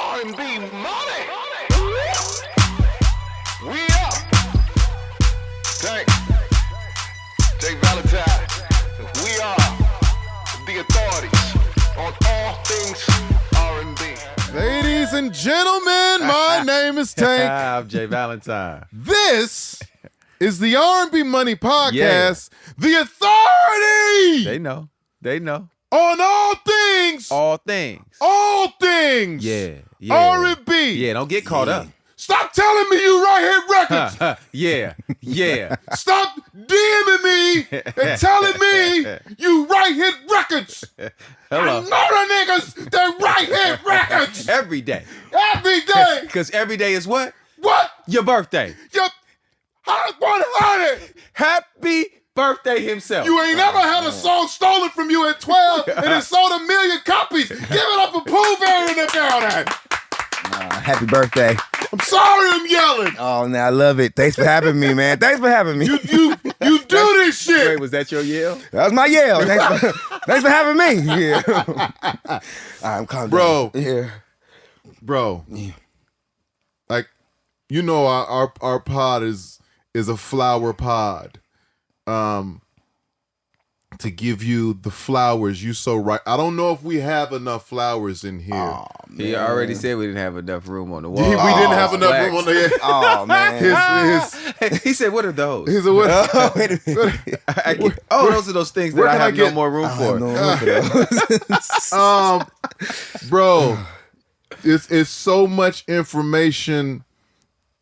R&B Money. We up. Thanks. J Valentine. We are the authorities on all things R&B. Ladies and gentlemen, my name is Tank. I'm J Valentine. This is the R&B Money Podcast, the authority They know. They know. on all things. All things. All things. Yeah. R&B. Yeah, don't get caught up. Stop telling me you right hit records. Yeah. Stop DMing me and telling me you right hit records. Hello. I know the niggas that right hit records Every day. every day. Because every day is what? What? Your birthday. Your 100. Happy birthday himself. You ain't never had a song stolen from you at 12 and it sold 1 million copies. Give it up for Poo Bear in the building. Happy birthday. I'm sorry I'm yelling. Oh, man, I love it. Thanks for having me, man. Thanks for having me. You do this shit. Wait, was that your yell? That was my yell. Thanks for having me. Yeah. I'm calm Bro. down. Yeah. Bro. Like, you know our pod is a flower pod. To give you the flowers you so right. I don't know if we have enough flowers in here. He already said we didn't have enough room on the wall. We didn't have enough room on the Oh, man. He said, what are those? His what? Oh, wait a minute. Those are those things that where I can I have no get- more room for. No, Bro, it's so much information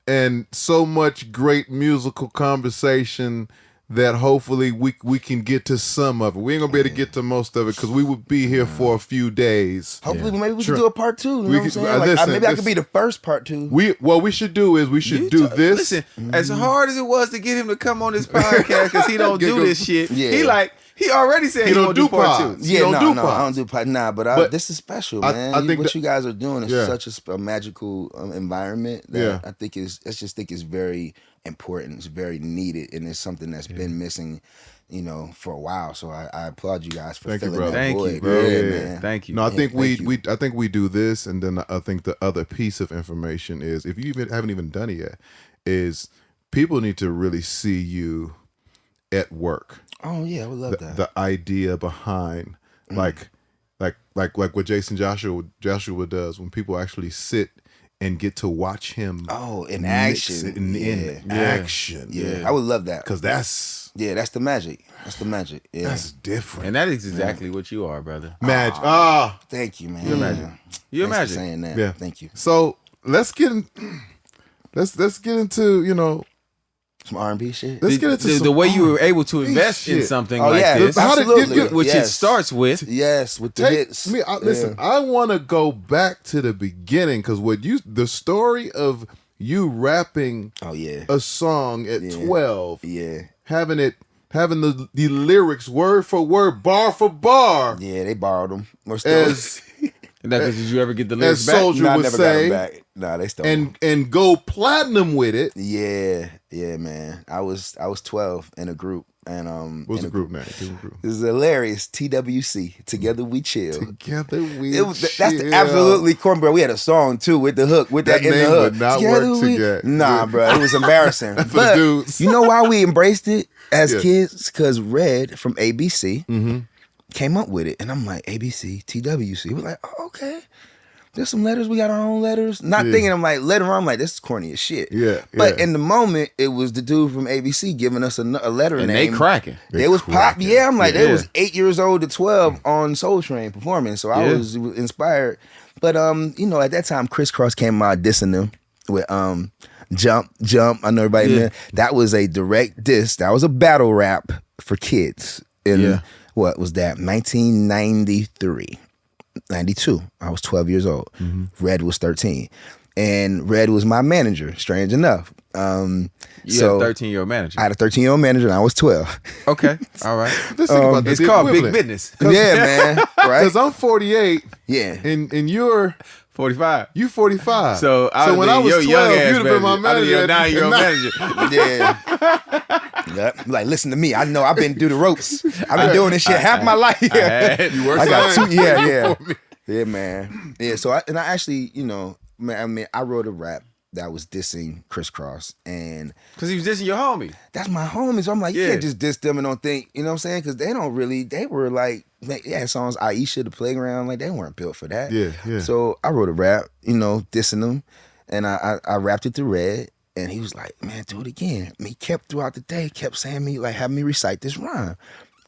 and so much great musical conversation that hopefully we can get to some of it. We ain't gonna be able to get to most of it because we would be here for a few days. Hopefully, maybe we Sure. can do a part two. You know what I'm saying? Like, listen, maybe I could be the first part two. What we should do is we should do this. Listen, as hard as it was to get him to come on this podcast because he don't do this shit. Yeah. He already said he don't don't do do part pods. two. You don't do I pods. don't do pod. Nah, but But this is special, I man. think What that- you guys are doing is Yeah. such a magical environment that I think just think is very important. It's very needed, and it's something that's been missing, for a while. So I applaud you guys for Thank you, filling brother. that Thank void. you, bro. Yeah, Yeah. man. Thank you. No, I think thank you. I think we do this, and then I think the other piece of information is, if you haven't even done it yet, is people need to really see you at work. Oh yeah, I would love that. The idea behind like what Joshua does when people actually sit and get to watch him in mix action. it in action. Yeah, I would love that. Because that's That's the magic. That's the magic. Yeah. that's different. And that is exactly what you are, brother. Magic. Thank you, man. You imagine. You Thanks for imagine. saying that. Yeah. Thank you. So let's get into Some R&B shit. let's get into the some way you were able to invest in shit. something Oh, like yeah. this, How did- Absolutely. which it Yes. starts with. Yes, with the hits. Listen, I want to go back to the beginning because the story of you rapping Oh yeah. a song at 12, Yeah. having the lyrics word for word, bar for bar, Yeah, they borrowed them. We're still as Did you ever get the lyrics as back? Soldier Nah, I would never got them say, back. Nah, they stole them. and go platinum with it. Yeah, man. I was 12 in a group, and What's the group name? Give me the group. This is hilarious. TWC. Together we chill. Together we That's the chill. absolutely cornball. We had a song too with the hook, with that, That in the name hook. would not Together work we- together. Nah, bro, it was embarrassing. For the But dudes. you know why we embraced it as Yeah. kids? Because Red from ABC came up with it, and I'm like, ABC, TWC. We're like, oh, okay. There's some letters. We got our own letters. Not thinking, I'm like, later on, I'm like, this is corny as shit. Yeah, But yeah. in the moment, it was the dude from ABC giving us a letter And name. they cracking. They was pop. cracking. Yeah, I'm like, Yeah. they was 8 years old to 12 on Soul Train performing. So I Yeah. was inspired. But at that time, Criss Cross came out dissing them with Jump. I know everybody Yeah. there. That was a direct diss. That was a battle rap for kids. In what was that? 1993. 92. I was 12 years old. Red was 13. And Red was my manager, strange enough. You had a 13-year-old manager. I had a 13-year-old manager and I was 12. Okay, all right. Let's think about It's the called big equivalent. business. Yeah, man. Right? Because I'm 48 Yeah. and you're 45. you 45. So when I was your 12, young ass you'd have been my manager. manager. Your 9-year-old And manager. Yeah. Yep. Like, listen to me. I know I've been through the ropes. I've been doing this shit half my life. Yeah. You were I got signed. two. Yeah. Yeah, man. Yeah, so I actually, man, I mean, I wrote a rap that was dissing Crisscross, and Because he was dissing your homie. that's my homie. So I'm like, you Yeah. can't just diss them and don't think, you know what I'm saying? Because they were like, they had songs, Aisha, The Playground, like they weren't built for that. Yeah, yeah. So I wrote a rap, dissing them, and I rapped it to Red, and he was like, man, do it again. And he kept throughout the day, kept saying me, like, have me recite this rhyme.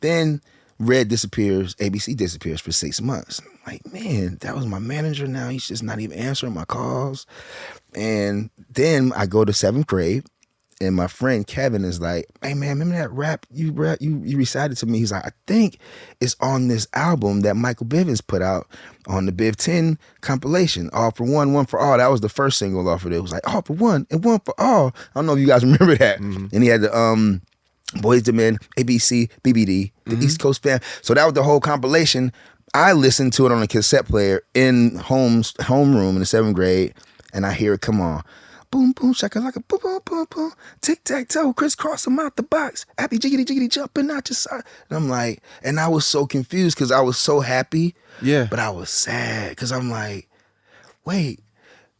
Then Red disappears, ABC disappears for 6 months. I'm like, man, that was my manager now. He's just not even answering my calls. And then I go to 7th grade, and my friend Kevin is like, hey man, remember that rap you recited to me? He's like, I think it's on this album that Michael Bivins put out on the Biv 10 compilation, All for One, One for All. That was the first single off of it. It was like, All for One and One for All. I don't know if you guys remember that. And he had the Boys to Men, ABC, BBD, the East Coast Fam. So that was the whole compilation. I listened to it on a cassette player in homeroom in the 7th grade, and I hear it come on. Boom, boom, shaka like a boom, boom, boom, boom. Tic tac toe, crisscross them out the box. Happy jiggity jiggity jumping out your side. And I'm like, and I was so confused because I was so happy. Yeah. But I was sad because I'm like, wait,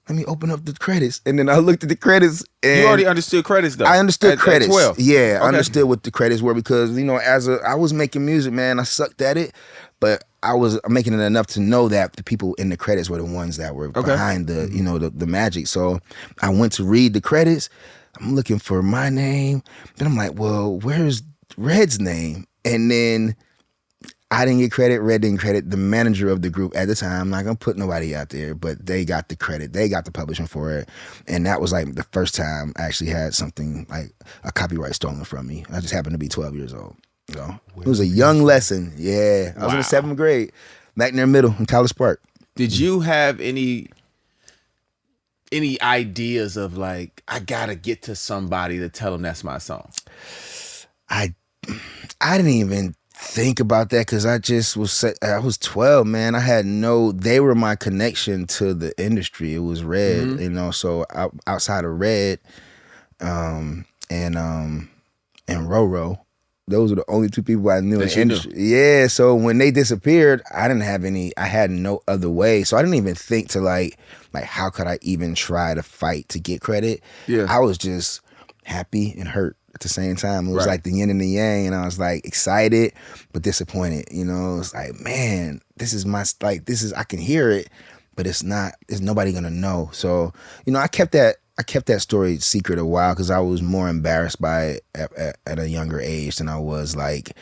let me open up the credits. And then I looked at the credits, and You already understood credits though. I understood at credits. 12. Yeah, I Okay. understood what the credits were because, I was making music, man, I sucked at it, but I was making it enough to know that the people in the credits were the ones that were behind the, the magic. So I went to read the credits. I'm looking for my name. Then I'm like, well, where's Red's name? And then I didn't get credit. Red didn't credit. The manager of the group at the time, I'm not going to put nobody out there, but they got the credit. They got the publishing for it. And that was like the first time I actually had something like a copyright stolen from me. I just happened to be 12 years old. It was a young lesson. Yeah. I was in the 7th grade, back near middle in College Park. Did you have any ideas of like, I gotta get to somebody to tell them that's my song? I didn't even think about that because I was 12, man. I had they were my connection to the industry. It was Red, so outside of Red and Roro, those were the only two people I knew in the industry. Yeah, so when they disappeared, I had no other way. So I didn't even think to like how could I even try to fight to get credit? Yeah. I was just happy and hurt at the same time. It was like the yin and the yang, and I was like excited but disappointed. It's like, man, I can hear it, but there's nobody gonna know. So, I kept that story secret a while because I was more embarrassed by it at a younger age than I was like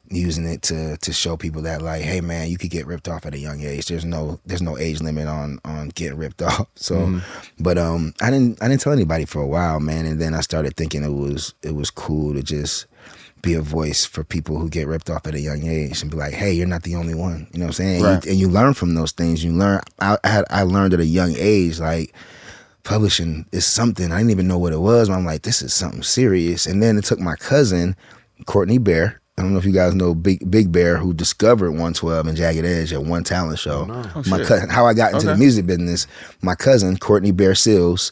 using it to show people that like, hey man, you could get ripped off at a young age. There's no age limit on getting ripped off. So, but I didn't tell anybody for a while, man. And then I started thinking it was cool to just be a voice for people who get ripped off at a young age and be like, hey, you're not the only one. You know what I'm saying? Right. And you learn from those things. You learn. I learned at a young age like, publishing is something. I didn't even know what it was, but I'm like, this is something serious. And then it took my cousin, Courtney Bear. I don't know if you guys know Big Bear, who discovered 112 and Jagged Edge at one talent show. My cousin, how I got into the music business, my cousin, Courtney Bear Sills,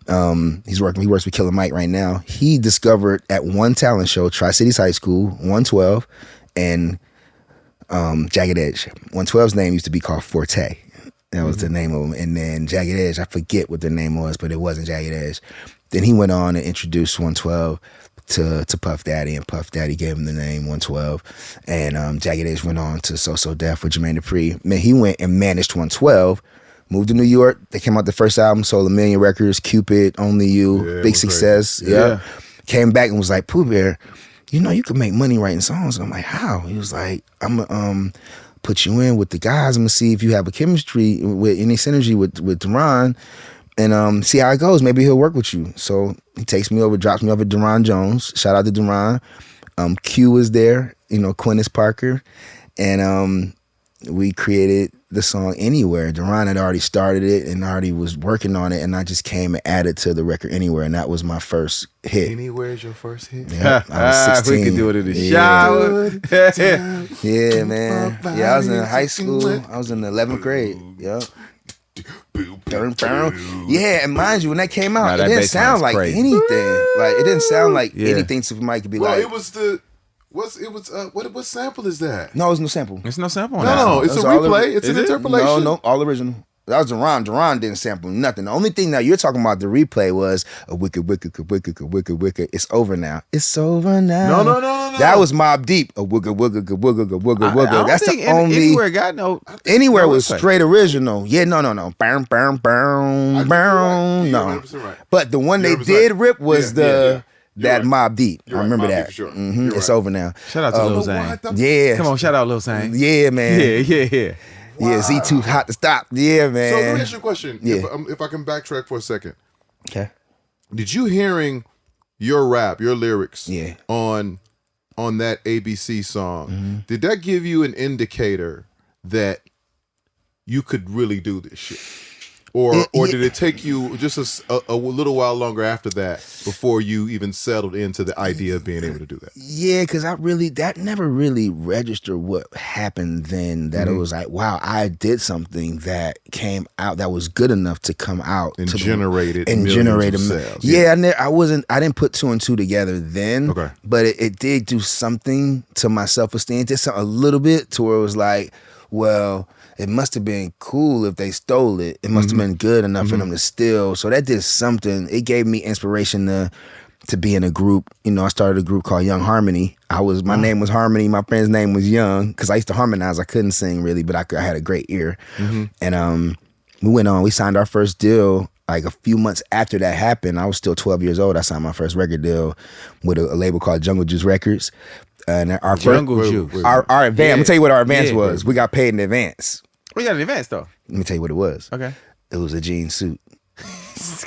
he works with Killer Mike right now. He discovered at one talent show, Tri-Cities High School, 112, and Jagged Edge. 112's name used to be called Forte. That was the name of him. And then Jagged Edge, I forget what the name was, but it wasn't Jagged Edge. Then he went on and introduced 112 to Puff Daddy, and Puff Daddy gave him the name 112. And Jagged Edge went on to So Def with Jermaine Dupri. Man, he went and managed 112, moved to New York. They came out the first album, sold 1 million records, Cupid, Only You, big success. Yeah. Came back and was like, Pooh Bear, you could make money writing songs. And I'm like, how? He was like, I'm going to put you in with the guys. I'm gonna see if you have a chemistry with any synergy with Deron, and see how it goes. Maybe he'll work with you. So he takes me over, drops me over to Deron Jones. Shout out to Deron. Q was there, Quintus Parker, and we created the song Anywhere. Deron had already started it and already was working on it, and I just came and added to the record Anywhere, and that was my first hit. Anywhere is your first hit? Yeah, I was 16. We could do it in the shower. Yeah, man. Yeah, I was in high school. I was in the 11th grade. Yep. Yeah, and mind you, when that came out, it didn't sound like anything. Like it didn't sound like anything Super Mike could be like. It was the What sample is that? No, it's no sample. It's no sample on that. No, it's a all replay. It's an interpolation. No, all original. That was Duran. Duran didn't sample nothing. The only thing that you're talking about, the replay, was a wicked. It's over now. It's over now. No. That was Mobb Deep. A wigga. That's the only. Anywhere got no. Anywhere was straight original. Yeah, no. Burn. No. 100% right. But the one they 100%. did rip was That Mobb Deep. I remember Mobb that. Deep for sure. It's over now. Shout out to Lil Zane. Yeah. Come on, shout out Lil Zane. Yeah, man. Yeah. Yeah, Z2 hot to stop. Yeah, man. So let me ask you a question. Yeah. If I can backtrack for a second. Okay. Did you hearing your rap, your lyrics Yeah. on that ABC song, did that give you an indicator that you could really do this shit? Or did it take you just a little while longer after that before you even settled into the idea of being able to do that? Yeah, because that never really registered what happened then. That it was like, wow, I did something that came out that was good enough to come out And to generated sales. Yeah, I didn't put two and two together then. Okay. But it did do something to my self-esteem. It did something a little bit to where it was like, well, it must have been cool if they stole it. It must have been good enough for them to steal. So that did something. It gave me inspiration to be in a group. You know, I started a group called Young Harmony. My name was Harmony. My friend's name was Young because I used to harmonize. I couldn't sing really, but I had a great ear. And we went on. We signed our first deal like a few months after that happened. I was still 12 years old. I signed my first record deal with a label called Jungle Juice Records. And our Jungle Juice. Our advance. I'm gonna tell you what our advance Yeah. was. We got paid in advance. We got an advance though. Let me tell you what it was. Okay. It was a jean suit.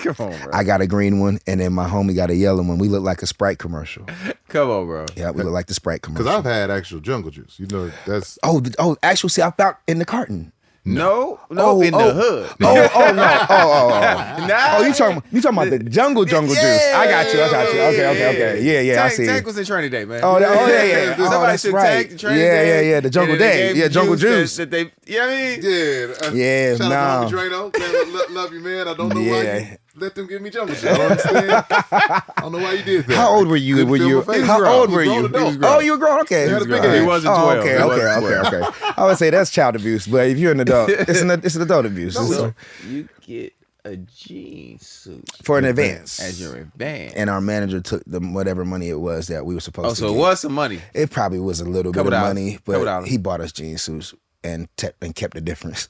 Come on, bro. I got a green one, and then my homie got a yellow one. We look like a Sprite commercial. Come on, bro. Yeah, we look like the Sprite commercial. Because I've had actual Jungle Juice. You know, that's... Actually, see, I found in the carton. No, in the hood. No. Nah. You talking about the jungle juice. I got you. Okay. Yeah, I see. Tank was in training day, man. Yeah. Somebody That's took right. Tank to training day. Yeah, the jungle day. Yeah, jungle juice. That they, you know what I mean? Yeah. Yeah, Shout out to no. Homie Drano. Love you, man. I don't know why Yeah. you let them give me Jungle Juice. I don't understand. I don't know why you did that. How old were you? Couldn't feel my face. How old were He was you? grown adult. Oh, you were grown. Okay. He had a big He age. wasn't 12. Okay. He wasn't 12. I would say that's child abuse, but if you're an adult, it's an adult abuse. So you get a jean suit For an advance. as your advance. And our manager took whatever money it was that we were supposed to so get. it was some money. It probably was a little Couple bit of dollars. money, Couple but dollars. he bought us jean suits and kept the difference.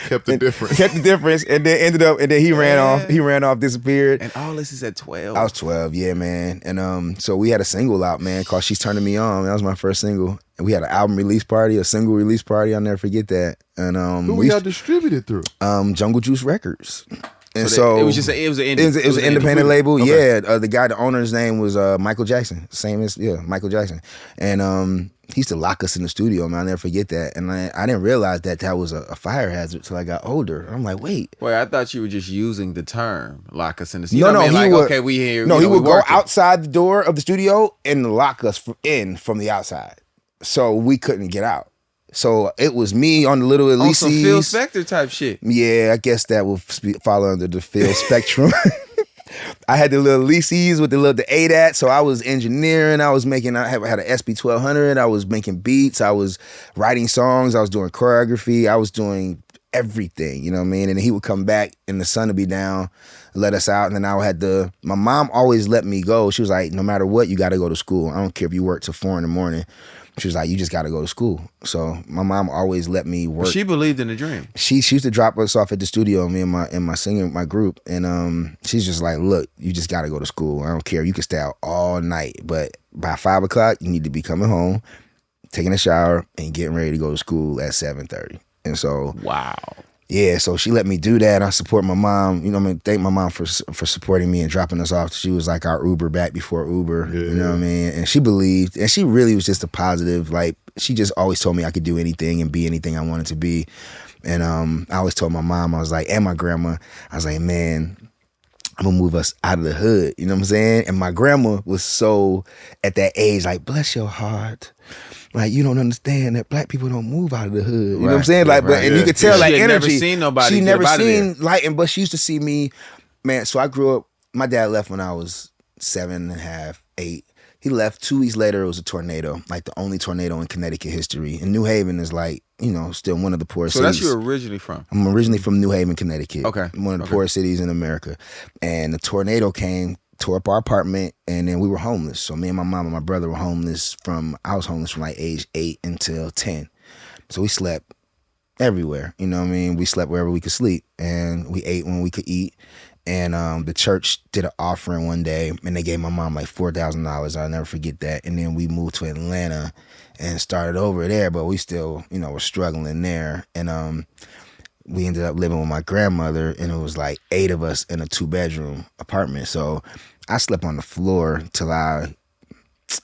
Kept the difference. Kept the difference, and then he ran off. He ran off, disappeared. And all this is at 12. I was 12, yeah, man. And so we had a single out, man, called "She's Turning Me On." That was my first single. And we had an album release party, a single release party. I'll never forget that. And Who we got distributed through? Jungle Juice Records. And it was just it was an independent label. Okay. Yeah, the owner's name was Michael Jackson. Same as Michael Jackson. And he used to lock us in the studio, man. I'll never forget that. And I didn't realize that was a fire hazard till I got older. I'm like, wait. Wait, I thought you were just using the term "lock us in the studio." No, I mean, he would. Okay, we here. No, you know, he would we go working. outside the door of the studio and lock us in from the outside, so we couldn't get out. So it was me on the little on some Phil Elysees. Spector type shit. Yeah, I guess that will fall under the Phil spectrum. I had the little Elysees with the ADAT, so I was engineering. I had an SB1200. I was making beats. I was writing songs. I was doing choreography. I was doing everything, you know what I mean? And he would come back and the sun would be down, let us out. And then my mom always let me go. She was like, no matter what, you got to go to school. I don't care if you work till 4 a.m. She was like, you just got to go to school. So my mom always let me work. She believed in the dream. She used to drop us off at the studio, me and my group, and she's just like, look, you just got to go to school. I don't care. You can stay out all night, but by 5 o'clock, you need to be coming home, taking a shower, and getting ready to go to school at 7:30. And so, Wow. yeah, so she let me do that. I support my mom. You know, thank my mom for supporting me and dropping us off. She was like our Uber back before Uber. Yeah. You know what I mean? And she believed, and she really was just a positive. Like, she just always told me I could do anything and be anything I wanted to be. And I always told my mom, I was like, and my grandma, I was like, man, I'm gonna move us out of the hood. You know what I'm saying? And my grandma was so at that age, like, bless your heart. Like, you don't understand that black people don't move out of the hood. You know what I'm saying? Like, but and you could tell, She like, had energy. never seen nobody She get never up out of seen light, but she used to see me, man. So I grew up. My dad left when I was 7 and a half, 8. He left 2 weeks later. It was a tornado, like the only tornado in Connecticut history. And New Haven is like, still one of the poorest cities. So that's where you're originally from? I'm originally from New Haven, Connecticut. Okay. One of the poorest cities in America. And the tornado came, tore up our apartment, and then we were homeless. So me and my mom and my brother were homeless I was homeless from like age 8 until 10. So we slept everywhere. You know what I mean? We slept wherever we could sleep, and we ate when we could eat. And the church did an offering one day, and they gave my mom like $4,000. I'll never forget that. And then we moved to Atlanta and started over there, but we still, were struggling there. And we ended up living with my grandmother, and it was like 8 of us in a 2-bedroom apartment. So I slept on the floor till I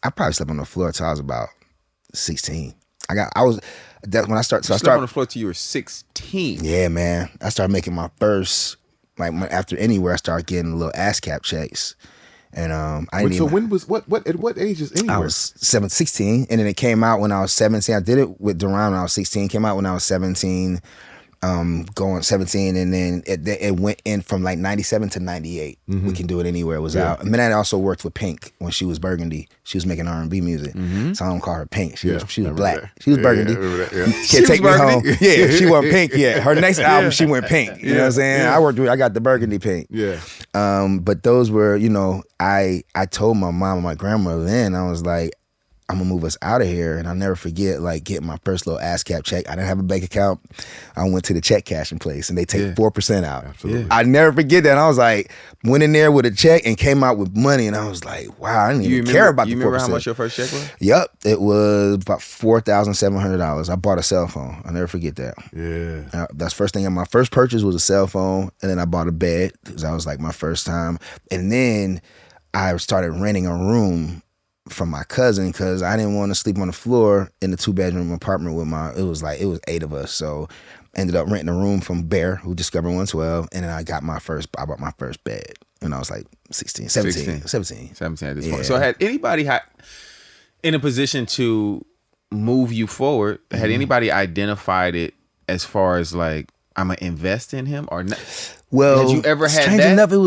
probably slept on the floor till I was about 16. That's when I started. So I started on the floor till you were 16. Yeah, man. I started making my first. Like after Anywhere, I started getting little ASCAP checks, and when was what at what age is Anywhere? I was 16, and then it came out when I was 17. I did it with Duran when I was 16. Came out when I was 17. Going 17, and then it went in from like 97 to 98. We Can Do It Anywhere was out. And then I also worked with Pink when she was Burgundy. She was making R&B music, so I don't call her Pink. She was black. She was Burgundy. Can't take me home. Yeah, she wasn't Pink yet. Her next album, she went Pink. You know what I'm saying? I got the Burgundy Pink. Yeah. But those were, I told my mom and my grandmother then, I was like, I'm gonna move us out of here. And I'll never forget like getting my first little ASCAP check. I didn't have a bank account. I went to the check cashing place and they take 4% out. Absolutely. I never forget that. And I was like, went in there with a check and came out with money, and I was like, wow, I didn't even care about the 4%. You remember how much your first check was? Yep, it was about $4,700. I bought a cell phone. I'll never forget that. Yeah. That's first thing. My first purchase was a cell phone, and then I bought a bed because that was like my first time. And then I started renting a room from my cousin because I didn't want to sleep on the floor in the 2-bedroom apartment with it was 8 of us. So ended up renting a room from Bear, who discovered 112, and then I bought my first bed when I was like 17 at this point. So had anybody in a position to move you forward, had anybody identified it as far as like, I'm gonna invest in him or not? Well, had you ever had strange that? enough, it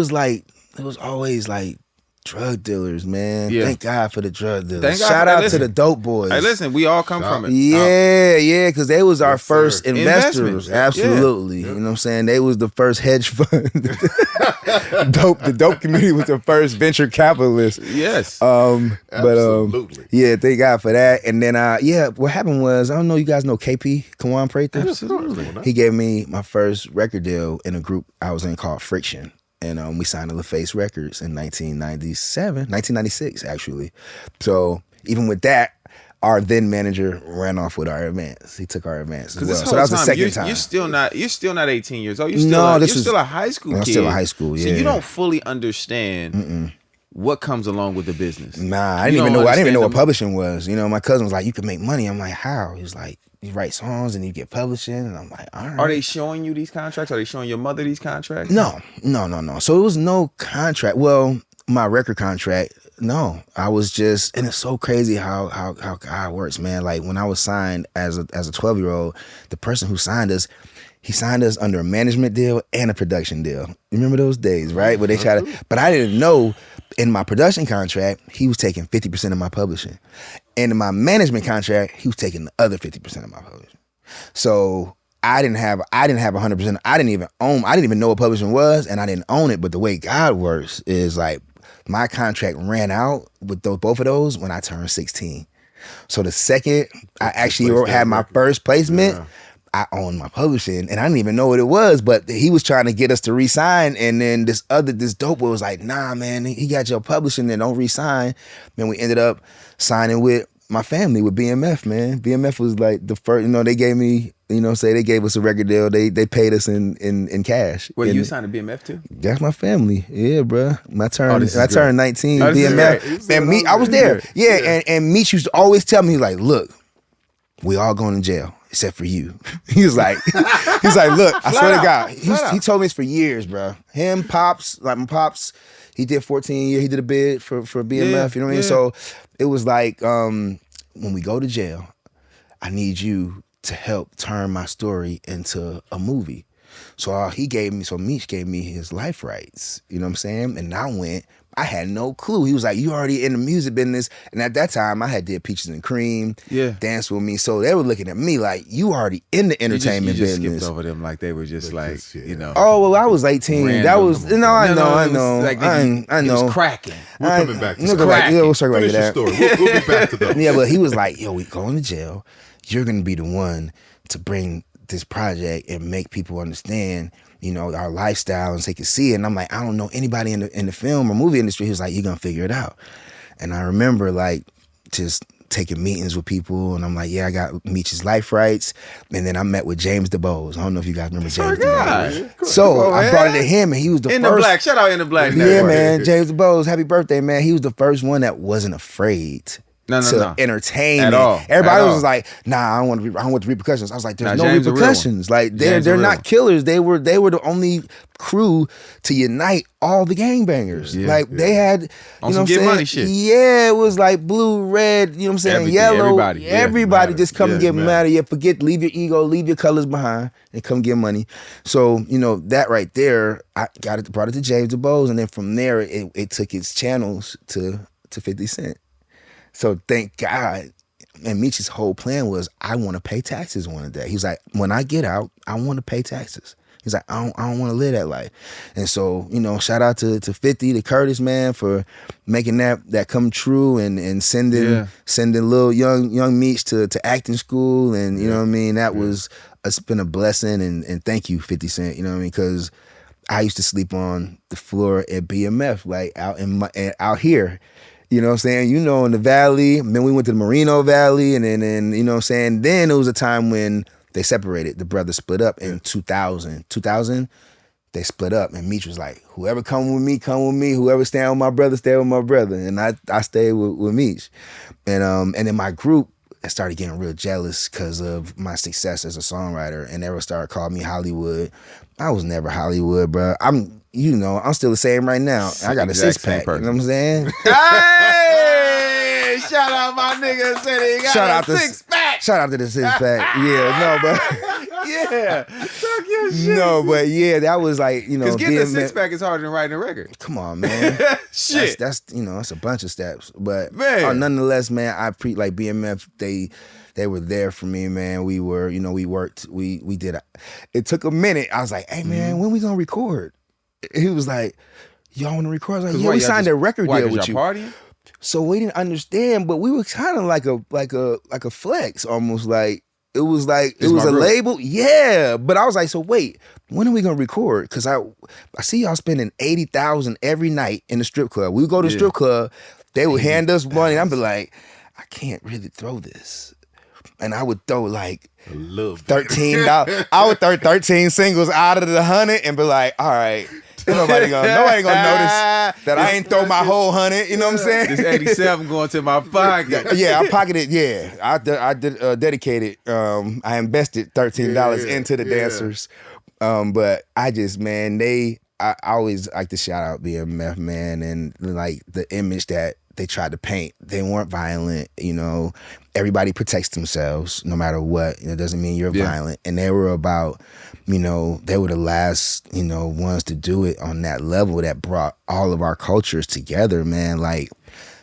was always like drug dealers, man. Yeah. Thank God for the drug dealers. Thank God Shout for that. out Listen. to the dope boys. Hey, listen, we all come from it. Yeah, because they was our first investors. Investments. Absolutely. Yeah. You know what I'm saying? They was the first hedge fund. The dope community was the first venture capitalist. Yes. Absolutely. Yeah, thank God for that. And then what happened was, I don't know, you guys know KP, Kawan Prather? Absolutely. He gave me my first record deal in a group I was in called Friction. And we signed to LaFace Records in 1996, actually. So even with that, our then manager ran off with our advance. He took our advance as well. So that was the second time. You're still not 18 years old. You're still a high school kid. I'm still a high school, yeah. So you don't fully understand what comes along with the business. Nah, I didn't even know what publishing was. My cousin was like, you can make money. I'm like, how? He was like, you write songs and you get publishing. And I'm like, all right. Are they showing you these contracts? Are they showing your mother these contracts? No. So it was no contract. Well, my record contract, no. I was just, and it's so crazy how God works, man. Like when I was signed as a 12-year-old, the person who signed us, he signed us under a management deal and a production deal. You remember those days, right? Where they but I didn't know in my production contract, he was taking 50% of my publishing. And in my management contract, he was taking the other 50% of my publishing. So I didn't have 100%. I didn't even know what publishing was, and I didn't own it. But the way God works is like my contract ran out with both of those when I turned 16. So the second I actually had my first placement, I owned my publishing, and I didn't even know what it was, but he was trying to get us to re-sign, and then this dope boy was like, nah, man, he got your publishing, and don't re-sign. Then we ended up signing with my family, with BMF, man. BMF was like the first, they gave me, they gave us a record deal. They paid us in cash. Well, you signed to BMF too? That's my family. Yeah, bro. I turned 19, Oh, BMF. And Meech, I was there. Yeah, and Meech used to always tell me, like, look, we all going to jail. Except for you. He was like, look, I swear to God. He told me this for years, bro. Him, Pops, like my Pops, he did 14 years. He did a bid for BMF, you know what I mean? So it was like, when we go to jail, I need you to help turn my story into a movie. So Meech gave me his life rights. You know what I'm saying? And I had no clue. He was like, you already in the music business. And at that time, I had did Peaches and Cream, Dance With Me. So they were looking at me like, you already in the entertainment you just business. skipped over them like they were just like, you know. Oh, well, I was 18. Random. That was, I know. Like I know. It was cracking. We're coming back to We'll that. we'll circle back to Finish your that. story. We'll be back to that. Yeah, but he was like, yo, we going to jail. You're going to be the one to bring this project and make people understand, you know, our lifestyle and so they can see it. And I'm like, I don't know anybody in the film or movie industry. He was like, you're going to figure it out. And I remember like just taking meetings with people and I'm like, yeah, I got Meech's life rights. And then I met with James DeBose. I don't know if you guys remember James DeBose. So I brought it to him and he was the In first. the Black. Shout out In the Black. Yeah, Network. man. James DeBose, happy birthday, man. He was the first one that wasn't afraid to entertain at me. all. Everybody At was all. like, nah, I don't want the repercussions. I was like, there's Nah, no James a real repercussions. one. Like James a they're real not one. killers. They were the only crew to unite all the gangbangers. Yeah. Like they had, you On know some what I'm Get saying? Money shit. Yeah, it was like blue, red, you know what I'm saying? Everything, Yellow. everybody. Yeah, Everybody matter. just come Yeah, get matter. mad. Yeah, leave your ego, leave your colors behind and come get money. So, you know, that right there, I brought it to James DeBose and then from there it took its channels to 50 Cent. So thank God. And Meech's whole plan was, I want to pay taxes one day. He was like, when I get out, I want to pay taxes. He's like, I don't want to live that life. And so, you know, shout out to 50, to Curtis, man, for making that come true and sending little young Meech to acting school. And, you know what I mean? That was, it's been a blessing. And thank you, 50 Cent, you know what I mean? Because I used to sleep on the floor at BMF, like out here. You know what I'm saying? You know, in the Valley. Then we went to the Merino Valley. And then you know what I'm saying? Then it was a time when they separated. The brothers split up in 2000. 2000, they split up. And Meech was like, whoever come with me, come with me. Whoever stand with my brother, stay with my brother. And I stayed with Meech. And then my group started getting real jealous because of my success as a songwriter. And they would start calling me Hollywood. I was never Hollywood, bro. I'm still the same right now. I got a Exact 6-pack. same person. You know what I'm saying? Hey! Shout out my nigga said he got a 6-pack. Shout out to the 6-pack. Yeah, no, but Yeah. Talk your shit. no, but yeah, that was like, you know, Because getting a BMF 6-pack is harder than writing a record. Come on, man. Shit. That's that's a bunch of steps. But Man. nonetheless, man, like BMF, they were there for me, man. We were, you know, we worked, we did. It took a minute. I was like, hey, man, when we gonna record? He was like, y'all want to record? I was like, yeah, we signed a record deal with you. Partying? So we didn't understand, but we were kind of like a flex, almost like it was like it was a label. Yeah, but I was like, so wait, when are we gonna record? Because I see y'all spending $80,000 every night in the strip club. We would go to the strip club, they would hand us money, and I'd be like, I can't really throw this. And I would throw like $13. I would throw 13 singles out of the 100 and be like, all right, nobody gonna notice that I ain't throw my whole 100. You know what I'm saying? This 87 going to my pocket. Yeah, I pocketed. Yeah, I dedicated. I invested $13 into the dancers. But I just, man, I always like to shout out BMF, man, and like the image that they tried to paint. They weren't violent, you know. Everybody protects themselves no matter what. It doesn't mean you're violent. And they were about, you know, they were the last, you know, ones to do it on that level that brought all of our cultures together, man. Like,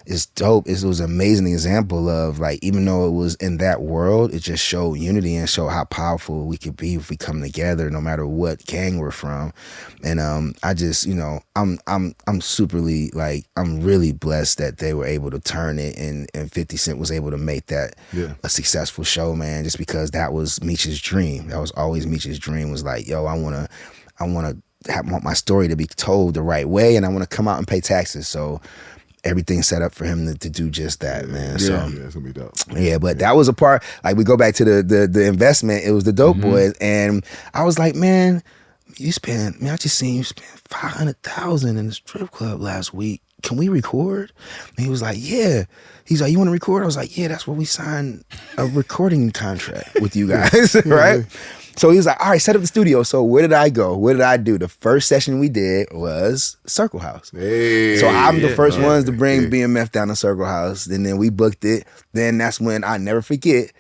it's dope. It was an amazing example of, like, even though it was in that world, it just showed unity and showed how powerful we could be if we come together, no matter what gang we're from. And I just, you know, I'm superly, like, I'm really blessed that they were able to turn it and 50 Cent was able to make that a successful show, man, just because that was Meech's dream. That was always Meech's dream, was like, yo, I want my story to be told the right way, and I want to come out and pay taxes. So everything's set up for him to do just that, man. So it's gonna be dope. Yeah, but that was a part. Like, we go back to the investment. It was the Dope Boys, and I was like, man, I just seen you spend $500,000 in the strip club last week. Can we record? And he was like, yeah. He's like, you want to record? I was like, yeah, that's what we signed a recording contract with you guys, right? So he was like, all right, set up the studio. So where did I go? What did I do? The first session we did was Circle House. Hey, so I'm the first ones to bring BMF down to Circle House. And then we booked it. Then that's when, I never forget,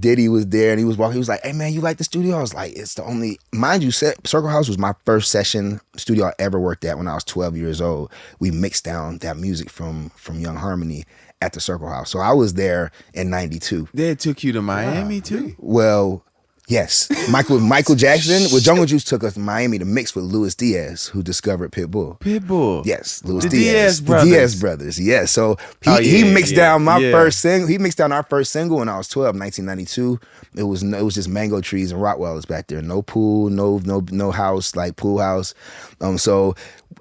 Diddy was there and he was walking. He was like, "Hey man, you like the studio?" I was like, "It's the only." Mind you, Circle House was my first session studio I ever worked at when I was 12 years old. We mixed down that music from Young Harmony at the Circle House. So I was there in '92. They took you to Miami too. Well, yes, Michael Jackson with Jungle Juice took us to Miami to mix with Luis Diaz, who discovered Pitbull. Yes, Luis The Diaz. Diaz The Diaz brothers. Yes. So he mixed down my first single. He mixed down our first single when I was 12, 1992. It was just mango trees and Rottweilers back there. No pool, no house, like pool house. So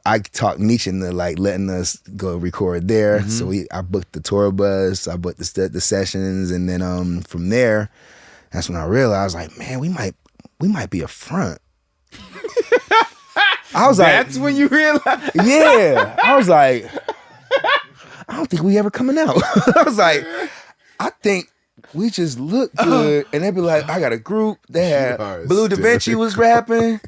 I talked Meech into like letting us go record there. So I booked the tour bus, I booked the sessions, and then from there, that's when I realized, like, man, we might be a front. I was like, That's when you realize. yeah. I was like, I don't think we ever coming out. I was like, I think we just look good. And they'd be like, I got a group. They had Blue Da Vinci was rapping.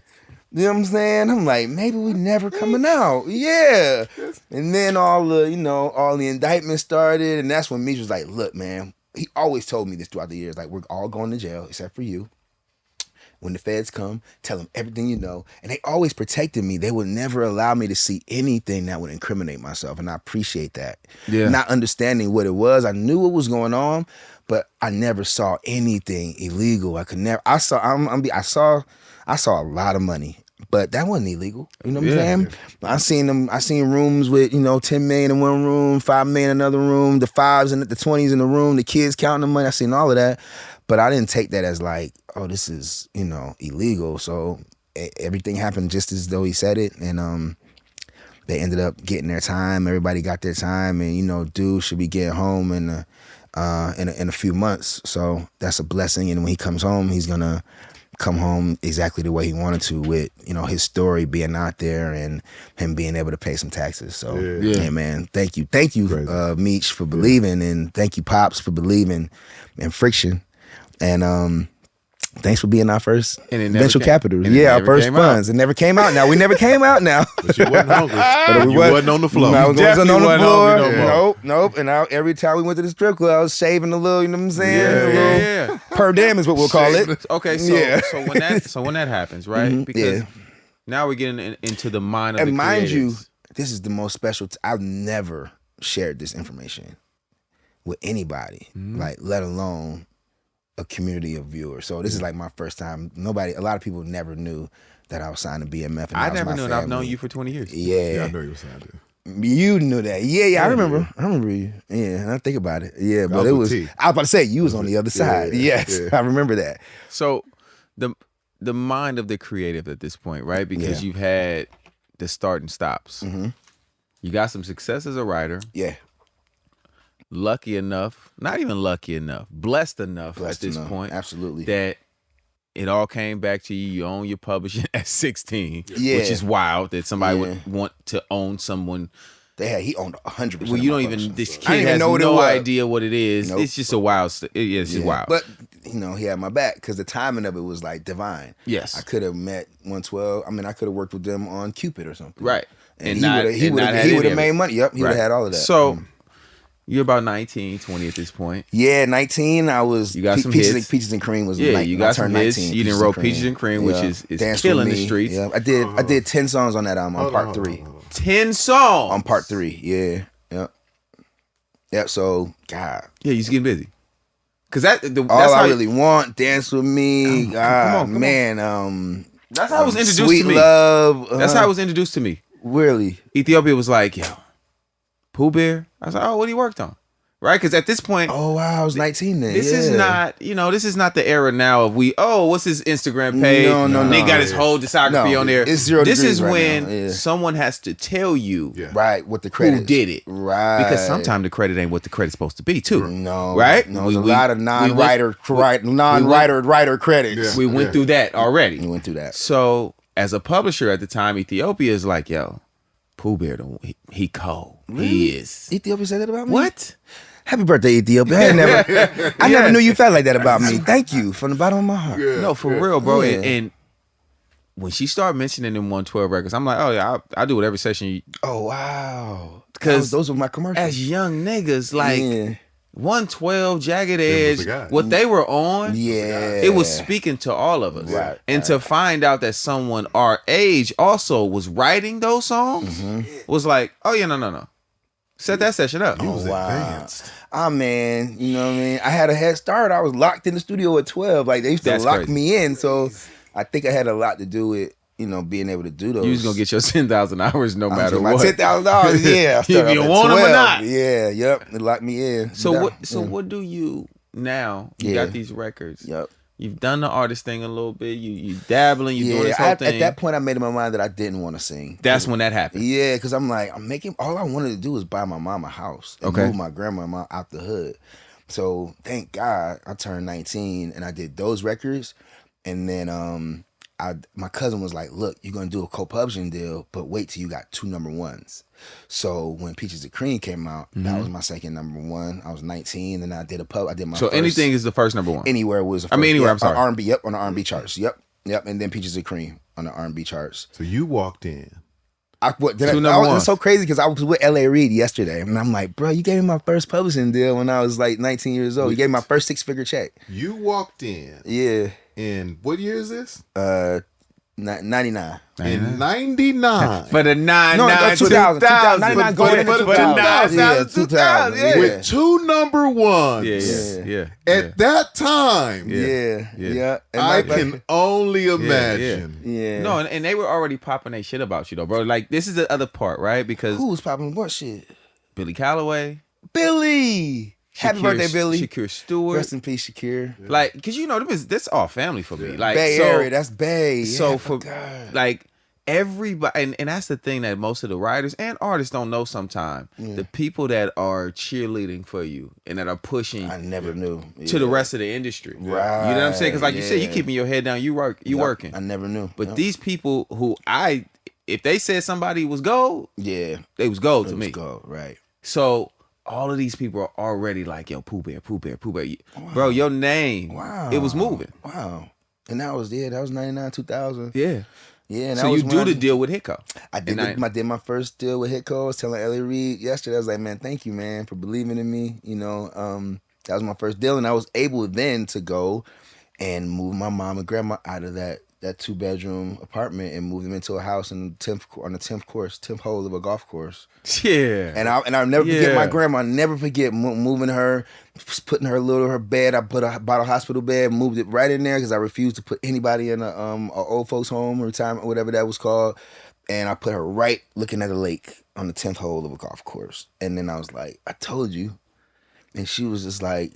You know what I'm saying? I'm like, maybe we never coming out. Yeah. And then all the indictments started. And that's when Meech was like, look, man, he always told me this throughout the years, like, we're all going to jail except for you. When the feds come, tell them everything you know. And they always protected me. They would never allow me to see anything that would incriminate myself. And I appreciate that. Yeah. Not understanding what it was. I knew what was going on, but I never saw anything illegal. I saw a lot of money, but that wasn't illegal. You know what I'm saying? I seen rooms with, 10 million in one room, 5 million in another room, the 5s and the 20s in the room, the kids counting the money. I seen all of that. But I didn't take that as like, oh, this is, illegal. So everything happened just as though he said it. And they ended up getting their time. Everybody got their time. And, dude should be getting home in a few months. So that's a blessing. And when he comes home, he's going to come home exactly the way he wanted to with, his story being out there and him being able to pay some taxes. So, hey, man, thank you. Thank you, Meech, for believing. And thank you, Pops, for believing in Friction. And thanks for being our first venture capital. Our first funds. It never came out. Now we never came out. Now, But you wasn't hungry. but You wasn't on the floor. No, I wasn't on the wasn't floor. hungry no more. Nope. And now every time we went to the strip club, I was shaving a little. You know what I'm saying? Yeah. Per diem is what we'll call it. Okay, so when that happens, right? Because now we're getting into the mind of the And mind creatives. you, this is the most special. I've never shared this information with anybody, like let alone a community of viewers. So this is like my first time. A lot of people never knew that I was signed to BMF. And I that was never my knew, and family. I've known you for 20 years. Yeah, I know you were saying that. You knew that. Yeah, I remember. I remember you. Yeah, and I think about it. Yeah, but was it with was, T. I was about to say, you was on the other side. Yes, I remember that. So the mind of the creative at this point, right? Because you've had the start and stops. You got some success as a writer. Yeah. Lucky enough, not even lucky enough, blessed enough at this point. Absolutely. That it all came back to you. You own your publishing at 16, Yeah. which is wild that somebody would want to own someone. He owned 100%. Well, you don't of my even, publishing, this so. I kid didn't even has know what it no was. idea what it is. Nope. It's just a wild, it's just wild. But, he had my back because the timing of it was like divine. Yes. I could have met 112. I mean, I could have worked with them on Cupid or something. Right. And not he would had have any of made it. money. Yep, he would have had all of that. So you're about 19, 20 at this point. Yeah, 19. I was. You got some Peaches hits. Peaches and Cream was. Yeah, like, you when I got some turned hits. 19, You didn't wrote Peaches and Cream, which is Dance killing With the Me. streets. Yeah, I did 10 songs on that album on part 3. 10 songs. On part 3, yeah. Yep. So, God, Yeah, you just getting busy. Cause that's all how I really want, Dance With Me. God, come man. That's how it was introduced Sweet to me. Love. That's how it was introduced to me. Really. Ethiopia was like, yo, Pooh Bear. I was like, oh, what he worked on? Right? Because at this point, Oh wow, I was 19 then. this is not, this is not the era now of what's his Instagram page? No. They got his whole discography No, on there. it's 0 This degrees is right when now, yeah. someone has to tell you right with the credits. who did it. Right. Because sometimes the credit ain't what the credit's supposed to be, too. No. Right? No, there's a lot of non-writer credits. We went through that already. We went through that. So, as a publisher at the time, Ethiopia is like, yo, Pooh Bear, he cold. Really? He is. Ethiopia said that about me? What? Happy birthday, Ethiopia. I never knew you felt like that about me. Thank you from the bottom of my heart. No, for real, bro. Yeah. And when she started mentioning them 112 records, I'm like, oh yeah, I do it every session. Oh wow. 'Cause those were my commercials. As young niggas, like, Yeah. 112, Jagged was Edge, the guy. what they were on, Yeah. it was speaking to all of us. Right, And to find out that someone our age also was writing those songs was like, oh yeah, no. Set that session up. He was wow. advanced. Ah, man, you know what I mean? I had a head start. I was locked in the studio at 12. Like, they used to That's lock crazy. me in. So I think I had a lot to do with, being able to do those. You was gonna get your 10,000 hours no matter my what. $10,000, yeah. I If started you off at want 'em or 12. not. Yeah, yep. They locked me in. So Yeah, what? So yeah. what do you now? You Yeah. got these records. Yep. You've done the artist thing a little bit. You dabbling. You doing this whole at thing. that point, I made in my mind that I didn't want to sing. That's when that happened. Yeah, because I'm like, all I wanted to do was buy my mom a house and Okay. move my grandma out the hood. So thank God I turned 19 and I did those records. And then my cousin was like, look, you're going to do a co-publishing deal, but wait till you got 2 number ones. So when Peaches and Cream came out, that was my second number one. I was 19 and I did my So first, anything is the first number one. Anywhere was the I mean, first. Anywhere, Yeah, I'm sorry. R&B, yep, on the R&B charts. Yep. And then Peaches and Cream on the R&B charts. So you walked in. Number It's so crazy because I was with L.A. Reid yesterday, and I'm like, bro, you gave me my first publishing deal when I was like 19 years old. You gave me my first 6-figure check. You walked in. Yeah, In what year is this? 99. In 99. For the 2000. 99 going into for the 2000. 2000. Yeah, 2000. Yeah. With 2 number ones. Yeah. At that time, Yeah. And I like- can only imagine. Yeah. No, and they were already popping their shit about you though, bro. Like this is the other part, right? Because Who was popping what shit? Billy Calloway, Billy. Happy birthday, Billy. Shakir Stewart. Rest in peace, Shakir. Like, cause this all family for me. Like Bay so, Area, that's Bay. So Yeah, I for forgot. like everybody, and that's the thing that most of the writers and artists don't know sometimes. The people that are cheerleading for you and that are pushing I never knew. to the Yeah. rest of the industry. Right. You know what I'm saying? Because like you said, you Yeah. keeping your head down. You working. I never knew. But Yep. these people who if they said somebody was gold, Yeah. they was gold to Let's me. go. Right. So all of these people are already like, yo, Pooh Bear. Bro, your name, Wow. it was moving. Wow. And that was 99, 2000. Yeah. Yeah. And So that you was do when the deal with Hitco. I did. And I did my first deal with Hitco. I was telling L.A. Reid yesterday. I was like, man, thank you, man, for believing in me. That was my first deal, and I was able then to go and move my mom and grandma out of that 2-bedroom apartment and move them into a house on the 10th hole of a golf course. Yeah. And I'll never forget Yeah. my grandma. Never forget moving her, putting her bed. I bought a hospital bed, moved it right in there because I refused to put anybody in a old folks home, retirement, whatever that was called. And I put her right looking at the lake on the 10th hole of a golf course. And then I was like, I told you. And she was just like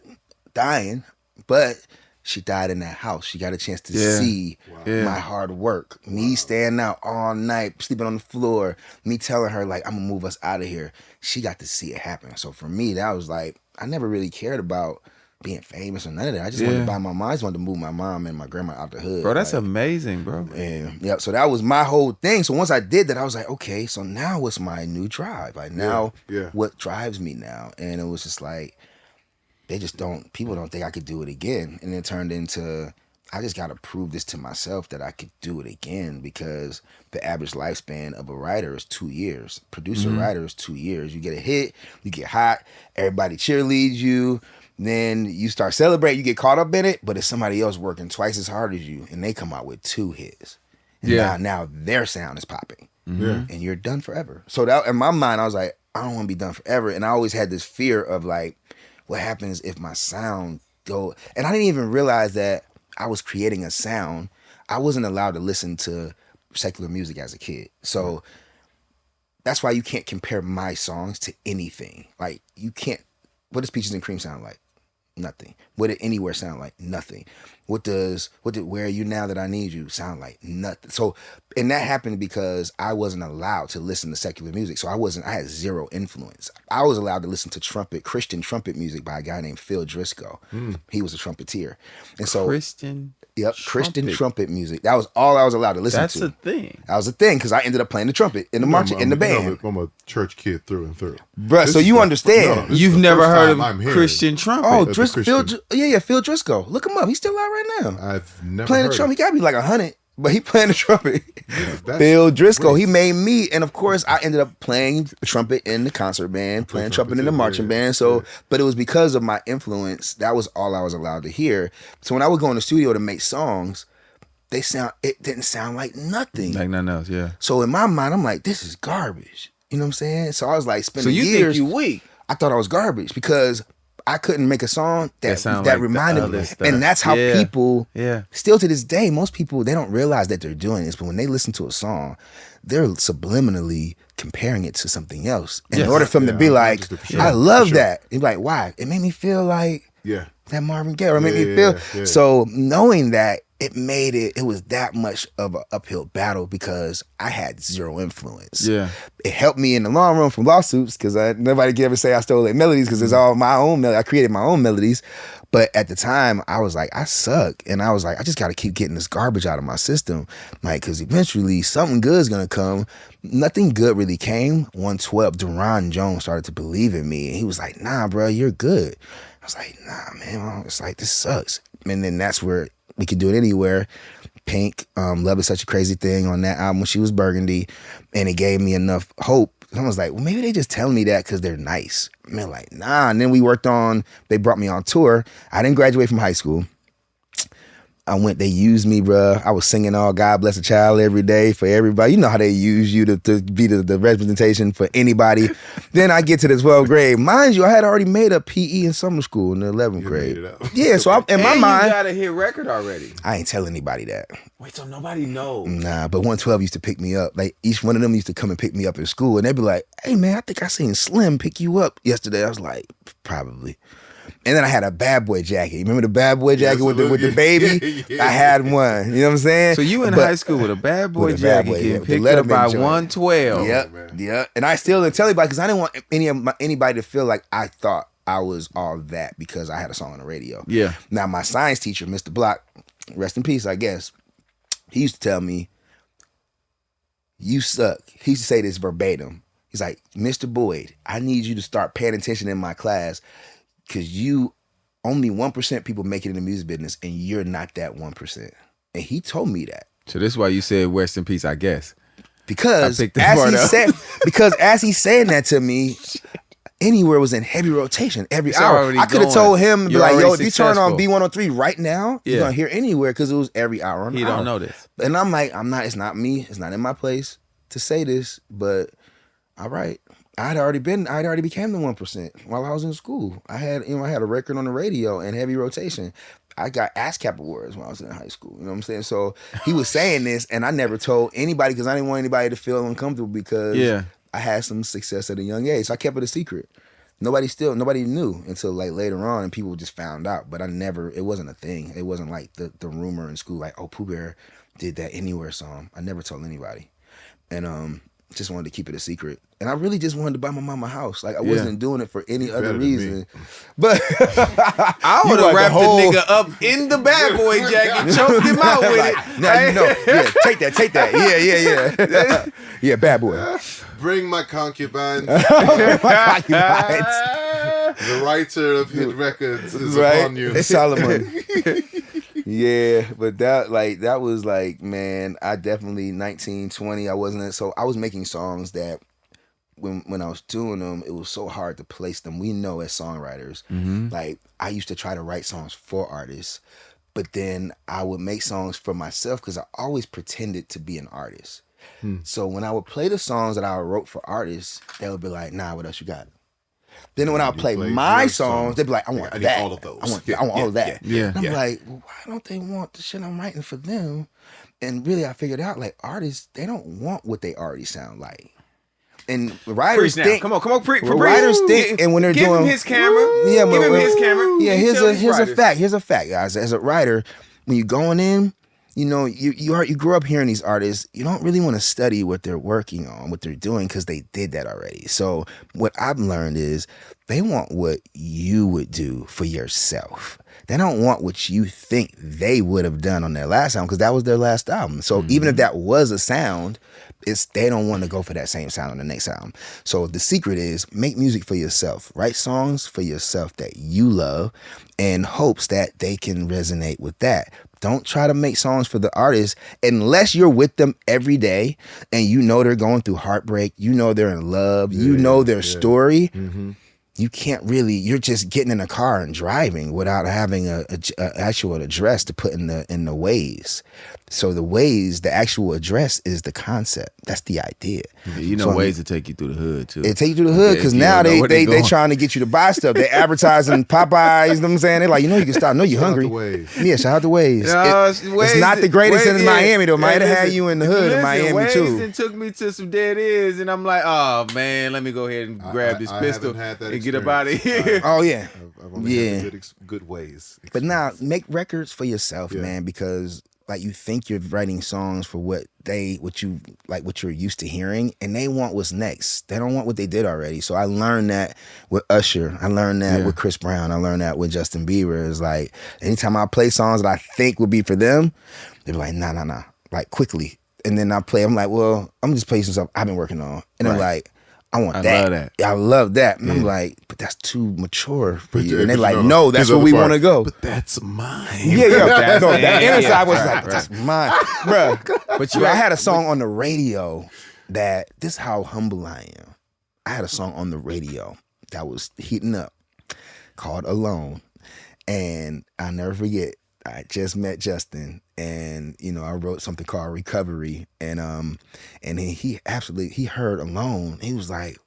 dying, but she died in that house. She got a chance to see my hard work. Me staying out all night, sleeping on the floor, me telling her, like, I'm going to move us out of here. She got to see it happen. So for me, that was like, I never really cared about being famous or none of that. I just wanted to buy my mom. I just wanted to move my mom and my grandma out the hood. Bro, that's like, amazing, bro. and yeah, so that was my whole thing. So once I did that, I was like, okay, so now what's my new drive? Like now, what drives me now? And it was just like, people don't think I could do it again. And it turned into, I just got to prove this to myself that I could do it again, because the average lifespan of a writer is 2 years. Producer-writer is 2 years. You get a hit, you get hot, everybody cheerleads you, then you start celebrating, you get caught up in it, but it's somebody else working twice as hard as you, and they come out with 2 hits. And now their sound is popping. And you're done forever. So that in my mind, I was like, I don't want to be done forever. And I always had this fear of like, what happens if my sound go? And I didn't even realize that I was creating a sound. I wasn't allowed to listen to secular music as a kid. So that's why you can't compare my songs to anything. Like you can't, what does Peaches and Cream sound like? Nothing. What did Anywhere sound like? Nothing. What did Where Are You Now That I Need You sound like? Nothing. So, and that happened because I wasn't allowed to listen to secular music. So I had zero influence. I was allowed to listen to Christian trumpet music by a guy named Phil Driscoll. He was a trumpeter. And so Christian trumpet music. That was all I was allowed to listen to. That's a thing. That was a thing because I ended up playing the trumpet in the band. I'm a church kid through and through. Bruh, so you understand. this is You've the never first heard time I'm of hearing Christian trumpet. Oh, Christian. Phil Driscoll. Look him up. He's still out right now. I've never Playing heard the trumpet. He got to be like 100. but he playing the trumpet. that's Phil Driscoll, great. he made me, and of course I ended up playing trumpet in the concert band, playing trumpet in the marching band. So, but it was because of my influence. That was all I was allowed to hear. So when I would go in the studio to make songs, it didn't sound like nothing. Like nothing else, yeah. So in my mind, I'm like, this is garbage. You know what I'm saying? So I was like spending So you years. think you weak? I thought I was garbage because I couldn't make a song that like reminded the me. other stuff. And that's how people, Yeah. still to this day, most people, they don't realize that they're doing this. But when they listen to a song, they're subliminally comparing it to something else. In Yes. order for them to be like, for sure, I love for sure. that. You're like, why? It made me feel like Yeah. that Marvin Gaye, or it made me Yeah, feel. yeah. So knowing that, it was that much of an uphill battle because I had zero influence. Yeah. It helped me in the long run from lawsuits because nobody can ever say I stole their melodies because it's all my own melody. I created my own melodies. But at the time, I was like, I suck. And I was like, I just got to keep getting this garbage out of my system. Like, because eventually something good is going to come. Nothing good really came. 112, Deron Jones started to believe in me. And he was like, nah, bro, you're good. I was like, nah, man. It's like, this sucks. And then that's where We Could Do It Anywhere. Pink, Love Is Such a Crazy Thing on that album when she was Burgundy. And it gave me enough hope. I was like, well, maybe they just telling me that because they're nice. Man, like, nah. And then they brought me on tour. I didn't graduate from high school. They used me, bruh. I was singing all God Bless a Child every day for everybody. You know how they use you to be the representation for anybody. Then I get to the 12th grade. Mind you, I had already made a PE in summer school in the 11th grade. made it out. Yeah, so in my And mind, you got a hit record already. I ain't telling anybody that. Wait, so nobody knows. Nah, but 112 used to pick me up. Like, each one of them used to come and pick me up in school. And they'd be like, hey, man, I think I seen Slim pick you up yesterday. I was like, probably. And then I had a Bad Boy jacket. You remember the Bad Boy jacket with the baby? Yeah. I had one. You know what I'm saying? So you in high school with a bad boy with a Bad jacket Boy, yeah, getting with the picked up Letterman by joint. 112. Yep, man. yep. And I still didn't tell anybody because I didn't want anybody to feel like I thought I was all that because I had a song on the radio. Yeah. Now, my science teacher, Mr. Block, rest in peace, I guess, he used to tell me, you suck. He used to say this verbatim. He's like, Mr. Boyd, I need you to start paying attention in my class because only 1% people make it in the music business and you're not that 1%. And he told me that. So this is why you said rest in peace, I guess. Because I picked that part up. as he's saying that to me, Anywhere was in heavy rotation every It's hour. already I could have going. told him, be You're like, yo, already if you turn on successful. B103 right now, you're Yeah. going to hear Anywhere because it was every hour on the He hour. don't know this. And I'm like, it's not me. It's not in my place to say this, but all right. I'd already became the 1% while I was in school. I had a record on the radio and heavy rotation. I got ASCAP awards when I was in high school. You know what I'm saying? So he was saying this, and I never told anybody because I didn't want anybody to feel uncomfortable because I had some success at a young age. So I kept it a secret. Nobody knew until like later on, and people just found out. But it wasn't a thing. It wasn't like the rumor in school, like, oh, Pooh Bear did that Anywhere song. I never told anybody. And just wanted to keep it a secret. And I really just wanted to buy my mama a house. Like I wasn't doing it for any other better than reason. me. But I would have wrapped the nigga up in the bad boy jacket, choked him out with it. Now you know. Yeah, take that. Yeah. Yeah, bad boy. Bring my concubines. Right. The writer of hit records is Right? upon you. It's Solomon. Yeah, but that was like, man, I definitely 19, 20, I was making songs that when I was doing them, it was so hard to place them. We know as songwriters, like I used to try to write songs for artists, but then I would make songs for myself because I always pretended to be an artist. So when I would play the songs that I wrote for artists, they would be like, nah, what else you got? Then when I play my songs, they'd be like, I want I need that. all of those. I want all of that. Yeah. And I'm like, well, why don't they want the shit I'm writing for them? And really, I figured out, like, artists, they don't want what they already sound like. And writers Preach now. think, Come on, preach. writers think, and when they're Give doing, him his camera. yeah, Give him his camera. Yeah, You here's tell a these here's a writers. fact. Here's a fact, guys. As a writer, when you're going in, you know, you grew up hearing these artists. You don't really want to study what they're working on, what they're doing, because they did that already. So what I've learned is they want what you would do for yourself. They don't want what you think they would have done on their last album because that was their last album. So even if that was a sound, they don't want to go for that same sound on the next album. So the secret is make music for yourself. Write songs for yourself that you love in hopes that they can resonate with that. Don't try to make songs for the artist unless you're with them every day and you know they're going through heartbreak. You know they're in love. You know their story. Mm-hmm. You can't really. You're just getting in a car and driving without having a actual address to put in the Waze. So the actual address is the concept. That's the idea. You know, ways to take you through the hood too. It take you through the hood because now they trying to get you to buy stuff. They advertising Popeyes. You know what I'm saying? They're like, you know, you can stop. I know you're hungry. Yeah, shout out to Waze. It's not the greatest in Miami though. Might have had you in the hood in Miami too. Waze took me to some dead ends, and I'm like, oh man, let me go ahead and grab this pistol and get up out of here. Oh yeah, I've only had good ways. But now make records for yourself, man, because like you think you're writing songs for what you're used to hearing, and they want what's next. They don't want what they did already. So I learned that with Usher. I learned that with Chris Brown. I learned that with Justin Bieber. It's like anytime I play songs that I think would be for them, they be like, nah, like quickly. And then I play. I'm like, well, I'm just playing some stuff I've been working on, and they're like, I want that. Love that. I love that. And I'm like, but that's too mature for you. And they're like, no, that's where we want to go. But that's mine. Yeah. That inner side was like, that's mine. Bruh. But I had a song on the radio this is how humble I am. I had a song on the radio that was heating up called Alone. And I'll never forget, I just met Justin, and I wrote something called Recovery, and he heard Alone. He was like,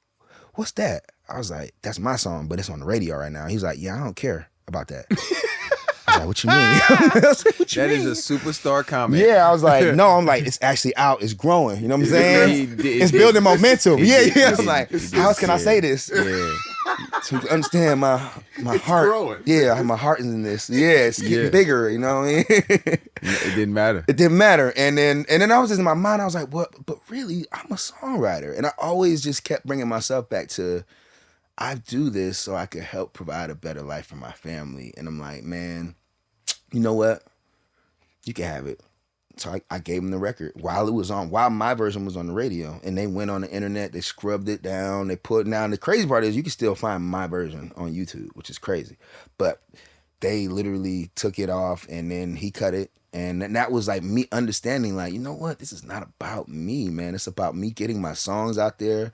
"What's that?" I was like, "That's my song, but it's on the radio right now." He's like, "Yeah, I don't care about that." I was like, "What you mean?" I was like, "What you mean?" That is a superstar comment. Yeah, I was like, "No," I'm like, "It's actually out. It's growing." You know what I'm saying? It's building momentum. I was like, "How else can I say this?" Yeah. To understand my heart. Growing. Yeah, my heart is in this. Yeah, it's getting bigger, you know what I mean? It didn't matter. It didn't matter. And then I was just in my mind, I was like, what? But really, I'm a songwriter. And I always just kept bringing myself back to, I do this so I could help provide a better life for my family. And I'm like, man, you know what? You can have it. So I gave them the record while my version was on the radio, and they went on the internet, they scrubbed it down, they put it down. The crazy part is you can still find my version on YouTube, which is crazy. But they literally took it off, and then he cut it. And that was like me understanding, like, you know what? This is not about me, man. It's about me getting my songs out there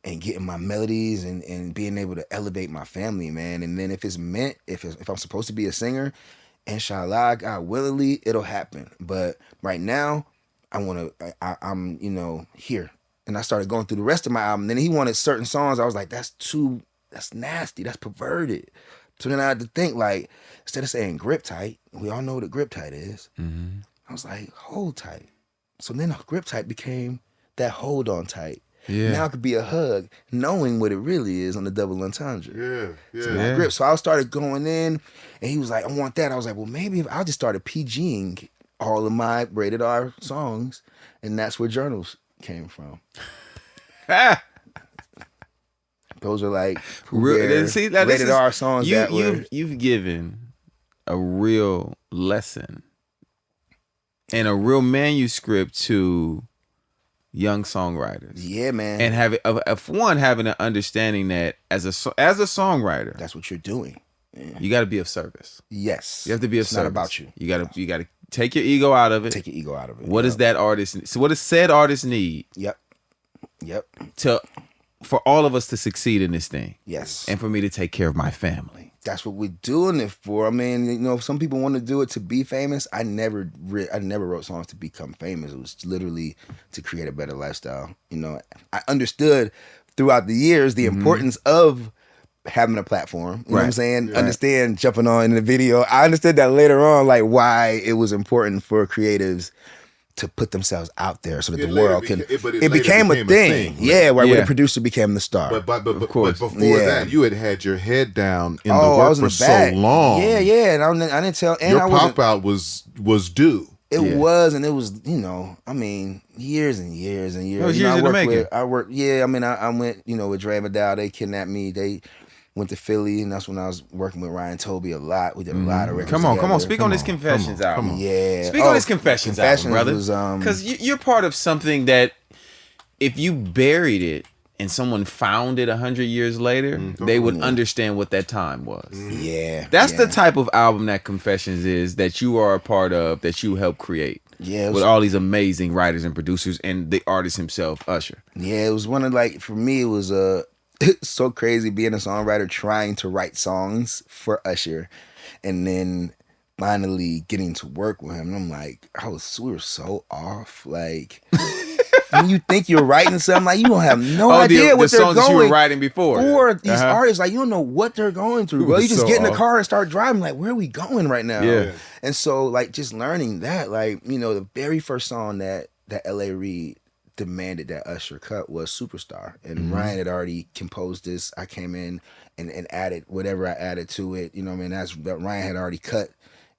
and getting my melodies and being able to elevate my family, man. And then if I'm supposed to be a singer, inshallah, God willingly, it'll happen. But right now, I'm here. And I started going through the rest of my album. Then he wanted certain songs. I was like, that's nasty. That's perverted. So then I had to think, like, instead of saying grip tight, we all know what a grip tight is. Mm-hmm. I was like, hold tight. So then grip tight became that hold on tight. Yeah. Now it could be a hug, knowing what it really is on the double entendre. Yeah. So grip. So I started going in, and he was like, I want that. I was like, well, maybe if I just started PGing all of my rated R songs, and that's where Journals came from. Those are like rated R songs. You've given a real lesson and a real manuscript to young songwriters. Yeah, man. And having an understanding that as a songwriter, that's what you're doing. Yeah. You got to be of service. Yes, you have to be of service. Not about you. You got to take your ego out of it. Take your ego out of it. What does that artist? So what does said artist need? Yep. For all of us to succeed in this thing. Yes. And for me to take care of my family. That's what we're doing it for. I mean, some people want to do it to be famous. I never wrote songs to become famous. It was literally to create a better lifestyle. I understood throughout the years the importance of having a platform. You know what I'm saying? Right. Understand jumping on in the video. I understood that later on, like why it was important for creators to put themselves out there so that the world can. It became a thing. Right? Where the producer became the star. But before that, you had your head down in the work for so long. Yeah. And I didn't tell. And your pop out was due. It was, and it was, years and years and years. It was years in the making. I went, with Dre Vidal. They kidnapped me. They went to Philly, and that's when I was working with Ryan Toby a lot. We did a lot of records. Come on. Speak on this Confessions album. Yeah. Speak on this Confessions album, brother. Because you're part of something that if you buried it and someone found it 100 years later, they would understand what that time was. Yeah. That's the type of album that Confessions is, that you are a part of, that you help create. Yeah, with all these amazing writers and producers and the artist himself, Usher. Yeah, it was one of, like, for me, it was so crazy being a songwriter trying to write songs for Usher, and then finally getting to work with him. And I'm like, we were so off. Like, when you think you're writing something, like, you don't have no idea what the they're songs going that you were writing before. Or these artists, like, you don't know what they're going through, bro. You just get in the car and start driving, like, where are we going right now? Yeah. And so, like, just learning that, like, you know, the very first song that L.A. Reid demanded that Usher cut was Superstar. And Ryan had already composed this. I came in and added whatever I added to it. You know what I mean? That Ryan had already cut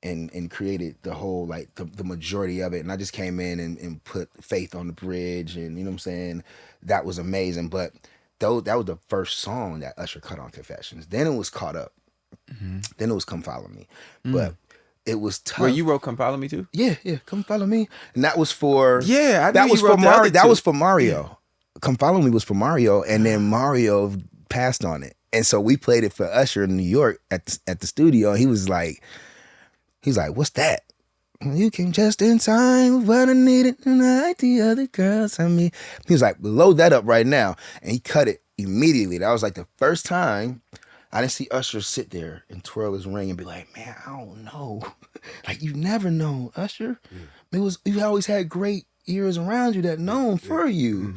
and created the whole, like, the majority of it. And I just came in and put Faith on the bridge, and, you know what I'm saying? That was amazing. But that was the first song that Usher cut on Confessions. Then it was Caught Up. Then it was Come Follow Me. But it was tough. Where you wrote Come Follow Me too? Yeah, Come Follow Me. And that was for... Yeah, I that knew was you for wrote the Mario. other That two. was for Mario. Come Follow Me was for Mario, and then Mario passed on it. And so we played it for Usher in New York at the studio. He was like, what's that? You came just in time with what I needed tonight. The other girls on me. He was like, load that up right now. And he cut it immediately. That was like the first time I didn't see Usher sit there and twirl his ring and be like, man, I don't know. Like, you never know, Usher. You always had great ears around you that known for you.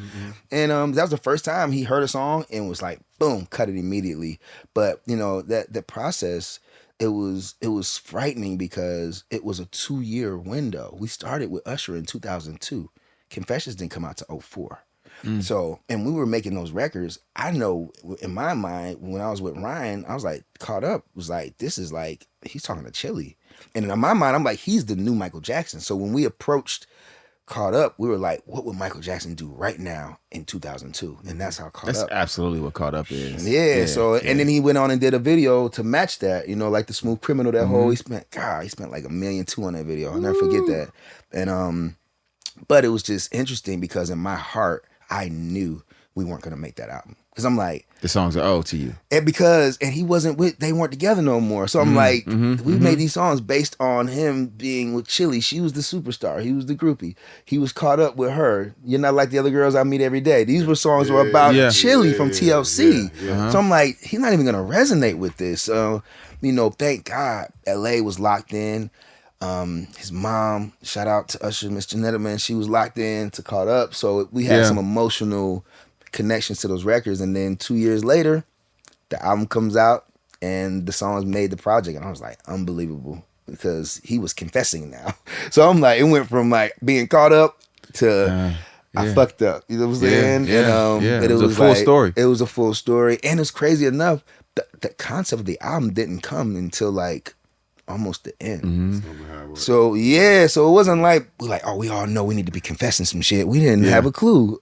And that was the first time he heard a song and was like, boom, cut it immediately. But, you know, that process, it was frightening because it was a 2-year window. We started with Usher in 2002. Confessions didn't come out to 2004. So, and we were making those records. I know in my mind, when I was with Ryan, I was like, Caught Up was like, this is like, he's talking to Chili. And in my mind, I'm like, he's the new Michael Jackson. So when we approached Caught Up, we were like, what would Michael Jackson do right now in 2002? And that's how Caught Up. That's absolutely what Caught Up is. Yeah. So, and then he went on and did a video to match that, you know, like the Smooth Criminal, that whole, he spent like $1.2 million on that video. I'll never forget that. And, but it was just interesting because in my heart, I knew we weren't going to make that album. Because I'm like, the songs are owed to you. And he wasn't they weren't together no more. So I'm like, we made these songs based on him being with Chili. She was the superstar. He was the groupie. He was caught up with her. You're not like the other girls I meet every day. These were songs were about Chili from TLC. So I'm like, he's not even going to resonate with this. So, you know, thank God LA was locked in. His mom, shout out to Usher, Miss Janetta, man, she was locked in to Caught Up. So we had some emotional connections to those records. And then 2 years later, the album comes out and the songs made the project. And I was like, unbelievable, because he was confessing now. So I'm like, it went from like being caught up to I fucked up. You know what I'm saying? And it was a full story. It was a full story. And it's crazy enough, the concept of the album didn't come until like almost the end. So so it wasn't like we're like, oh, we all know we need to be confessing some shit. We didn't have a clue.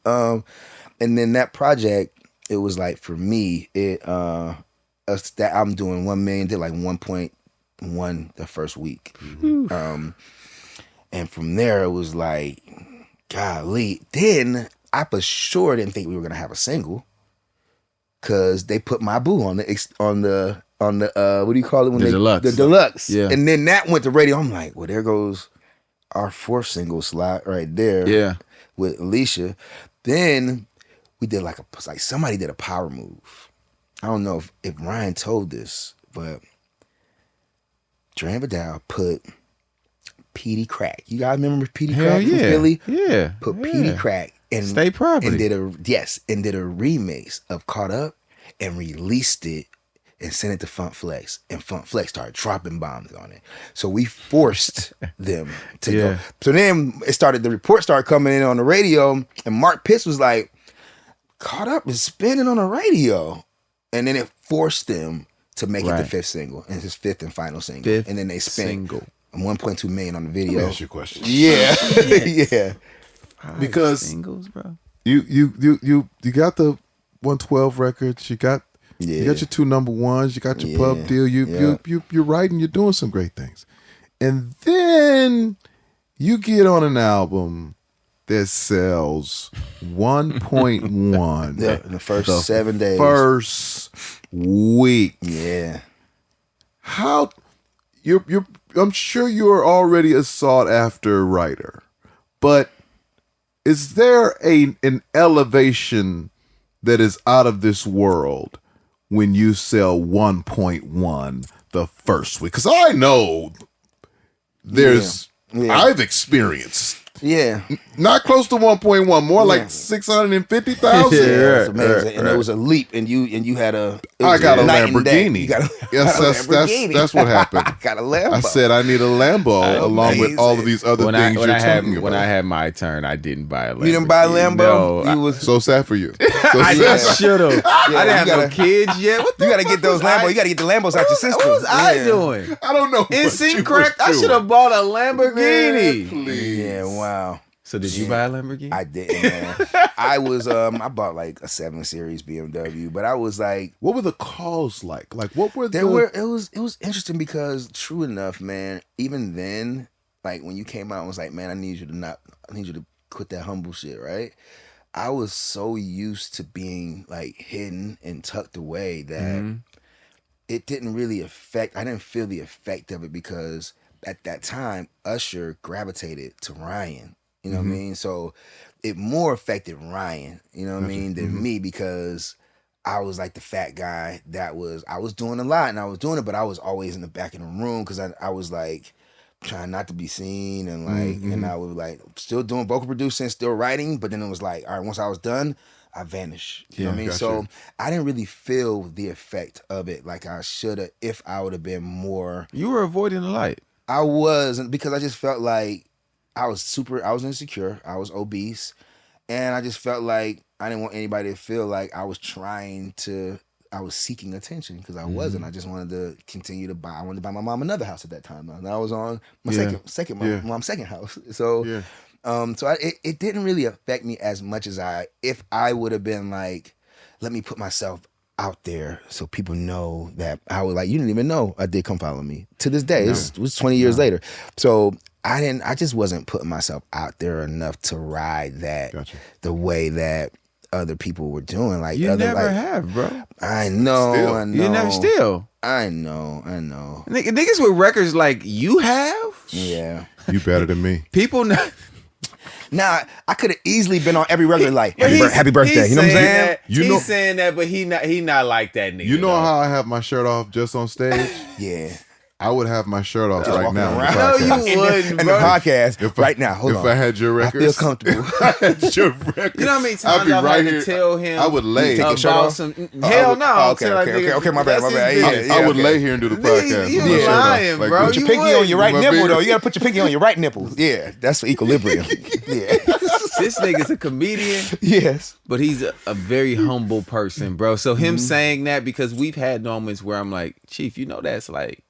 And then that project, it was like, for me, that album doing 1 million, did like 1.1 the first week. And from there it was like, golly. Then I for sure didn't think we were gonna have a single, because they put My Boo on the what do you call it when the deluxe. The deluxe. Yeah. And then that went to radio. I'm like, well, there goes our 4th single slot right there. Yeah. With Alicia. Then we did like somebody did a power move. I don't know if Ryan told this, but Dre Vidal put Petey Crack. You guys remember Petey Crack from Philly? Yeah. Put Petey Crack and State Property. and did a remix of Caught Up and released it and sent it to Funk Flex, and Funk Flex started dropping bombs on it. So we forced them to go. So then the report started coming in on the radio, and Mark Pitts was like, Caught Up is spinning on the radio. And then it forced them to make it the 5th single, and his 5th and final single. And then they spent $1.2 million on the video. Let me ask you a question. Yeah. Yeah. Because singles, bro. You got the 112 records, you got your 2 number ones, you got your pub deal, you're writing, you're doing some great things. And then you get on an album that sells 1.1 Yeah, in the first 7 days. first week. Yeah. How you're I'm sure you're already a sought after writer, but is there an elevation that is out of this world when you sell 1.1 the first week? Because I know there's I've experienced not close to 1.1, more like 650,000. It's amazing, and it was a leap, and you had I got a night and day. Lamborghini. You got a Yes, Lamborghini. that's what happened. I got a Lambo. I said I need a Lambo along with all of these other things you're talking about. When I had my turn, I didn't buy a Lambo. You didn't buy a Lambo? No, You was So sad for you. So I sad. should have. I didn't have you no gotta- kids yet. What the you got to get those Lambos. You got to get the Lambos out your system. What was I Yeah. doing? I don't know. In what sync you crack. was I should have doing. bought a Lamborghini. Man, please. Yeah, wow. So did you buy a Lamborghini? I didn't, man. I was I bought like a 7 Series BMW, but I was like, What were the calls like? Like what were it was interesting because true enough, man, even then, like when you came out and was like, man, I need you to quit that humble shit, right? I was so used to being like hidden and tucked away that it didn't really I didn't feel the effect of it because at that time, Usher gravitated to Ryan. You know what I mean? So it more affected Ryan, you know what I mean, than me because I was like the fat guy I was doing a lot and I was doing it, but I was always in the back of the room because I was like trying not to be seen and like, and I was like still doing vocal producing, still writing, but then it was like, all right, once I was done, I vanished. You know what I mean? gotcha. So I didn't really feel the effect of it like I should have if I would have been more. You were avoiding the light. I wasn't because I just felt like I was insecure. I was obese. And I just felt like I didn't want anybody to feel like I was seeking attention because I wasn't. I just wanted to continue to buy. I wanted to buy my mom another house at that time. And I was on my mom's second house. So, it didn't really affect me as much as if I would have been like, let me put myself out there so people know that I was like, you didn't even know I did Come Follow Me. To this day, it was 20 years later. So I just wasn't putting myself out there enough to ride that the way that other people were doing. Like You never have, bro. I know. You never still. I know. Niggas with records like you have? Yeah. You better than me. People not. Nah, I could have easily been on every record like Yeah, happy birthday. You know what I'm saying? That, he's saying that, but he not like that nigga. You know how I have my shirt off just on stage? Yeah. I would have my shirt off right walking now. around. No, podcast. you wouldn't, And the bro. podcast right now. Hold on. If I had your I records, feel comfortable. I had your records. You know how many I'd times be I've right had here. to tell him I would lay. Take your shirt about off? some hell no. I'm okay, saying, like, okay, nigga, okay, my bad, that's my bad. his Yeah, business. I would okay. lay here and do the podcast. You with my shirt off. lying, Like, bro. put Put your You pinky on your right My nipple, beard. though. You gotta put your pinky on your right nipple. Yeah, that's for equilibrium. Yeah. This nigga's a comedian, Yes. but he's a very humble person, bro. So him saying that, because we've had moments where I'm like, Chief, you know that's like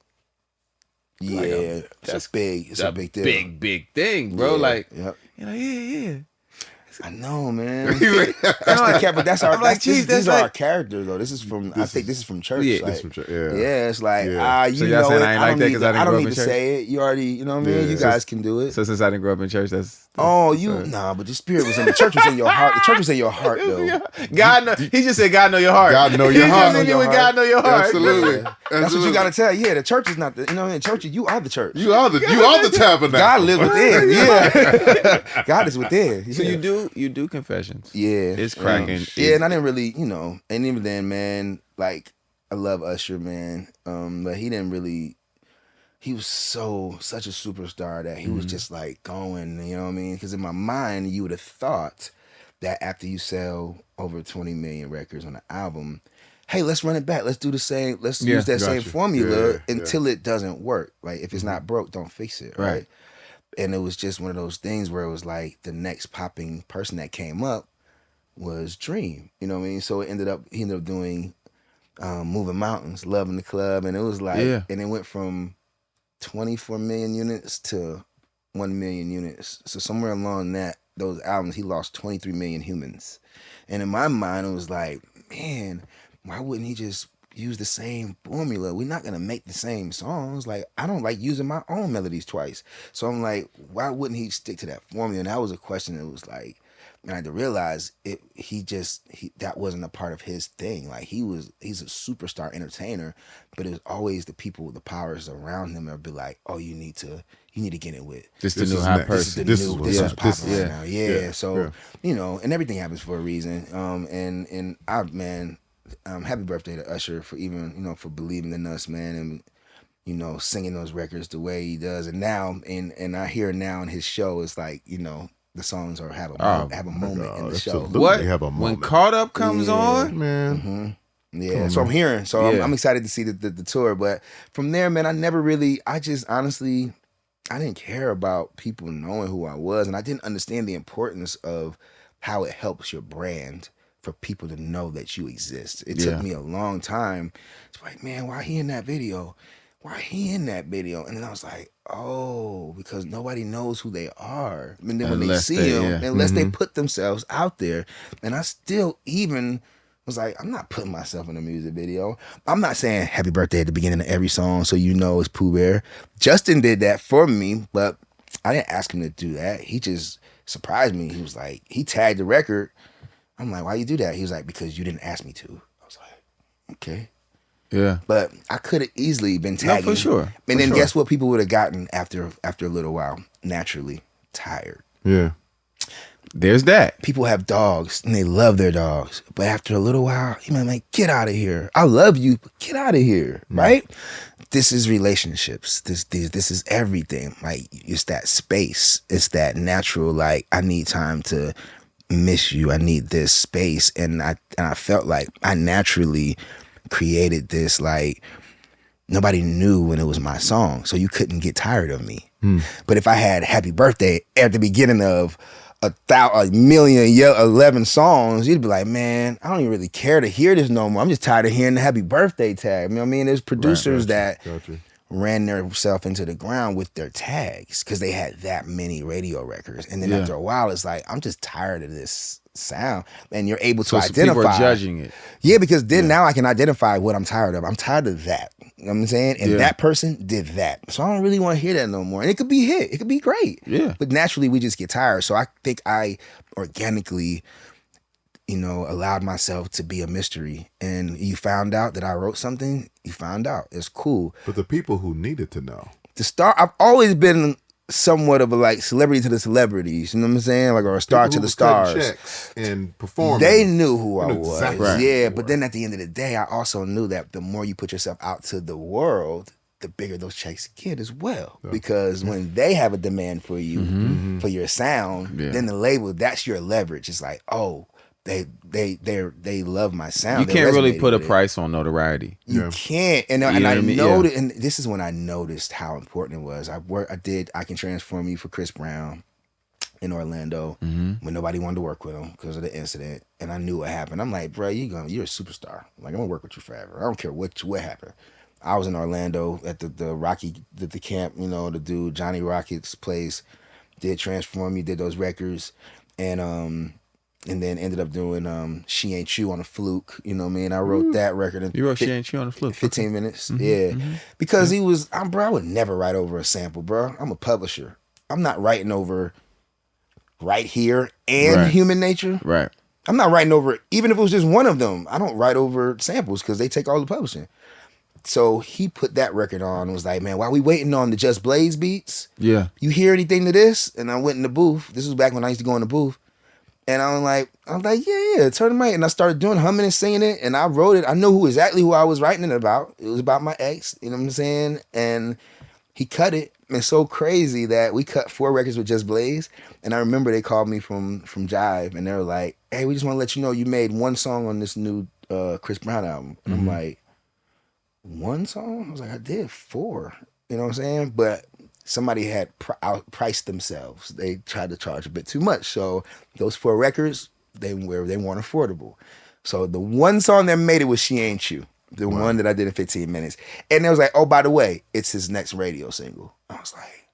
Yeah, it's a big deal. big thing, bro. Yeah, like, yep. you know, yeah. I know, man. He's like, But that's our. I'm like, Chief, these that's are like- our characters, though. This is from. I think this is from church. Yeah. like, This from church, yeah. Yeah, it's like Yeah. you So y'all know saying it. I ain't like that 'cause I didn't I grow don't up need in to church? say it. You already, you know what I mean. Yeah. You guys can do it. So since I didn't grow up in church, that's But the spirit was in the church. Was in your heart. The church was in your heart, though. God know. He just said, "God know your heart." God know your He heart. just said, "You God know your heart." Absolutely. That's what you gotta tell. Yeah, the church is not the. You know, in church, you are the church. You are the tabernacle. God lives within. Yeah, God is within. So Yeah. you do confessions. Yeah, It's cracking. Yeah, and I didn't really, and even then, man, like I love Usher, man. But he didn't really. He was such a superstar that he was just like going, you know what I mean? Because in my mind, you would have thought that after you sell over 20 million records on an album, hey, let's run it back. Let's do the same. Let's use that same gotcha. formula Yeah, until it doesn't work. Like if it's not broke, don't fix it. Right. Right. And it was just one of those things where it was like the next popping person that came up was Dream. You know what I mean? So he ended up doing Moving Mountains, Loving the Club, and it was like, and it went from 24 million units to 1 million units. So somewhere along those albums, he lost 23 million humans. And in my mind, it was like, man, why wouldn't he just use the same formula. We're not gonna make the same songs. Like, I don't like using my own melodies twice. So I'm like, why wouldn't he stick to that formula? And that was a question that was like, and I had to realize that wasn't a part of his thing. Like, he's a superstar entertainer, but it was always the people, the powers around him that would be like, oh, you need to get it with. This the new is hot next. person. This This is popping right yeah. now. Yeah. So, and everything happens for a reason. And happy birthday to Usher for even, for believing in us, man, and singing those records the way he does. And now, and I hear now in his show, it's like, the songs have a moment in the show. absolutely. What? They have a When moment. Caught Up comes on, Man. Yeah, so I'm hearing. So Yeah. I'm excited to see the tour. But from there, man, I just honestly, I didn't care about people knowing who I was. And I didn't understand the importance of how it helps your brand for people to know that you exist. It took me a long time. It's like, man, why he in that video? Why he in that video? And then I was like, oh, because nobody knows who they are. And then when they Unless see they- them, yeah. unless they put themselves out there. And I still even was like, I'm not putting myself in a music video. I'm not saying happy birthday at the beginning of every song so it's Pooh Bear. Justin did that for me, but I didn't ask him to do that. He just surprised me. He was like, he tagged the record. I'm like, why you do that? He was like, because you didn't ask me to. I was like, okay. yeah. But I could have easily been tagging. for sure. And then guess what people would have gotten after a little while? Naturally, tired. Yeah. There's that. People have dogs and they love their dogs. But after a little while, you might be like, get out of here. I love you, but get out of here. Right? This is relationships. This is everything. Like, it's that space. It's that natural, like, I need time to miss you. I need this space. And I felt like I naturally created this, like, nobody knew when it was my song, so you couldn't get tired of me. But if I had happy birthday at the beginning of a million 11 songs, you'd be like, man, I don't even really care to hear this no more. I'm just tired of hearing the happy birthday tag. You know what I mean? There's producers that ran themselves into the ground with their tags because they had that many radio records. And then after a while, it's like, I'm just tired of this sound. And you're able to identify. People are judging it. Yeah, because then now I can identify what I'm tired of. I'm tired of that. You know what I'm saying? And that person did that. So I don't really want to hear that no more. And it could be hit. It could be great. Yeah. But naturally, we just get tired. So I think I organically, allowed myself to be a mystery. And you found out that I wrote something, you found out. It's cool. But the people who needed to know. I've always been somewhat of a, like, celebrity to the celebrities, you know what I'm saying? Like, or a star to the stars. Checks and performing. They knew who I knew was. exactly who Yeah, you but were. then at the end of the day, I also knew that the more you put yourself out to the world, the bigger those checks get as well. Because when they have a demand for you, for your sound, then the label, that's your leverage. It's like, oh, they love my sound. You They can't really resonated put a with it. price on notoriety. You can't, and know I what I mean? noticed, and this is when I noticed how important it was. I did I Can Transform You for Chris Brown in Orlando when nobody wanted to work with him because of the incident, and I knew what happened. I'm like, bro, you're a superstar. Like, I'm gonna work with you forever. I don't care what happened. I was in Orlando at the camp, the dude Johnny Rocket's place, did Transform You, did those records, and then ended up doing She Ain't You on a fluke. You know what I mean? I wrote that record in You wrote She Ain't You on the fluke. 15 minutes. Because bro, I would never write over a sample, bro. I'm a publisher. I'm not writing over Right Here and Right. Human Nature. Right. I'm not writing over, even if it was just one of them. I don't write over samples because they take all the publishing. So he put that record on and was like, man, while we waiting on the Just Blaze beats, Yeah. you hear anything to this? And I went in the booth. This was back when I used to go in the booth. And I was like, yeah, turn the mic. And I started doing humming and singing it. And I wrote it. I knew exactly who I was writing it about. It was about my ex, you know what I'm saying? And he cut it. And it's so crazy that we cut 4 records with Just Blaze. And I remember they called me from Jive. And they were like, hey, we just want to let you know you made 1 song on this new Chris Brown album. And I'm like, 1 song? I was like, I did 4. You know what I'm saying? But somebody had outpriced themselves. They tried to charge a bit too much. So those 4 records, they weren't affordable. So the 1 song that made it was She Ain't You, the one that I did in 15 minutes. And it was like, oh, by the way, it's his next radio single. I was like,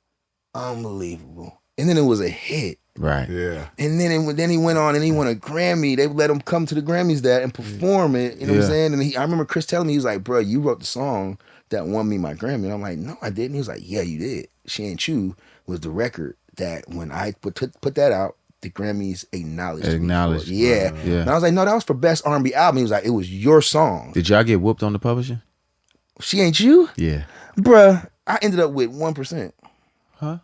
unbelievable. and then it was a hit. Right. Yeah. And then he went on and he won a Grammy. They let him come to the Grammys and perform it. You know what I'm saying? And I remember Chris telling me, he was like, bro, you wrote the song that won me my Grammy. And I'm like, no, I didn't. He was like, yeah, you did. She Ain't You was the record that when I put that out, the Grammys acknowledged me. Yeah. And I was like, no, that was for best R&B album. He was like, it was your song. Did y'all get whooped on the publishing? She Ain't You? Yeah. Bruh, I ended up with 1%. Huh?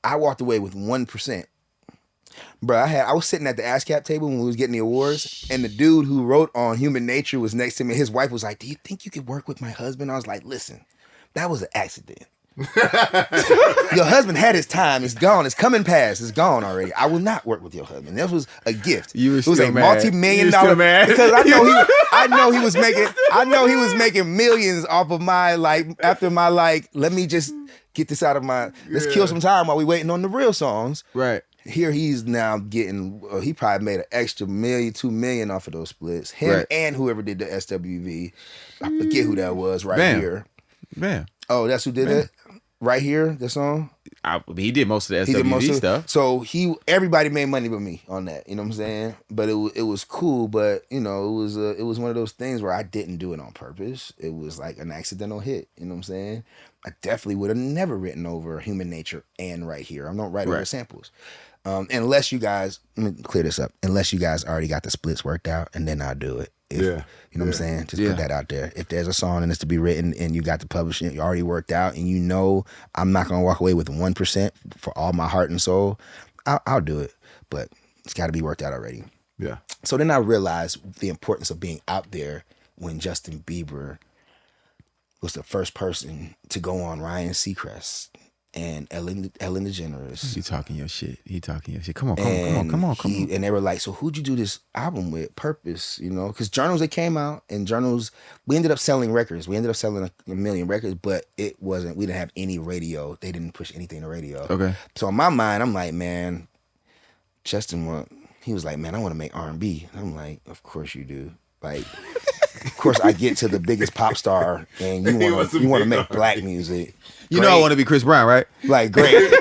I walked away with 1%. Bro, I was sitting at the ASCAP table when we was getting the awards, and the dude who wrote on Human Nature was next to me. His wife was like, do you think you could work with my husband? I was like, listen, that was an accident. Your husband had his time. It's gone. It's coming past. It's gone already. I will not work with your husband. That was a gift. You were it was still a mad. multi-million-dollar mad. Because I know he was making millions off of my let me just get this out of my let's kill some time while we waiting on the real songs. Right. Here he's now getting he probably made an extra $1 million, $2 million off of those splits. Him and whoever did the SWV. I forget who that was here. Man. Oh, that's who did it? Right here, the song? He did most of the SWV stuff. So everybody made money with me on that. You know what I'm saying? But it was cool. But it was one of those things where I didn't do it on purpose. It was like an accidental hit. You know what I'm saying? I definitely would have never written over Human Nature and Right Here. I don't write over samples. Unless you guys, let me clear this up. Unless you guys already got the splits worked out, and then I'll do it. You know what I'm saying? Just put that out there. If there's a song and it's to be written and you got the publishing, you already worked out, and you know I'm not gonna walk away with 1% for all my heart and soul, I'll do it. But it's got to be worked out already. Yeah. So then I realized the importance of being out there when Justin Bieber was the first person to go on Ryan Seacrest and Ellen DeGeneres. He talking your shit. Come on. And they were like, so who'd you do this album with? Purpose, because Journals, they came out, and Journals, we ended up selling records. We ended up selling a million records, but we didn't have any radio. They didn't push anything to radio. Okay. So in my mind, I'm like, man, Justin, he was like, man, I want to make R&B. And I'm like, of course you do. Like, of course I get to the biggest pop star, and you want to make black music. You know I want to be Chris Brown, right? Like, great.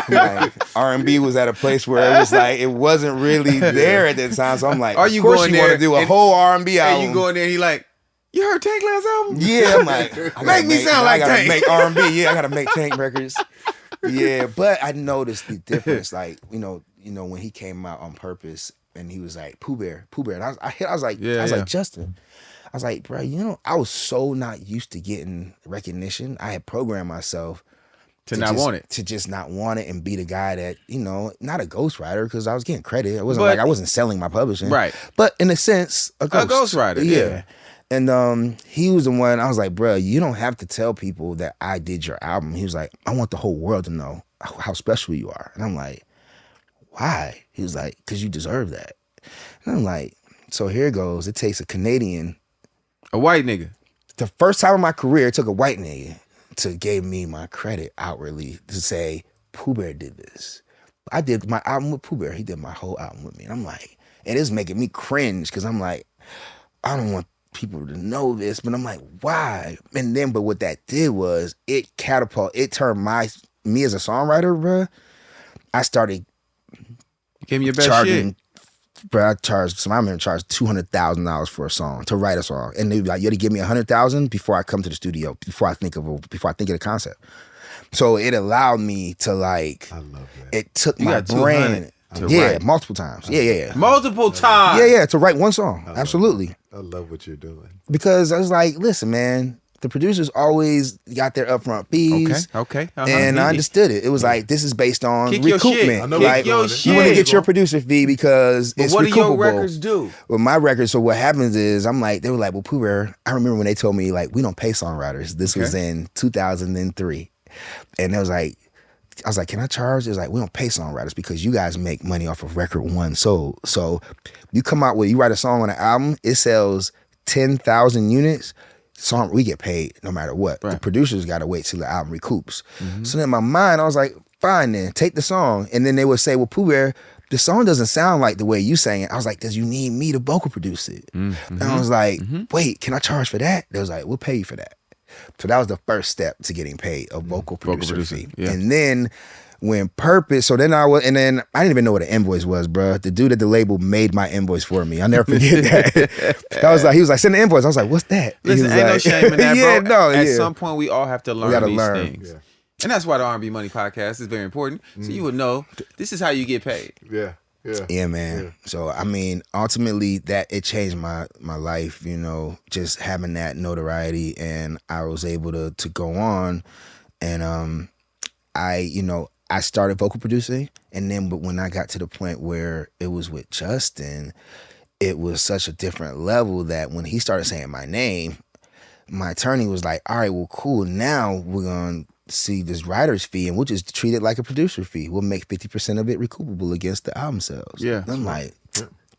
Like, R&B was at a place where it was like, it wasn't really there at that time. So I'm like, of course you want to do a whole R&B album. And you go in there and he like, you heard Tank last album? Yeah, I'm like, make me sound like Tank. I gotta make R&B. Yeah, I gotta make Tank records. Yeah, but I noticed the difference. Like, when he came out on Purpose, and he was like, Pooh Bear. And I was like, Justin. I was like, bro, I was so not used to getting recognition. I had programmed myself to just not want it and be the guy that, not a ghostwriter, because I was getting credit. It wasn't I wasn't selling my publishing. Right. But in a sense, a ghostwriter. Yeah. And he was the one, I was like, bro, you don't have to tell people that I did your album. He was like, I want the whole world to know how special you are. And I'm like, why? He was like, because you deserve that. And I'm like, so here it goes. It takes a Canadian, a white nigga. The first time in my career, it took a white nigga to give me my credit outwardly to say, Pooh Bear did this. I did my album with Pooh Bear. He did my whole album with me. And I'm like, and it's making me cringe because I'm like, I don't want people to know this, but I'm like, why? And then, but what that did was it turned me as a songwriter, bro. I started gave me your best charging shit. Bro, I remember charged $200,000 for a song, to write a song. And they'd be like, you had to give me $100,000 before I come to the studio, before I think of the concept. So it allowed me to I love that. It took my brain. Write. Multiple times. Yeah. Multiple times. Yeah, to write one song. Absolutely. I love what you're doing. Because I was like, listen, man, the producers always got their upfront fees. Okay. And I understood it. It was like, this is based on recoupment. Kick your shit. You want to get your producer fee because it's recoupable. What do your records do? Well, my records, so what happens is, they were like, well, Pooh Bear, I remember when they told me, we don't pay songwriters. This was in 2003. And I was like, can I charge? It was like, we don't pay songwriters because you guys make money off of record one sold. So you write a song on an album, it sells 10,000 units. We get paid no matter what. Right. The producers got to wait till the album recoups. Mm-hmm. So then in my mind, I was like, fine then, take the song. And then they would say, well, Pooh Bear, the song doesn't sound like the way you sang it. I was like, does you need me to vocal produce it? Mm-hmm. And I was like, wait, can I charge for that? They was like, we'll pay you for that. So that was the first step to getting paid, a vocal producer fee. Yeah. And then when Purpose, so then I didn't even know what an invoice was, bro. The dude at the label made my invoice for me. I'll never forget that. He was like, send the invoice. I was like, what's that? Listen, ain't no shame in that, yeah, bro. no, At some point, we all have to learn these learn. things. Yeah. And that's why the R&B Money Podcast is very important. So you would know this is how you get paid. Yeah. Yeah, man. Yeah. So I mean, ultimately, that it changed my life. You know, just having that notoriety, and I was able to go on, and I started vocal producing, and then but when I got to the point where it was with Justin, it was such a different level that when he started saying my name, my attorney was like, "All right, well, cool. Now we're gonna see this writer's fee, and we'll just treat it like a producer fee. We'll make 50% of it recoupable against the album sales." Yeah. And I'm like,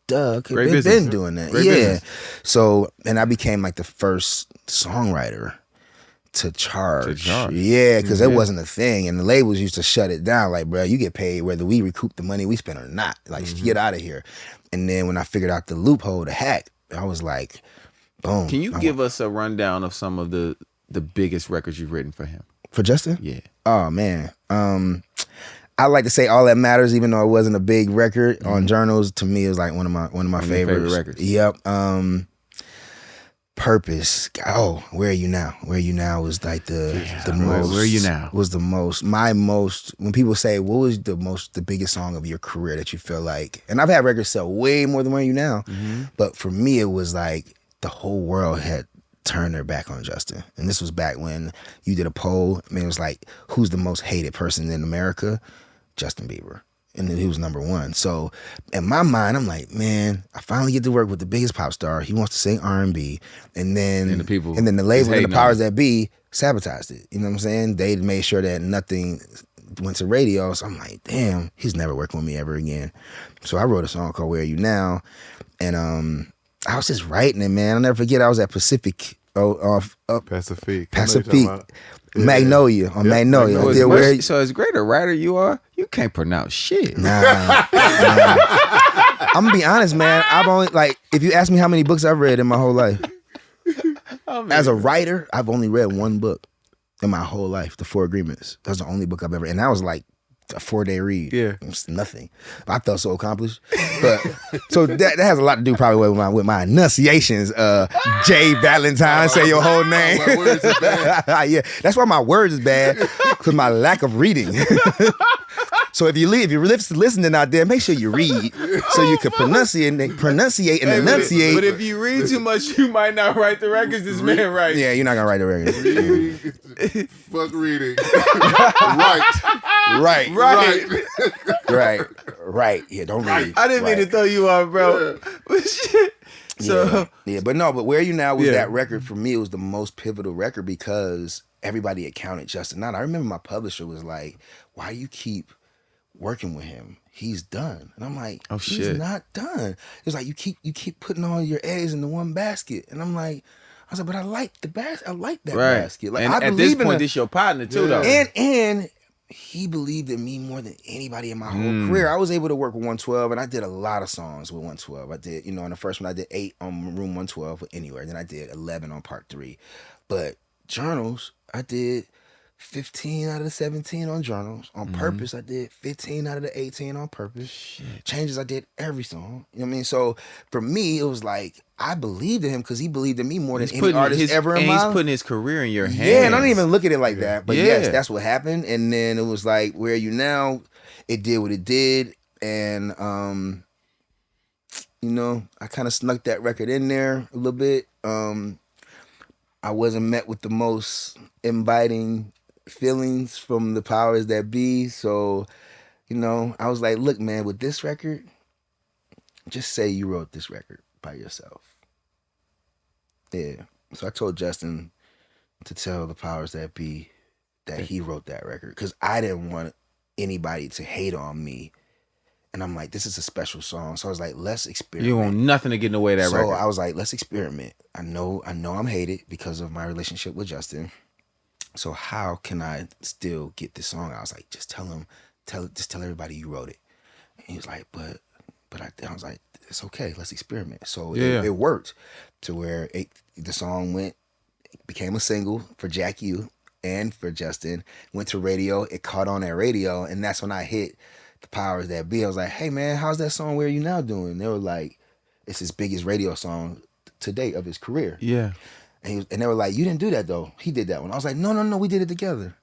duh, Great been doing that. Great yeah. business. So, and I became like the first songwriter to charge. Yeah, because it wasn't a thing. And the labels used to shut it down. Like, bro, you get paid whether we recoup the money we spent or not. Like, get out of here. And then when I figured out the loophole, the hack, I was like, boom. Can you give us a rundown of some of the biggest records you've written for him? For Justin? Yeah. Oh, man. I like to say All That Matters, even though it wasn't a big record on Journals. To me, it was like one of my favorite records. Yep. Purpose. Oh, Where Are You Now? Where Are You Now was like the most. Where Are You Now? Was the most. My most. When people say, what was the biggest song of your career that you feel like? And I've had records sell way more than Where Are You Now, but for me, it was like the whole world had turned their back on Justin. And this was back when you did a poll. I mean, it was like, who's the most hated person in America? Justin Bieber. And then he was number one. So in my mind, I'm like, man, I finally get to work with the biggest pop star. He wants to sing R&B. And then the label and the powers that be sabotaged it. You know what I'm saying? They made sure that nothing went to radio. So I'm like, damn, he's never working with me ever again. So I wrote a song called Where Are You Now? And I was just writing it, man. I'll never forget, I was at Pacific. Pacific. Magnolia on Magnolia. So as great a writer you are, you can't pronounce shit. Nah. I'm gonna be honest, man. I've only, like, if you ask me how many books I've read in my whole life, as a writer, I've only read one book in my whole life, The Four Agreements. That's the only book I've ever, and that was like a 4-day read. Yeah. It's nothing. I felt so accomplished. But so that has a lot to do probably with my enunciations. J Valentine, say your whole name. My words is bad. Yeah, that's why my words is bad, because my lack of reading. So if you're listening out there, make sure you read so you can pronunciate and enunciate. But if you read too much, you might not write the records this man writes. Yeah, you're not gonna write the record. Fuck reading. Right. Yeah, don't read. I didn't mean to throw you off, bro. Shit. So but Where Are You Now was that record for me. It was the most pivotal record because everybody had counted Justin out. I remember my publisher was like, "Why do you keep working with him? He's done." And I'm like, "Oh shit, he's not done." It was like you keep putting all your eggs in the one basket, and I'm like, I was like, but I like the basket. I like that basket. Like, and I at this point, this your partner too, though. And he believed in me more than anybody in my whole career. I was able to work with 112, and I did a lot of songs with 112. I did, in the first one, I did 8 on Room 112 with Anywhere. Then I did 11 on Part 3. But Journals, I did 15 out of the 17 on Journals. On Purpose, I did 15 out of the 18 on Purpose. Shit. Changes, I did every song. You know what I mean? So for me, it was like, I believed in him because he believed in me more than any artist ever in my life. He's putting his career in your hands. Yeah, and I don't even look at it like that. But yes, that's what happened. And then it was like, Where Are You Now? It did what it did. And, I kind of snuck that record in there a little bit. I wasn't met with the most inviting feelings from the powers that be. So, I was like, look, man, with this record, just say you wrote this record by yourself. Yeah. So I told Justin to tell the powers that be that he wrote that record because I didn't want anybody to hate on me. And I'm like, this is a special song. So I was like, let's experiment. You want nothing to get in the way of that record. So I was like, let's experiment. I know I'm hated because of my relationship with Justin. So how can I still get this song? I was like, just tell everybody you wrote it. And he was like, but I was like, it's okay, let's experiment. So it worked to where the song became a single for Jack U. and for Justin. Went to radio. It caught on at radio, and that's when I hit the powers that be. I was like, hey, man, how's that song Where You Now doing? They were like, it's his biggest radio song to date of his career. Yeah. And they were like, you didn't do that, though. He did that one. I was like, no, we did it together.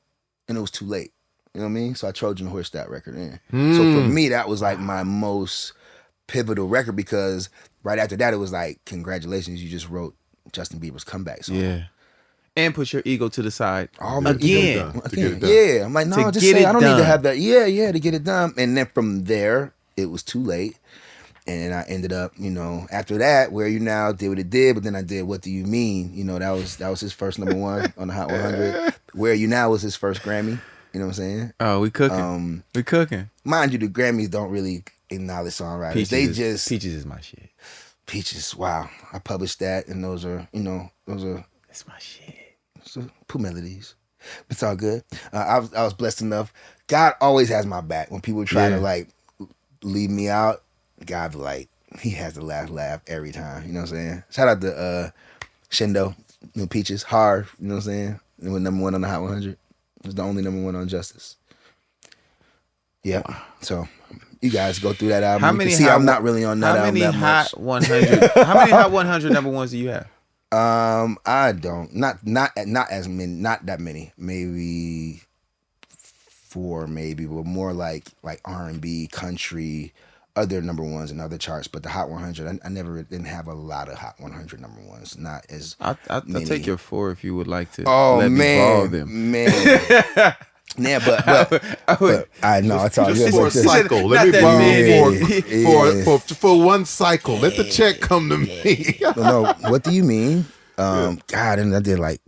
And it was too late. You know what I mean? So I Trojan horsed that record in. So for me, that was like my most pivotal record, because right after that, it was like, congratulations, you just wrote Justin Bieber's comeback song. Yeah. And put your ego to the side. Oh, again. To get it done. Yeah. I'm like, no, To just get say, it I don't need to done. have that. Yeah, to get it done. And then from there, it was too late. And I ended up, after that, Where You Now did what it did, but then I did What Do You Mean? That was his first number one on the Hot 100. Where You Now was his first Grammy. You know what I'm saying? Oh, we cooking. We cooking. Mind you, the Grammys don't really acknowledge songwriters. Peaches is my shit. Peaches, wow. I published that, and those are That's my shit. Poo melodies. It's all good. I was blessed enough. God always has my back. When people try to like leave me out, God he has the last laugh every time. You know what I'm saying? Shout out to Shindo, Peaches, hard. You know what I'm saying? It was number one on the Hot 100. It was the only number one on Justice. Yeah. So you guys go through that album. How You many can see hot I'm not really on that album that much. How many Hot 100 number ones do you have? I don't. Not as many. Not that many. Maybe 4, maybe, but more like R&B, country, other number ones and other charts. But the Hot 100, I never didn't have a lot of Hot 100 number ones. Not as I'll take your 4 if you would like to. Oh let me borrow them. man. Yeah, but I know it's all good. For a but- cycle. Not Let me that borrow many. for one cycle. Let the check come to me. No, what do you mean? God, and I did like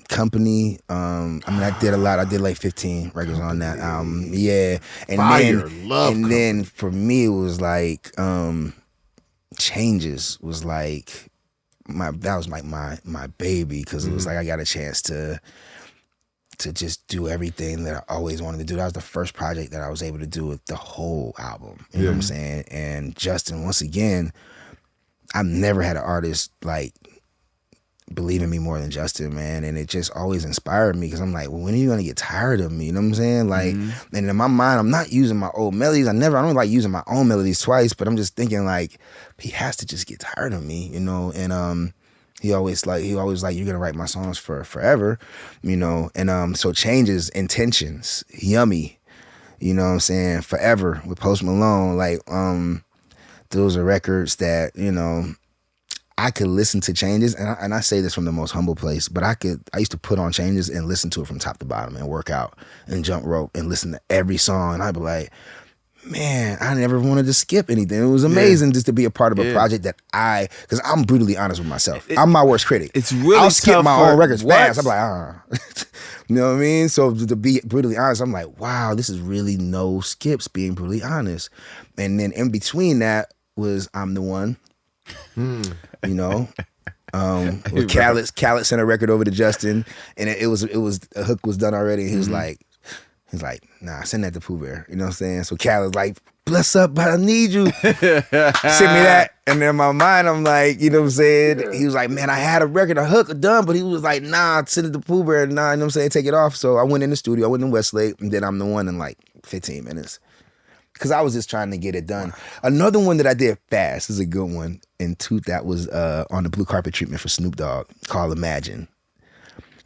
Company. I did a lot. I did like 15 records on that album. Yeah, and Fire. Love and then for me it was like Changes was like my baby, because it was like I got a chance to just do everything that I always wanted to do. That was the first project that I was able to do with the whole album. You know what I'm saying? And Justin, once again, I've never had an artist like believe in me more than Justin, man. And it just always inspired me, because I'm like, well, when are you gonna get tired of me? You know what I'm saying? Like, and in my mind, I'm not using my old melodies. I don't like using my own melodies twice, but I'm just thinking like, he has to just get tired of me, and he always like, you're gonna write my songs for forever, and so Changes, Intentions, Yummy, you know what I'm saying, Forever with Post Malone, like those are records that, I could listen to Changes, and I say this from the most humble place, but I used to put on Changes and listen to it from top to bottom and work out and jump rope and listen to every song, and I'd be like, man, I never wanted to skip anything. It was amazing just to be a part of a project that because I'm brutally honest with myself. I'm my worst critic. It's really I'll skip tough my for own records what? fast. I'm like, you know what I mean? So to be brutally honest, I'm like, wow, this is really no skips, being brutally honest. And then in between that was I'm the One. With Khaled sent a record over to Justin, and it was a hook was done already. And he was like, nah, send that to Poo Bear. You know what I'm saying? So Khaled's like, bless up, but I need you. Send me that. And then in my mind, I'm like, you know what I'm saying? He was like, man, I had a record, a hook done, but he was like, nah, send it to Poo Bear. Nah, you know what I'm saying? Take it off. So I went in the studio, I went in Westlake, and then I'm the One in like 15 minutes. Because I was just trying to get it done. Another one that I did fast is a good one. That was on the blue carpet treatment for Snoop Dogg, called Imagine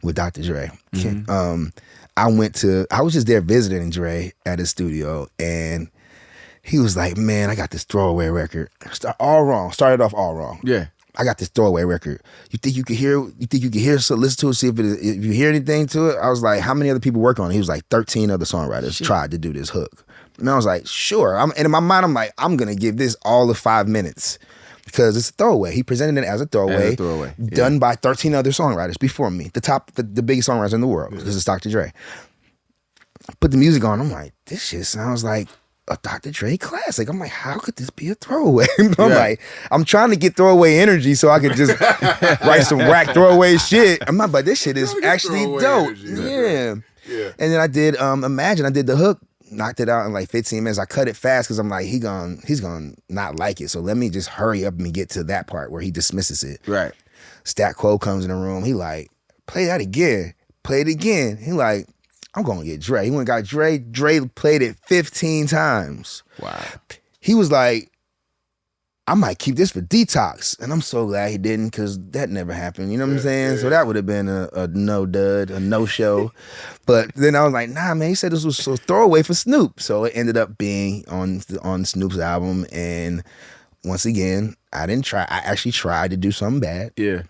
with Dr. Dre. I was just there visiting Dre at his studio, and he was like, man, I got this throwaway record. Started off all wrong. Yeah. I got this throwaway record. You think you could hear? So listen to it, see if you hear anything to it. I was like, how many other people work on it? He was like, 13 other songwriters tried to do this hook. And I was like, sure. And in my mind, I'm like, I'm gonna give this all of 5 minutes, because it's a throwaway. He presented it as a throwaway, done by 13 other songwriters before me. The biggest songwriters in the world. This is Dr. Dre. Put the music on. I'm like, this shit sounds like a Dr. Dre classic. I'm like, how could this be a throwaway? I'm trying to get throwaway energy so I could just write some whack throwaway shit. I'm not, but this shit is actually dope. Energy. Yeah. And then I did Imagine. I did the hook, knocked it out in like 15 minutes. I cut it fast because I'm like, he's gonna not like it. So let me just hurry up and get to that part where he dismisses it. Right. Stat Quo comes in the room. He like, play that again. Play it again. He like, I'm gonna get Dre. He went and got Dre. Dre played it 15 times. Wow. He was like, I might keep this for Detox. And I'm so glad he didn't, because that never happened. You know what I'm saying? Yeah. So that would have been a no-dud, a no-show. But then I was like, nah, man, he said this was a throwaway for Snoop. So it ended up being on Snoop's album. And once again, I actually tried to do something bad. Yeah.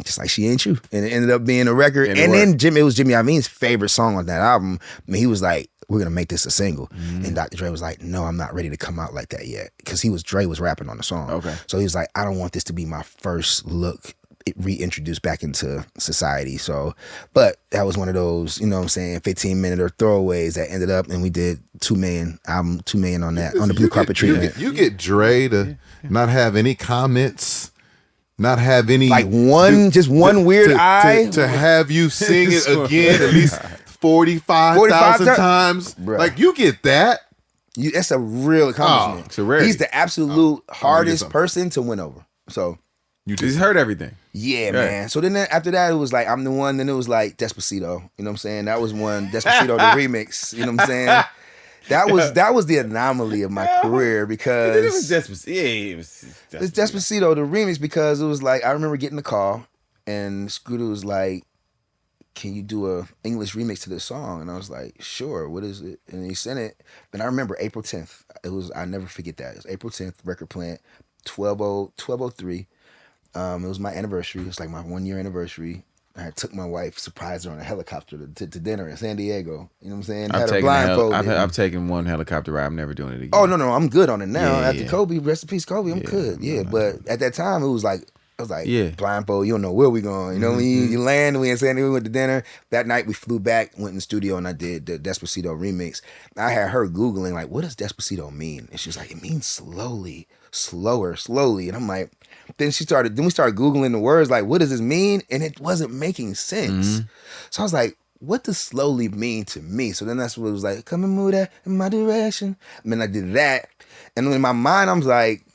Just like She Ain't You. And it ended up being a record. And then it was Jimmy Iovine's favorite song on that album. I mean, he was like, we're gonna make this a single. And Dr. Dre was like, no, I'm not ready to come out like that yet. Because Dre was rapping on the song. Okay. So he was like, I don't want this to be my first look reintroduced back into society. So, but that was one of those, you know what I'm saying, 15-minute or throwaways that ended up, and we did $2 million on that, on the blue carpet treatment. You get Dre to not have any comments, not have any, like just one weird eye to have you sing it again at least 45,000 times. Bruh. Like, you get that. That's a real accomplishment. It's a rarity. He's the absolute hardest person to win over. So he's heard everything. Yeah, man. So then after that, it was like, I'm the one. Then it was like Despacito. You know what I'm saying? That was one. Despacito, the remix. You know what I'm saying? That was the anomaly of my career, because it was Despacito. Yeah, it was Despacito. It's Despacito, the remix, because it was like, I remember getting the call, and Scooter was like, can you do a English remix to this song? And I was like, sure, what is it? And he sent it. And I remember April 10th. I never forget that. It was April 10th, Record Plant, 1203. It was my anniversary. It was like my 1-year anniversary. I took my wife, surprised her on a helicopter to dinner in San Diego. You know what I'm saying? I've taken one helicopter ride. I'm never doing it again. Oh, no, I'm good on it now. After Kobe, rest in peace, Kobe, I'm good. Yeah, but at that time, it was like, blindfold, you don't know where we going. You know, when you land, we in San Diego, we went to dinner. That night, we flew back, went in the studio, and I did the Despacito remix. I had her Googling, like, what does Despacito mean? And she was like, it means slowly, slower, slowly. And I'm like, then we started Googling the words, like, what does this mean? And it wasn't making sense. So I was like, what does slowly mean to me? So then that's what it was like, come and move that in my direction. And then I did that. And in my mind, I was like,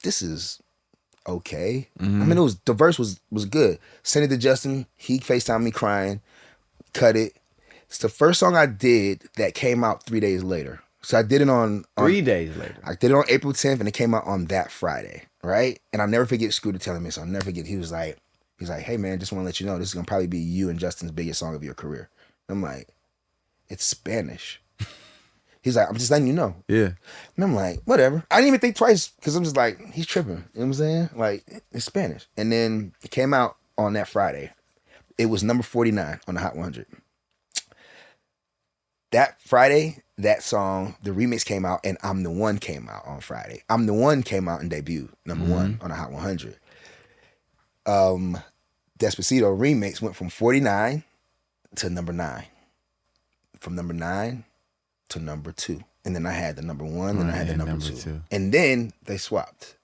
this is okay. I mean, the verse was good. Sent it to Justin. He FaceTimed me crying. Cut it. It's the first song I did that came out 3 days later. So I did it on 3 days later. I did it on April 10th, and it came out on that Friday, right? And I'll never forget Scooter telling me, so I'll never forget. He's like, hey man, just want to let you know this is gonna probably be you and Justin's biggest song of your career. And I'm like, it's Spanish. He's like, I'm just letting you know. Yeah. And I'm like, whatever. I didn't even think twice, because I'm just like, he's tripping. You know what I'm saying? Like, it's Spanish. And then it came out on that Friday. It was number 49 on the Hot 100. That Friday, that song, the remix came out, and I'm the One came out on Friday. I'm the One came out and debuted number 1 on the Hot 100. Despacito remix went from 49 to number 9. From number 9 to number 2. And then I had the number 1, then I had the number 2. And then they swapped.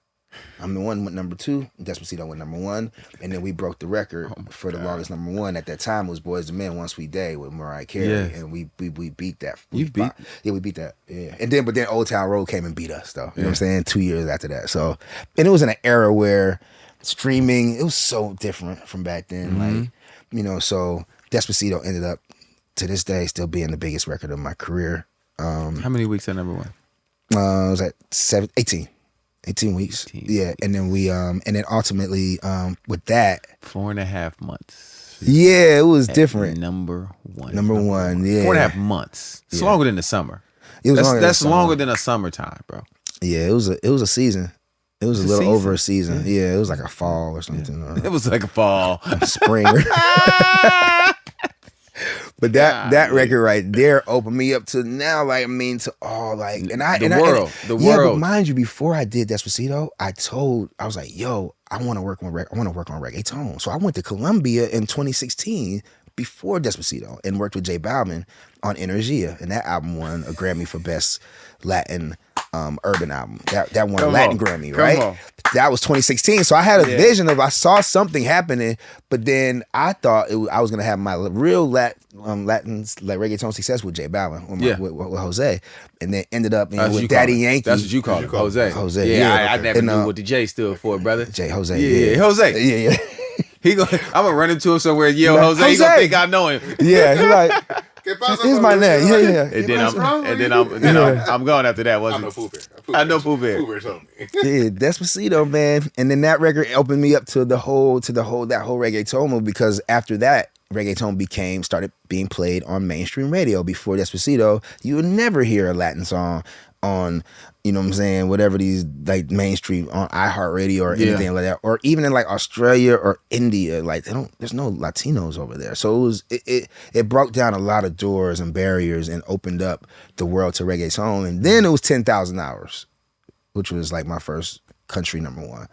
I'm the One went number 2, Despacito went number 1, and then we broke the record for the longest number 1. At that time, it was Boys II Men, One Sweet Day with Mariah Carey, and we beat that. We beat that. Yeah. And then, but then Old Town Road came and beat us, though. You know what I'm saying? 2 years after that. So, and it was in an era where streaming, it was so different from back then. Like, you know, so Despacito ended up, to this day, still being the biggest record of my career. How many weeks at number 1? It was at 18 weeks. 18. Yeah. And then and then ultimately, with that, 4.5 months. Yeah, it was different. Number 1. Number 1, yeah. 4.5 months. It's longer than the summer. That's longer than a summertime, bro. Yeah, it was a season. It was a little over a season. Yeah, it was like a fall or something. It was like a fall. Spring. But that record right there opened me up to now, like, I mean, to all, like, the world. Yeah, but mind you, before I did Despacito, I was like, yo, I want to work on reggaeton. So I went to Colombia in 2016 before Despacito and worked with J Balvin on Energia, and that album won a Grammy for Best Latin Urban Album. That won a Latin Grammy, right? That was 2016. So I had a vision of, I saw something happening, but then I thought I was gonna have my real Latin reggaeton success with J Balvin, with Jose, and then ended up with Daddy Yankee. That's what you call it, Jose. Jose. Yeah, I never knew what the J stood for, brother. Jose. Yeah, Jose. Yeah. I'm gonna run into him somewhere. Yo, Jose, he gonna think I know him. Yeah, he like, here's my name. Yeah. And then I'm going after that. I know Poo Bear. I know Poo Bear. Poo Bear told me. Yeah, Despacito, man. And then that record opened me up to that whole reggaeton move, because after that, reggaeton started being played on mainstream radio. Before Despacito, you would never hear a Latin song on, you know what I'm saying, whatever these like mainstream on iHeartRadio or anything like that, or even in like Australia or India, like there's no Latinos over there. So it broke down a lot of doors and barriers and opened up the world to reggaeton. And then it was 10,000 Hours, which was like my first country #1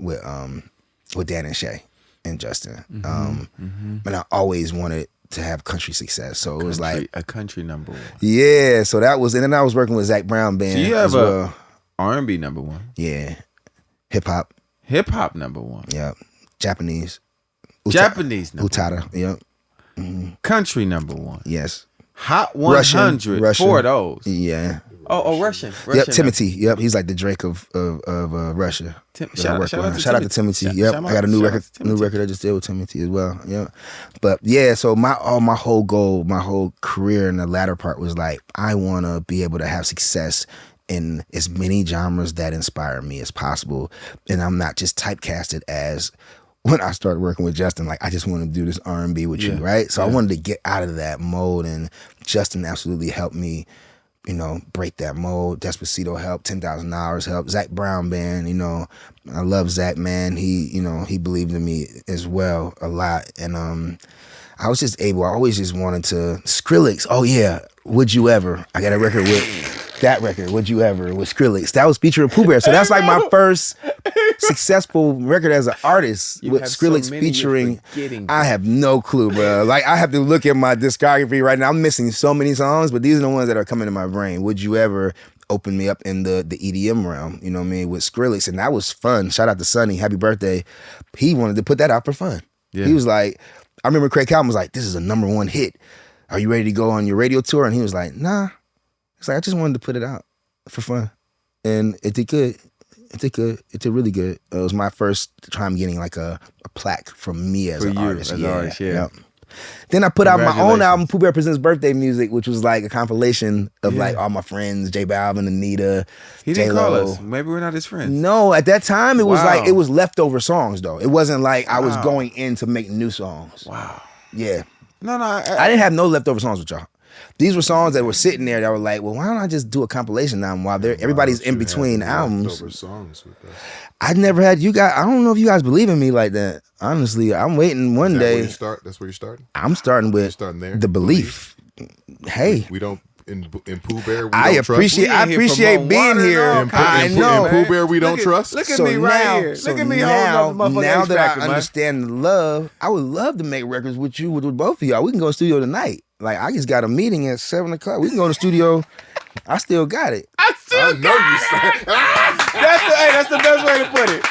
with Dan and Shay and Justin. And I always wanted to have country success, so it was like a country #1. Yeah, so that was, and then I was working with Zach Brown band. So you have as well. R&B #1. Yeah, hip hop #1. Yep, Japanese Japanese Utada. Yep, country #1. yes. Hot 100. Russian. 4 of those. Yeah. Oh, Russian. Yep, Timothy. Yep, he's like the Drake of Russia. Shout out to Timothy. Shout Yep, out I got a new to record. Timothy. New record I just did with Timothy as well. Yeah, but yeah, so my whole goal, my whole career in the latter part was like, I want to be able to have success in as many genres that inspire me as possible, and I'm not just typecasted as. When I started working with Justin, like, I just want to do this R&B with you, right? So I wanted to get out of that mode, and Justin absolutely helped me, you know, break that mold. Despacito helped, 10,000 Hours helped, Zach Brown band, you know, I love Zach, man. He believed in me as well a lot, and I was just able. I always just wanted to. Skrillex, oh yeah, Would You Ever? I got a record with that record, Would You Ever, with Skrillex. That was featuring Poo Bear, so that's like my first successful record as an artist with Skrillex featuring. I have no clue, bro. Like, I have to look at my discography right now. I'm missing so many songs, but these are the ones that are coming to my brain. Would You Ever opened me up in the EDM realm, you know what I mean, with Skrillex, and that was fun. Shout out to Sonny, happy birthday. He wanted to put that out for fun. Yeah. He was like, I remember Craig Calvin was like, this is a #1 hit. Are you ready to go on your radio tour? And he was like, nah. It's like, I just wanted to put it out for fun. And it did good. It did really good. It was my first time getting like a plaque from me as an artist. Yep. Then I put out my own album, Poo Bear Presents Birthday Music, which was like a compilation of like all my friends, J Balvin, Anita, He didn't call us. Maybe we're not his friends. No, at that time it was like, it was leftover songs though. It wasn't like I was going in to make new songs. Wow. Yeah. No, I didn't have no leftover songs with y'all. These were songs that were sitting there that were like, well, why don't I just do a compilation album while everybody's in between albums? Songs with us. I never had you guys. I don't know if you guys believe in me like that. Honestly, I'm waiting one day. That's where you starting? I'm starting with the belief. Hey, we don't in Poo Bear. I appreciate being here. I know. In Poo Bear, we don't trust. Look at me right here. Look at me holding up the motherfucking Now that I man. understand the love, I would love to make records with you, with both of y'all. We can go to the studio tonight. Like, I just got a meeting at 7:00. We can go to the studio. I still got it. That's the best way to put it.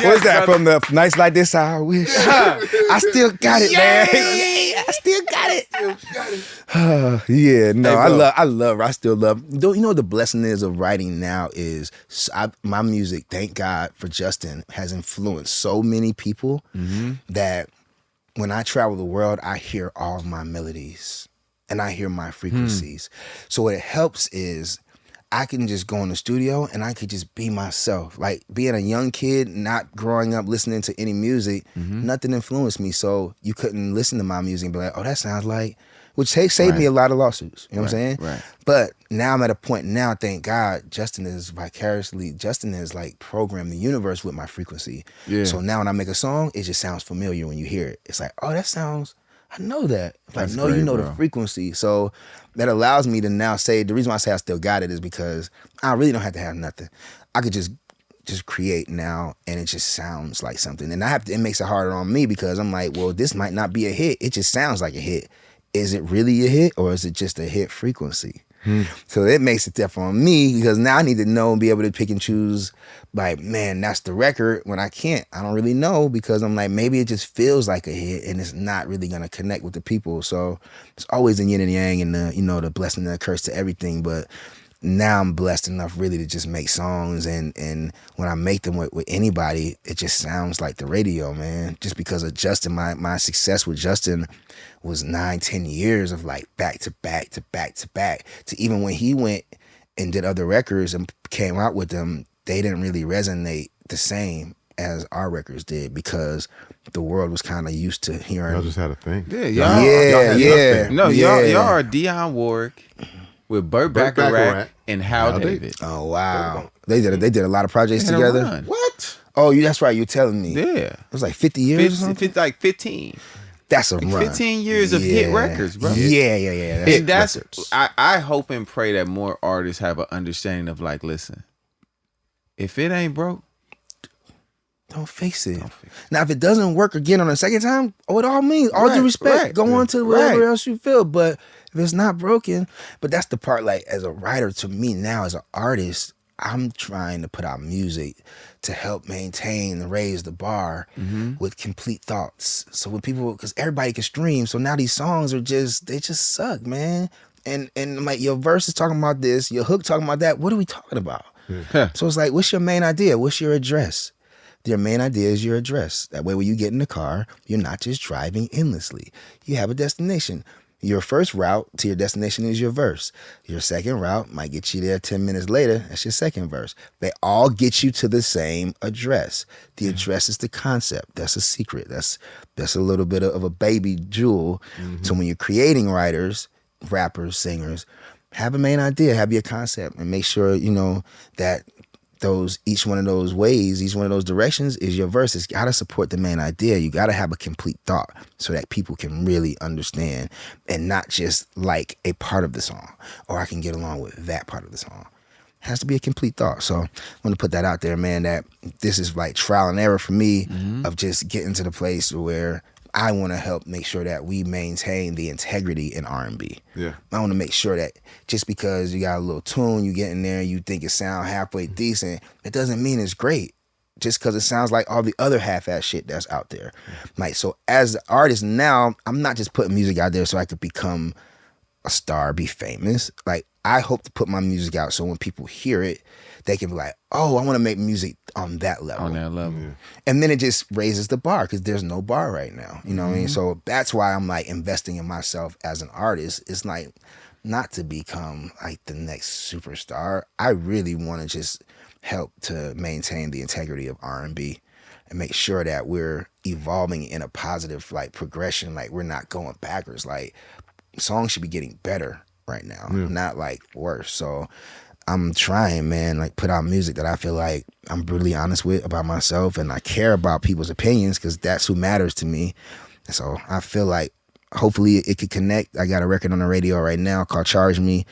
What's that from the nights like this? I wish. I still got it, man. Yeah, I still got it. Yeah, no, I still love. Though, you know what the blessing is of writing now is my music, thank God for Justin, has influenced so many people that when I travel the world, I hear all of my melodies and I hear my frequencies. So what it helps is I can just go in the studio and I could just be myself. Like, being a young kid, not growing up listening to any music, nothing influenced me. So you couldn't listen to my music and be like, oh, that sounds like, which saved me a lot of lawsuits. You know what I'm saying? Right. But now I'm at a point now, thank God, Justin has like programmed the universe with my frequency. Yeah. So now when I make a song, it just sounds familiar when you hear it. It's like, oh, that sounds, I know that. Like, no, you know the frequency. So that allows me to now say, the reason why I say I still got it is because I really don't have to have nothing. I could just create now and it just sounds like something. And it makes it harder on me because I'm like, well, this might not be a hit. It just sounds like a hit. Is it really a hit or is it just a hit frequency? So it makes it tough on me because now I need to know and be able to pick and choose, like, man, that's the record, when I can't. I don't really know because I'm like, maybe it just feels like a hit and it's not really going to connect with the people. So it's always the yin and yang and the, you know, the blessing and the curse to everything. But now I'm blessed enough really to just make songs, and when I make them with anybody, it just sounds like the radio, man. Just because of Justin, my success with Justin was 9-10 years of like back to back to back to back, to even when he went and did other records and came out with them, they didn't really resonate the same as our records did, because the world was kind of used to hearing. Y'all just had a thing. Yeah, y'all. Y'all are Dionne Warwick with Burt Bacharach and Hal David. Oh wow, they did a lot of projects together. What? Oh, that's right. You're telling me. Yeah, it was like 50 years. Like 15. That's a run. 15 years of hit records, bro. Yeah. That's I hope and pray that more artists have an understanding of like, listen, if it ain't broke, don't fix it. Now, if it doesn't work again on the second time, with all means, all due respect, go on to whatever else you feel. But if it's not broken, but that's the part, like, as a writer, to me now, as an artist, I'm trying to put out music to help maintain and raise the bar with complete thoughts. So when people, because everybody can stream, so now these songs are they just suck, man. And like your verse is talking about this, your hook talking about that. What are we talking about? So it's like, what's your main idea? What's your address? Your main idea is your address. That way when you get in the car, you're not just driving endlessly. You have a destination. Your first route to your destination is your verse. Your second route might get you there 10 minutes later. That's your second verse. They all get you to the same address. The address is the concept. That's a secret. That's a little bit of a baby jewel. So when you're creating writers, rappers, singers, have a main idea, have your concept, and make sure, that each one of those ways, each one of those directions is your verse. It's got to support the main idea. You got to have a complete thought so that people can really understand and not just like a part of the song, or I can get along with that part of the song. It has to be a complete thought. So I want to put that out there, man, that this is like trial and error for me of just getting to the place where I want to help make sure that we maintain the integrity in R&B. Yeah. I want to make sure that just because you got a little tune, you get in there, you think it sound halfway decent, it doesn't mean it's great. Just because it sounds like all the other half-ass shit that's out there. Like, so as an artist now, I'm not just putting music out there so I could become a star, be famous. Like, I hope to put my music out so when people hear it, they can be like, oh, I want to make music on that level. On that level. Yeah. And then it just raises the bar, because there's no bar right now. You know what I mean? So that's why I'm like investing in myself as an artist. It's like not to become like the next superstar. I really want to just help to maintain the integrity of R&B and make sure that we're evolving in a positive like progression. Like, we're not going backwards. Like, songs should be getting better right now, not like worse. So I'm trying, man, like put out music that I feel like I'm brutally honest with about myself, and I care about people's opinions, because that's who matters to me. And so I feel like hopefully it could connect. I got a record on the radio right now called Charge Me.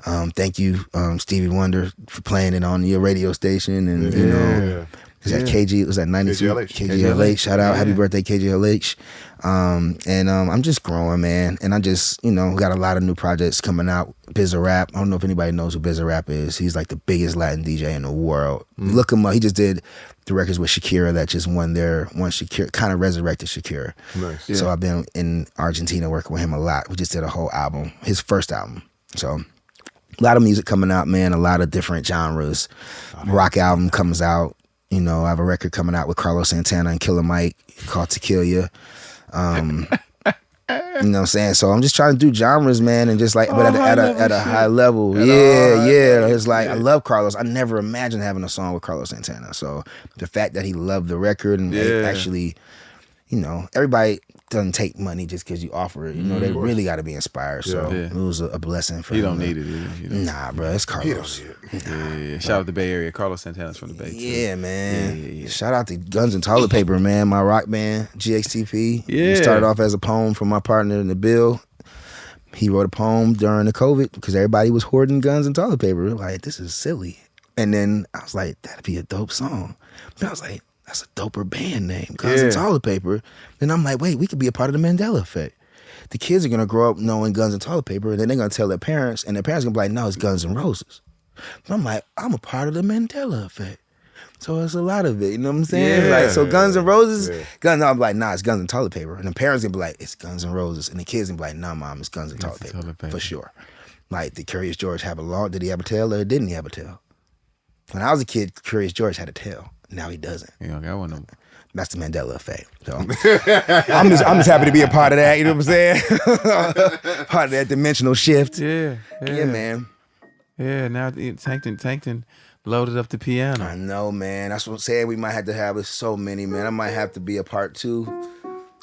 Thank you, Stevie Wonder, for playing it on your radio station. And you know, is that KG? Was that 92? KGLH. Shout out, happy birthday, KGLH. And I'm just growing, man. And I just, got a lot of new projects coming out. Bizza Rap. I don't know if anybody knows who Bizza Rap is. He's like the biggest Latin DJ in the world. Look him up. He just did the records with Shakira that just won Shakira, kind of resurrected Shakira. Nice. So I've been in Argentina working with him a lot. We just did a whole album, his first album. So a lot of music coming out, man. A lot of different genres. Rock album comes out. I have a record coming out with Carlos Santana and Killer Mike called Tequila. You know what I'm saying? So I'm just trying to do genres, man, and just like, but at a high level. Yeah. It's like, I love Carlos. I never imagined having a song with Carlos Santana. So the fact that he loved the record and actually, everybody doesn't take money just because you offer it. They really got to be inspired. So it was a blessing for him. He don't need it either. Nah, bro, it's Carlos. Yeah. Shout out the Bay Area. Carlos Santana's from the Bay. Yeah, man. Yeah. Shout out to Guns and Toilet Paper, man. My rock band, GXTP. Yeah. It started off as a poem from my partner in the Bill. He wrote a poem during the COVID because everybody was hoarding guns and toilet paper. Like, this is silly. And then I was like, that'd be a dope song. But I was like, that's a doper band name, Guns and Toilet Paper. Then I'm like, wait, we could be a part of the Mandela Effect. The kids are going to grow up knowing Guns and Toilet Paper, and then they're going to tell their parents, and their parents are going to be like, no, it's Guns N' Roses. But I'm like, I'm a part of the Mandela Effect. So it's a lot of it, you know what I'm saying? Yeah. Like, so Guns N' Roses, I'm like, nah, it's Guns and Toilet Paper. And the parents going to be like, it's Guns N' Roses. And the kids going to be like, nah, mom, it's Guns and Toilet Paper. For sure. Like, did Curious George have did he have a tail or didn't he have a tail? When I was a kid, Curious George had a tail. Now he doesn't. Yeah, okay, I want to. That's the Mandela effect. So I'm just happy to be a part of that. You know what I'm saying? Part of that dimensional shift. Yeah, man. Yeah, now Tankton loaded up the piano. I know, man. That's what I'm saying. We might have to have so many, man. I might have to be a part 2.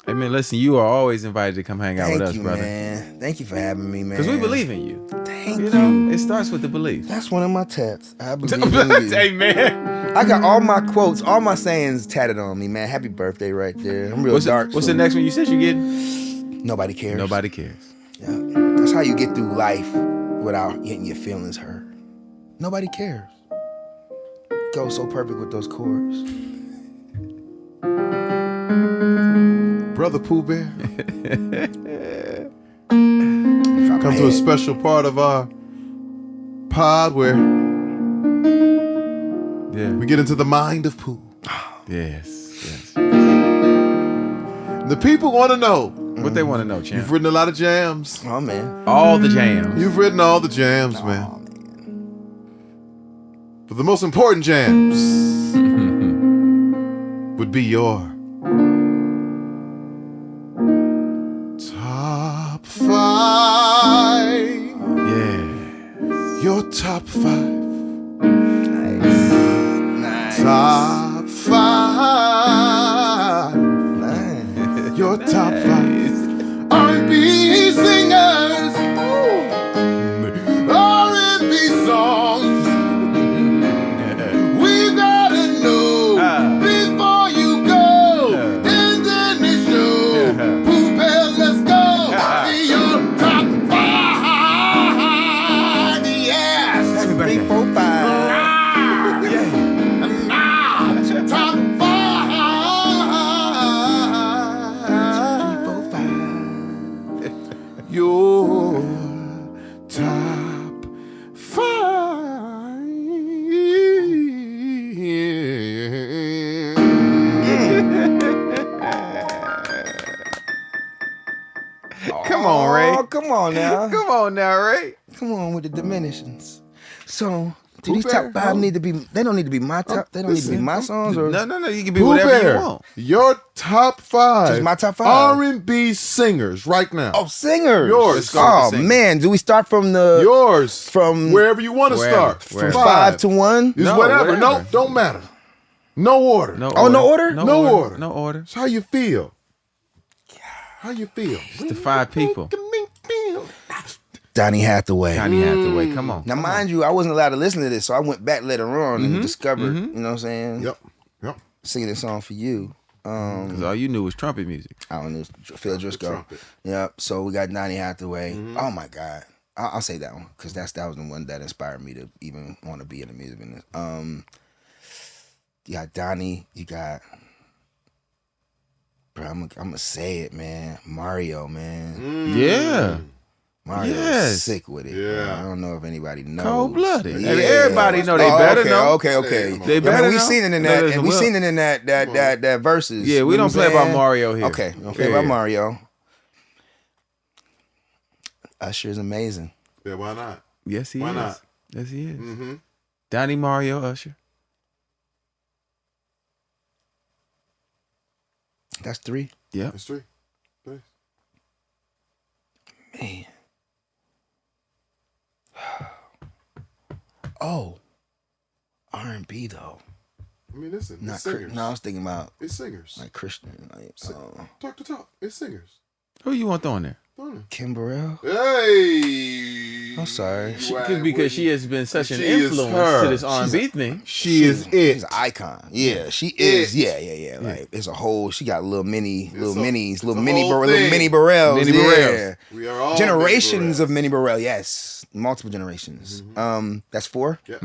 Hey man, listen, you are always invited to come hang out with us, brother. Man. Thank you for having me, man. Because we believe in you. Thank You know, it starts with the belief. That's one of my tats. I believe in you. Hey man, I got all my quotes, all my sayings tatted on me, man. Happy birthday right there. I'm real dark. What's the next one you said you getting? Nobody cares. Nobody cares. Yeah. That's how you get through life without getting your feelings hurt. Nobody cares. Goes so perfect with those chords. Brother Pooh Bear. Come to a special part of our pod where we get into the mind of Pooh. Yes. The people want to know. What they want to know, champ? You've written a lot of jams. Oh, man. All the jams. You've written all the jams, man. Oh, man. But the most important jams would be your top 5. Yeah. Your top 5. Nice. Top 5. Nice. Your top 5. R&B singers. R&B songs. We gotta know before you go. And then the show. Pooh Bear, let's go. Your top 5. Yes. 3, 4, 5. Top 5. Your top 5. Come on, Ray. Oh, come on now. Come on now, Ray. Come on with the diminutions. So, do Pooh these Bear, top 5 need to be? They don't need to be my top. They don't need to be listen. my songs, or No. You can be Pooh whatever Bear, you want. your top 5. Just my top 5. R&B singers right now. Oh, singers. Yours. Let's go with Oh the singers. man, do we start from the Yours. from wherever you want to Wherever, start. wherever. 5 to 1? It's No, whatever. No, whatever. don't matter. No order. No Oh, order. no order? No order. No order. It's how you feel. How you feel? It's the 5 people. Donny Hathaway. Donny Hathaway. Come on. Now, mind you, I wasn't allowed to listen to this, so I went back later on and discovered, you know what I'm saying? Yep. Singing this song for you. Because all you knew was trumpet music. I don't know, Phil Driscoll. trumpet. Yep. So we got Donny Hathaway. Oh my God. I'll say that one because that was the one that inspired me to even want to be in the music business. You got Donny. You got, bro. I'm gonna say it, man. Mario, man. Yeah. Mario's Yes. sick with it. Yeah. Bro. I don't know if anybody knows. Cold-blooded. Yeah. Everybody know they better okay, know. Okay. They I better mean, we know. seen it in No, that. listen, And we look. seen it in that verses. Yeah, we You know don't what I'm play about saying? Mario here. Okay, we don't play Yeah. about Mario. Usher is amazing. Yeah, why not? Yes, he Why is. not? Yes, he is. Mm-hmm. Donny, Mario, Usher. That's 3. Yep. That's 3. Man. Oh. R&B though. I mean, listen, Not it's singers. no, I was thinking about It's singers. like Christian, like Talk to talk. It's singers. Who you want throwing there? Kim Burrell. Hey. I'm sorry. Because she has been such an She is influence her. to this R&B thing. She is She's it. an icon. Yeah, she is. It. Yeah. Like it's a whole. She got little minis, a little whole little mini thing. Burrells. Mini yeah. Burrells. We are all Generations big of mini Burrell. Yes, multiple generations. That's 4. Yep.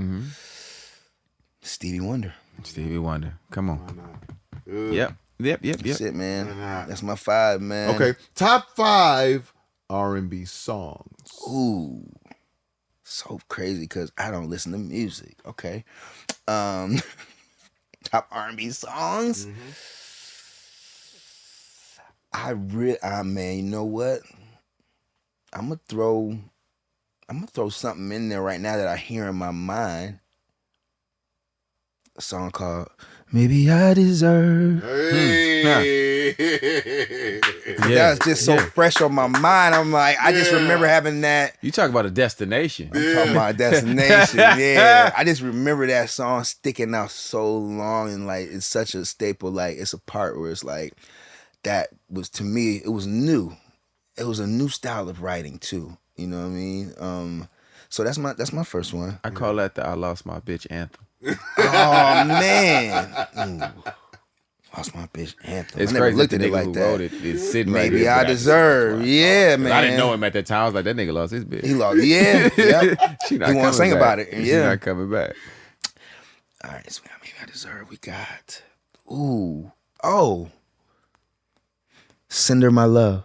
Stevie Wonder. Stevie Wonder. Come on. Good. Yep. That's it, man. That's my 5, man. Okay. Top 5 R&B songs. Ooh, so crazy because I don't listen to music. Okay. Top R&B songs. Man, you know what? I'm gonna throw I'm gonna throw something in there right now that I hear in my mind. A song called "Maybe I Deserve." Hey. That's just so fresh on my mind. I'm like, I just remember having that. You talk about a destination. I'm talking about destination. Yeah, I just remember that song sticking out so long, and like it's such a staple. Like it's a part where it's like that was, to me, it was new. It was a new style of writing too. You know what I mean? So that's my first one. I call that the "I Lost My Bitch" anthem. Oh man. Ooh. Lost my bitch anthem. It's I never crazy looked that at the it nigga like who that. wrote it is sitting right Maybe here. I deserve. Yeah, man. I didn't know him at that time. I was like, that nigga lost his bitch. He lost. Yeah. Yep. She not He want coming to sing back. about it. She Yeah. not coming back. All right. So maybe I deserve. We got. Ooh. Oh. Send her my love.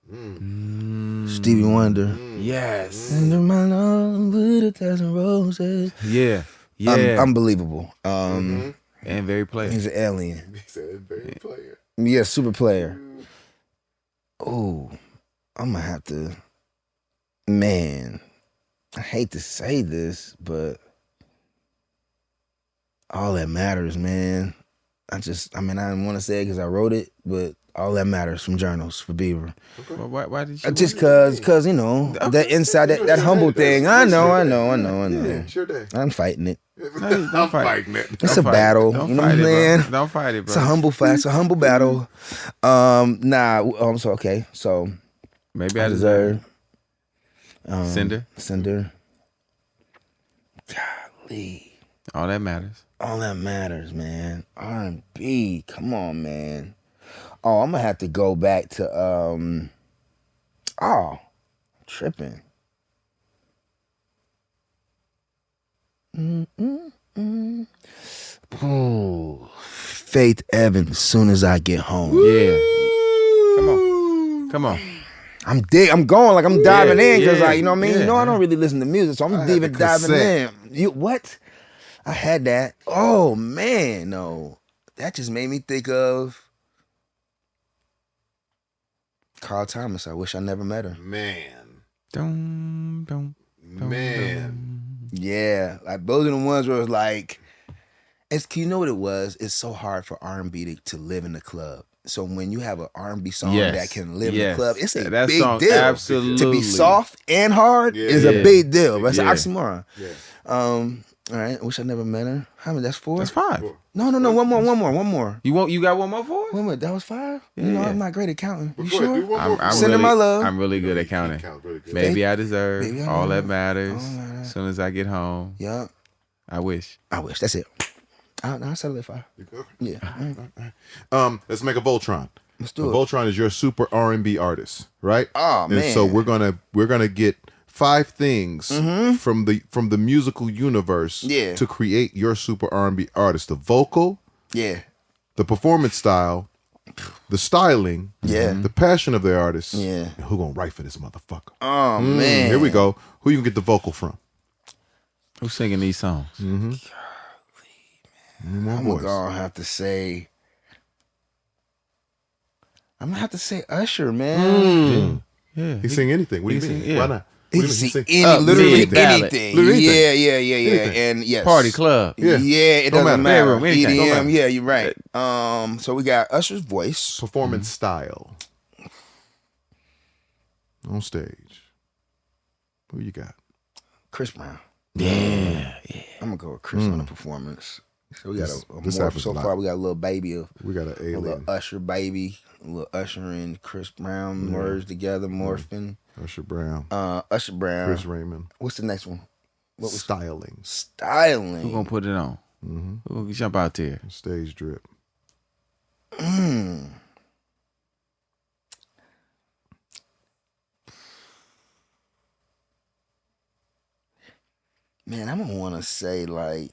Stevie Wonder. Yes. Send her my love with 1,000 roses. Yeah. Yeah. Unbelievable. And very player. He's an alien. He said, very player. Yeah, super player. Ooh, I'm gonna have to. Man, I hate to say this, but all that matters, man. I didn't want to say it because I wrote it, but all that matters from Journals for Bieber. Well, why did you? Just cause you know that inside that humble thing. I know. Yeah, sure day. I'm fighting it. Don't fight it. It's a battle. Don't You know fight what I'm it, saying? bro. Don't fight it, bro. It's a humble fight. It's a humble battle. So Maybe I I deserve. Cinder. Cinder. Golly. All that matters. All that matters, man. R&B. Come on, man. Oh, I'm gonna have to go back to tripping. Ooh, Faith Evans. As soon as I get home. Yeah. Come on. I'm going like I'm diving in because yeah, like, you know what I mean. yeah. You know I don't really listen to music, so I'm had the even diving in. cassette. What? I had that. Oh man, no, that just made me think of Carl Thomas. I wish I never met her. Man. Yeah, like those are the ones where it's like, you know what it was? It's so hard for R&B to live in the club. So when you have an R&B song Yes. that can live in Yes. the club, it's a That big song, deal. absolutely. To be soft and hard is a Yeah. big deal. That's an Yeah. oxymoron. Yeah. All right. I wish I never met her. How many? That's 4? That's 5. No. One more. You got one more for us? Wait a minute. That was 5? You Yeah. know, I'm not great at counting. You Go ahead, do sure? one more. I'm Send her really, my love. I'm really good at counting. Count really good. Maybe I deserve. Maybe I all deserve. that matters. All that matters. As soon as I get home, Yeah. I wish. That's it. I'll settle it 5. Yeah. Let's make a Voltron. Let's do it. Voltron is your super R&B artist, right? Oh, and man. so we're gonna get 5 things from the musical universe Yeah. to create your super R&B artist. The vocal, Yeah. the performance style, the styling, Yeah. the passion of the artist. Yeah. And who gonna write for this motherfucker? Oh man. Here we go. Who you can get the vocal from? Who's singing these songs? More I'm voice. gonna have to say Usher, man. Yeah. He sing anything. What do you he mean? sing- yeah. Why not? He What can do you sing mean? literally mid ballad. anything. Literally Yeah. anything. And yes. Party club. Yeah. It Don't doesn't matter. matter. Bedroom, anything. Don't EDM, matter. yeah, you're right. So we got Usher's voice. Performance style on stage. Who you got? Chris Brown. Yeah. I'm gonna go with Chris on the performance. So we got This a happens so a lot. far we got a little baby of We got an a little alien. Usher baby, a little Usher and Chris Brown merged together, morphing. Usher Brown. Usher Brown. Chris Raymond. What's the next one? What was Styling. styling? Who gonna put it on? Who gonna jump out there? Stage drip. Man, I'm gonna want to say like,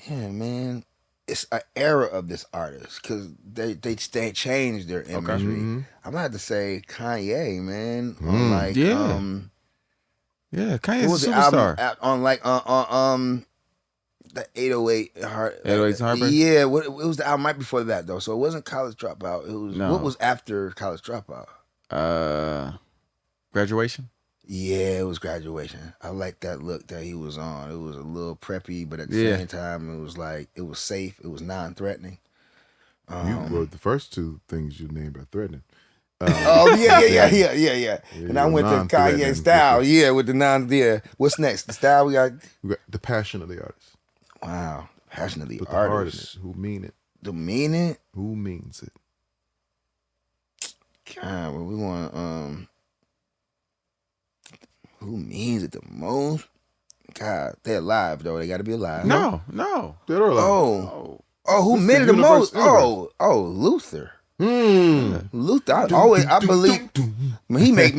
yeah, man, it's an era of this artist because they changed their imagery. I'm gonna have to say Kanye, man. On like, Yeah. Yeah, what Kanye's was a the superstar. album on like the 808 Heart. 808's Heartbreak? Yeah, it was the album right before that though, so it wasn't College Dropout. It was No. what was after College Dropout. Graduation? Yeah, it was Graduation. I liked that look that he was on. It was a little preppy, but at the same time, it was like, it was safe. It was non-threatening. Well, the first two things you named are threatening. Yeah. And I went to non-threatening Kanye style. Yeah, with the What's next? The style we got? The passion of the artist. Wow. Passion of the Put the heart in artist. it. Who mean it? The meaning? Who means it? God, well, we want who means it the most? God, they're alive though. They got to be alive. No. Dead or alive? Who This meant it the the most? universe. Luther. Luther. I Doom, believe doom, doom. when he make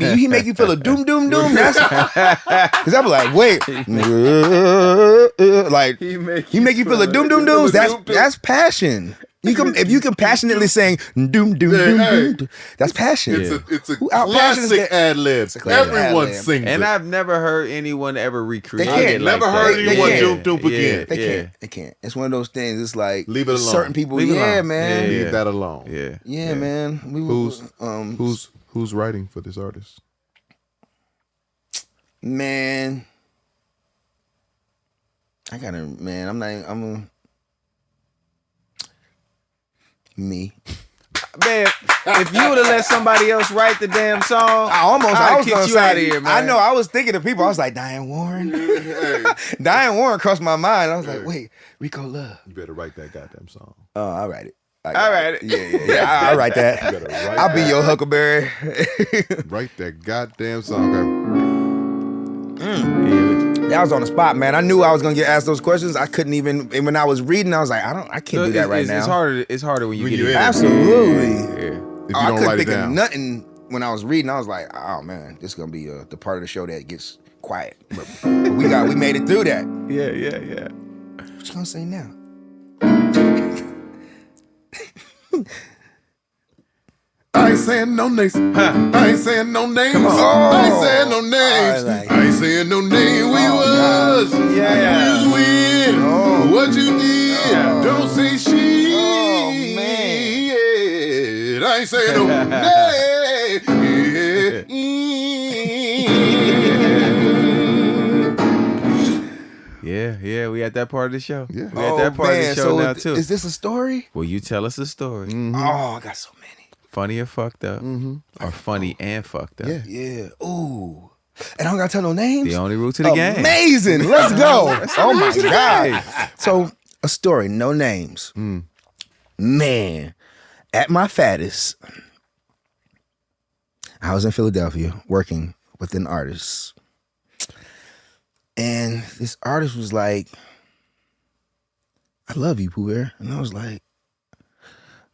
you feel a doom. That's because I'm like, wait, like he make you feel a doom. That's passion. If you can passionately sing doom, that's passion. It's a Who out-passions classic that- ad lib. classic Everyone ad-lib. sings And it. I've never heard anyone ever recreate can't. it like Never that. heard anyone can't. doom again. They can't. It's one of those things. It's like Leave it alone. certain people. Leave it Yeah, alone. man. Leave that alone. Yeah. Man. We Who's writing for this artist? Man, I gotta. Man, me. Man, if you would have let somebody else write the damn song, I was kick gonna you say, out of here, man. I know. I was thinking of people. I was like, Diane Warren. Diane Warren crossed my mind. I was like, wait, Rico Love. You better write that goddamn song. Oh, I'll write it. All right. Yeah. I'll write that. You better write I'll be that. your Huckleberry. Write that goddamn song. That was on the spot, man. I knew I was gonna get asked those questions. I couldn't even. And when I was reading, I was like, I can't do that right now. It's harder when you get you're it. in it. Absolutely. Yeah. If you I don't couldn't write it think of down. nothing when I was reading. I was like, oh man, this is gonna be the part of the show that gets quiet. But we made it through that. Yeah. What you gonna say now? I ain't saying no names. I ain't saying no names. on. I ain't saying no names. I like it. I ain't saying no name. We God. was. Yeah. We was with. Oh. What you did. Oh. Don't say shit. Oh, man. I ain't saying no name. Yeah, we at that part of the show. Yeah. We at that part of the show so now too. is this a story? Will you tell us a story? Mm-hmm. Oh, I got so many. Funny or fucked up? Or funny and fucked up? Yeah. Yeah. Ooh. And I don't gotta tell no names. The only route to the game. Amazing. Let's go. Oh my to the God. game. So a story, no names. Man, at my fattest, I was in Philadelphia working with an artist. And this artist was like, I love you, Poo Bear. And I was like,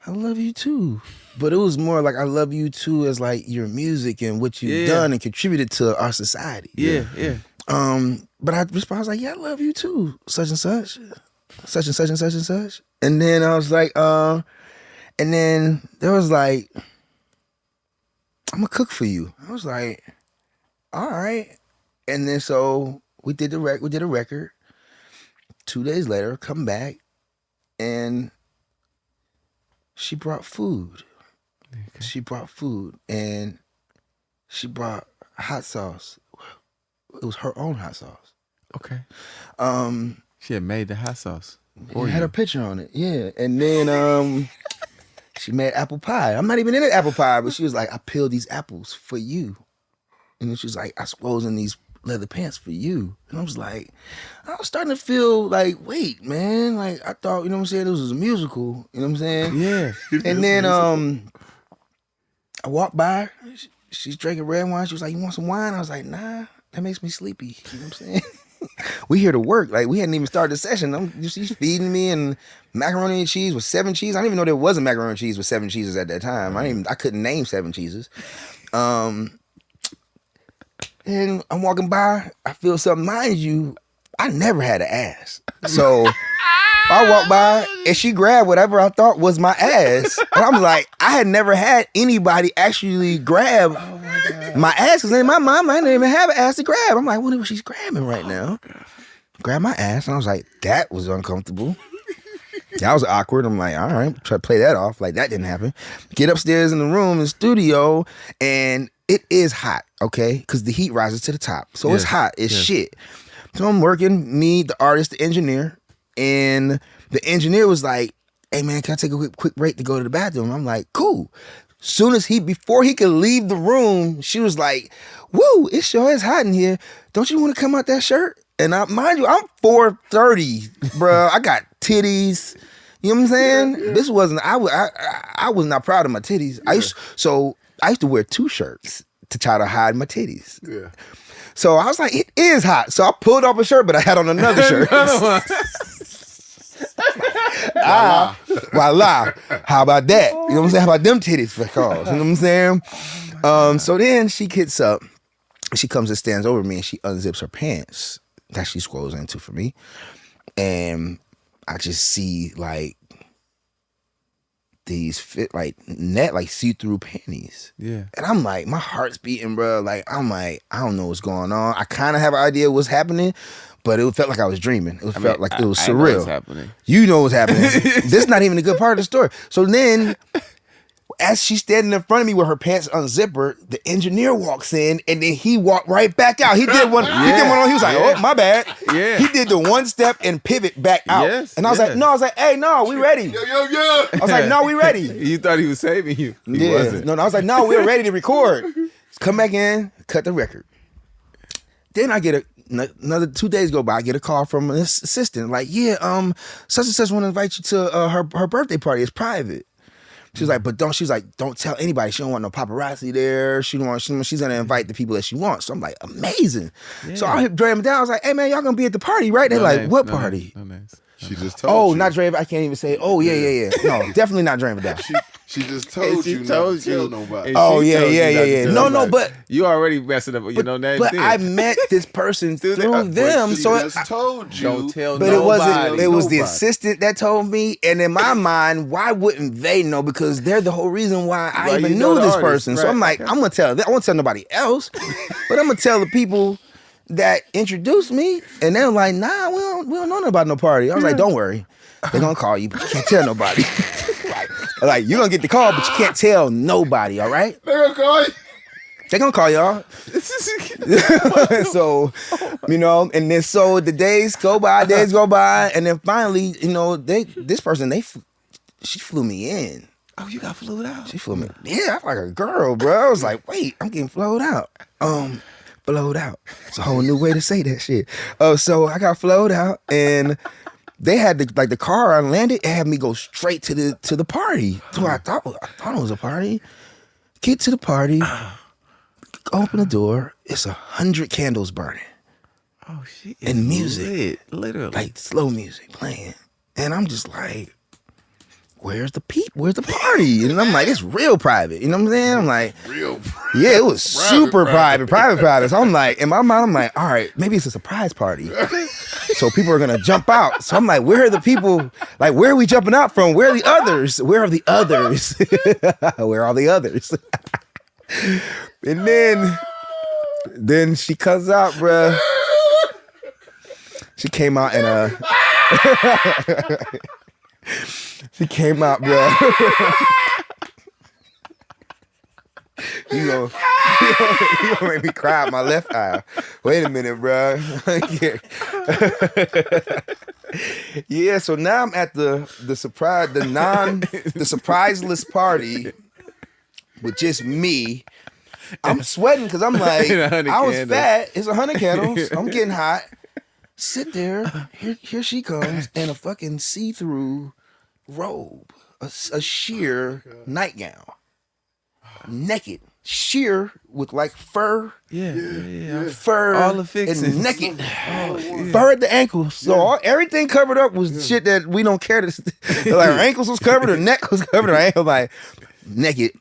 I love you too. But it was more like I love you too as like your music and what you've done and contributed to our society. Yeah. But I responded, I was like, yeah, I love you too. Such and such. Such and such and such and such. And then I was like, and then there was like, I'm gonna cook for you. I was like, all right. And then so we did a record. 2 days later, come back, and she brought food. Okay. She brought food, and she brought hot sauce. It was her own hot sauce. Okay. She had made the hot sauce. It had her picture on it, yeah. And then she made apple pie. I'm not even into apple pie, but she was like, I peeled these apples for you. And then she was like, I suppose in these leather pants for you. And I was starting to feel like, wait, man, like I thought, you know what I'm saying, this was a musical, you know what I'm saying? Yeah. And then I walked by, she's drinking red wine. She was like, you want some wine? I was like, nah, that makes me sleepy. You know what I'm saying? We here to work. Like, we hadn't even started the session. She's feeding me and macaroni and cheese with 7 cheese. I didn't even know there was a macaroni and cheese with 7 cheeses at that time. I couldn't name 7 cheeses. And I'm walking by, I feel something. Mind you, I never had an ass. So I walked by and she grabbed whatever I thought was my ass. And I'm like, I had never had anybody actually grab my ass. Because in my mind, I didn't even have an ass to grab. I'm like, I wonder what she's grabbing right now. Grab my ass. And I was like, that was uncomfortable. That was awkward. I'm like, all right, try to play that off. Like, that didn't happen. Get upstairs in the room, in the studio, and it is hot, okay? Because the heat rises to the top. So it's hot. It's shit. So I'm working, me, the artist, the engineer, and the engineer was like, hey man, can I take a quick break to go to the bathroom? I'm like, cool. Soon as before he could leave the room, she was like, woo, it sure is hot in here. Don't you want to come out that shirt? And mind you, I'm 4'30", bro. I got titties. You know what I'm saying? Yeah. This wasn't. I was not proud of my titties. Yeah. I used to wear 2 shirts to try to hide my titties. Yeah. So I was like, it is hot. So I pulled off a shirt, but I had on another shirt. Voila. How about that? You know what I'm saying? How about them titties for cause? You know what I'm saying? So then she gets up, she comes and stands over me, and she unzips her pants that she scrolls into for me, and I just see like these see-through panties. Yeah. And I'm like, my heart's beating, bro. Like, I'm like, I don't know what's going on. I kind of have an idea what's happening, but it felt like I was dreaming. It felt like it was surreal. I know what's happening. You know what's happening. This is not even a good part of the story. So then, as she's standing in front of me with her pants unzippered, the engineer walks in, and then he walked right back out. He did one. He did one. He was like, "Oh, my bad." Yeah. He did the one step and pivot back out. Yes, and I was like, "No." I was like, "Hey, no, we ready." Yo. I was like, "No, we ready." You thought he was saving you. He wasn't. No, I was like, "No, we're ready to record." Come back in, cut the record. Then I get another 2 days go by. I get a call from an assistant, like, "Yeah, such and such want to invite you to her birthday party. It's private." She was like, but don't tell anybody. She don't want no paparazzi there. She's gonna invite the people that she wants. So I'm like, amazing. Yeah. So I hit Dre down. I was like, hey man, y'all gonna be at the party, right? They're like, what party? No names. She just told you. Not Dre. I can't even say. Oh yeah. No, definitely not Dre down. She just told you not to tell nobody. Oh yeah. No, but you already messing up. You know that. But I met this person through them. So I told you. Don't tell but nobody. It was the assistant that told me. And in my mind, why wouldn't they know? Because they're the whole reaon why I even knew this person. Right. So I'm like, I'm gonna tell them. I won't tell nobody else, but I'm gonna tell the people that introduced me. And they're like, nah, we don't know nothing about no party. I was like, don't worry, they're gonna call you, but you can't tell nobody. Like, you're gonna get the call, but you can't tell nobody, all right? They're gonna call you. They're gonna call y'all. So, you know, and then so the days go by, and then finally, you know, she flew me in. Oh, you got flowed out? She flew me. Yeah, I'm like a girl, bro. I was like, wait, I'm getting flowed out. Flowed out. It's a whole new way to say that shit. So I got flowed out, and they had the car I landed, it had me go straight to the party. So I thought it was a party. Get to the party, open the door, it's 100 candles burning. Oh shit. And music. Literally. Like slow music playing. And I'm just like, where's the party? And I'm like, it's real private. You know what I'm saying? I'm like, real private. Yeah, it was super private. So I'm like, in my mind, I'm like, all right, maybe it's a surprise party. So people are gonna jump out. So I'm like, where are the people? Like, where are we jumping out from? Where are the others? Where are the others? Where are the others? And then she comes out, bruh. She came out in a. She came out, bruh. You gonna make me cry out my left eye. Wait a minute, bro. Yeah, so now I'm at the surpriseless party with just me. I'm sweating because I'm like, I was fat. It's 100 candles. I'm getting hot. Sit there. Here she comes in a fucking see-through robe, a sheer nightgown. Naked, sheer with like fur, fur, all the fixings, and naked, fur at the ankles. So everything covered up was shit that we don't care to. Like her ankles was covered, her neck was covered, her ankle like naked.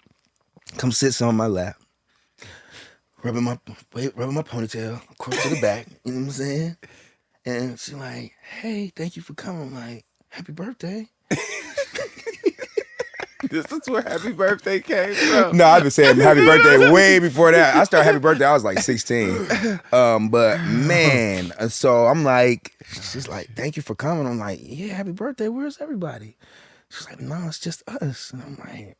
Come sits on my lap, rubbing my ponytail across to the back. You know what I'm saying? And she's like, "Hey, thank you for coming." I'm like, "Happy birthday." This is where happy birthday came from. No, I've been saying happy birthday way before that. I started happy birthday, I was like 16. But man, so I'm like, she's like, thank you for coming. I'm like, yeah, happy birthday. Where's everybody? She's like, no, it's just us. And I'm like,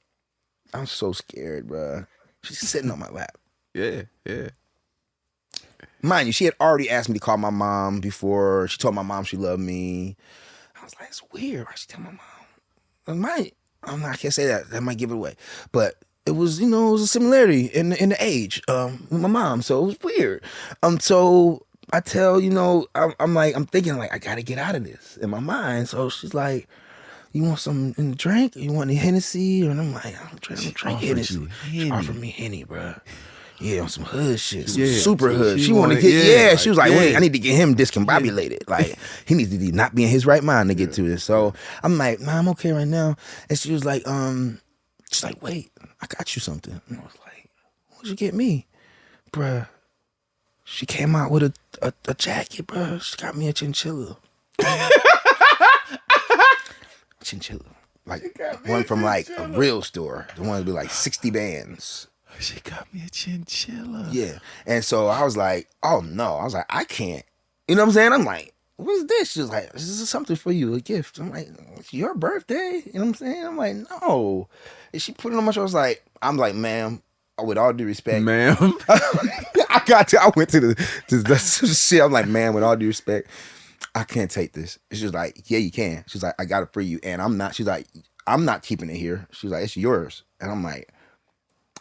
I'm so scared, bro. She's sitting on my lap. Yeah, yeah. Mind you, she had already asked me to call my mom before. She told my mom she loved me. I was like, it's weird. Why she tell my mom? I can't say that. That might give it away. But it was, it was a similarity in the age with my mom. So it was weird. So I tell, I'm thinking like, I gotta get out of this in my mind. So she's like, you want something in the drink? You want any Hennessy? And I'm like, I'm drinking Hennessy. She offered me Henny, bro. Yeah, on some hood shit. Some super hood. She wanted to get, she was like, wait, I need to get him discombobulated. Like, he needs to not be in his right mind to get to this. So I'm like, nah, I'm okay right now. And she was like, she's like, wait, I got you something. And I was like, what'd you get me? Bruh, she came out with a jacket, bruh. She got me a chinchilla. Chinchilla. Like, one from like a real store. The one would be like 60 bands. She got me a chinchilla. Yeah. And so I was like, oh no. I was like, I can't. You know what I'm saying? I'm like, what's this? She was like, this is something for you, a gift. I'm like, it's your birthday? You know what I'm saying? I'm like, no. And she put it on my shoulder. I'm like, ma'am, with all due respect. Ma'am. I went to the shit. I'm like, man, with all due respect, I can't take this. She was like, yeah, you can. She's like, I got it for you. And I'm not. She's like, I'm not keeping it here. She's like, it's yours. And I'm like,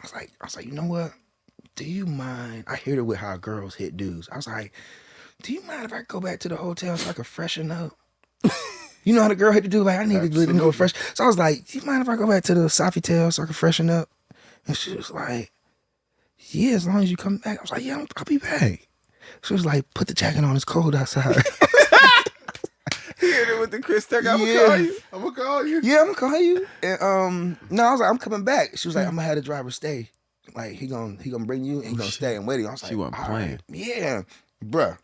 I was like, you know what? Do you mind? I hear it with how girls hit dudes. I was like, do you mind if I go back to the hotel so I can freshen up? You know how the girl hit the dude? Like, I need to go fresh. So I was like, do you mind if I go back to the Sofitel so I can freshen up? And she was like, yeah, as long as you come back. I was like, yeah, I'll be back. She was like, put the jacket on. It's cold outside. He hit it with the Chris Tucker. I'm gonna call you. Yeah, I'm gonna call you. And no, I was like, I'm coming back. She was like, I'm gonna have the driver stay. Like, he gonna bring you and he gonna stay and wait. I was like, she wasn't playing. Right. Yeah, bruh.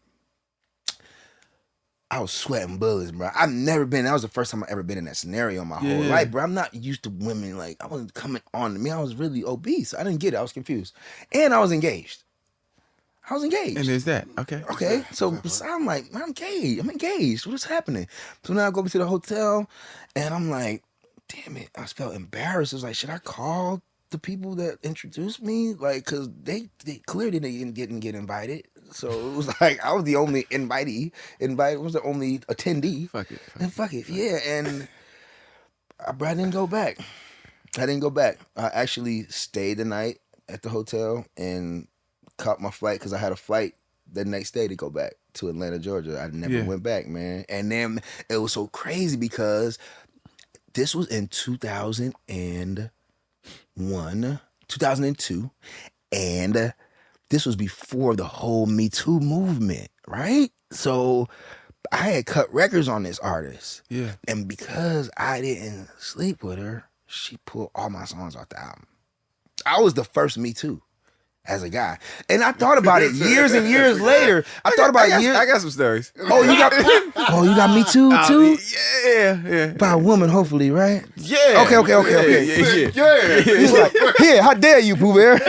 I was sweating bullets, bro. I've never been. That was the first time I ever been in that scenario in my whole life, bro. I'm not used to women. Like, I wasn't coming on to me. I was really obese. I didn't get it. I was confused, and I was engaged. And there's that. Okay. So I'm like, I'm engaged. I'm engaged. What's happening? So now I go to the hotel, and I'm like, damn it. I felt embarrassed. I was like, should I call the people that introduced me? Like, cause they clearly didn't get invited. So it was like I was the only invitee. Was the only attendee. Fuck it. Yeah, and I didn't go back. I actually stayed the night at the hotel and caught my flight because I had a flight the next day to go back to Atlanta, Georgia. I never went back, man. And then it was so crazy because this was in 2002, and this was before the whole Me Too movement, right? So I had cut records on this artist. Yeah. And because I didn't sleep with her, she pulled all my songs off the album. I was the first Me Too as a guy. And I thought about it years and years later. I got some stories. Oh, you got Me Too too? Yeah. By a woman, hopefully, right? Yeah. Okay. Yeah. He's like, yeah, how dare you, Poo Bear?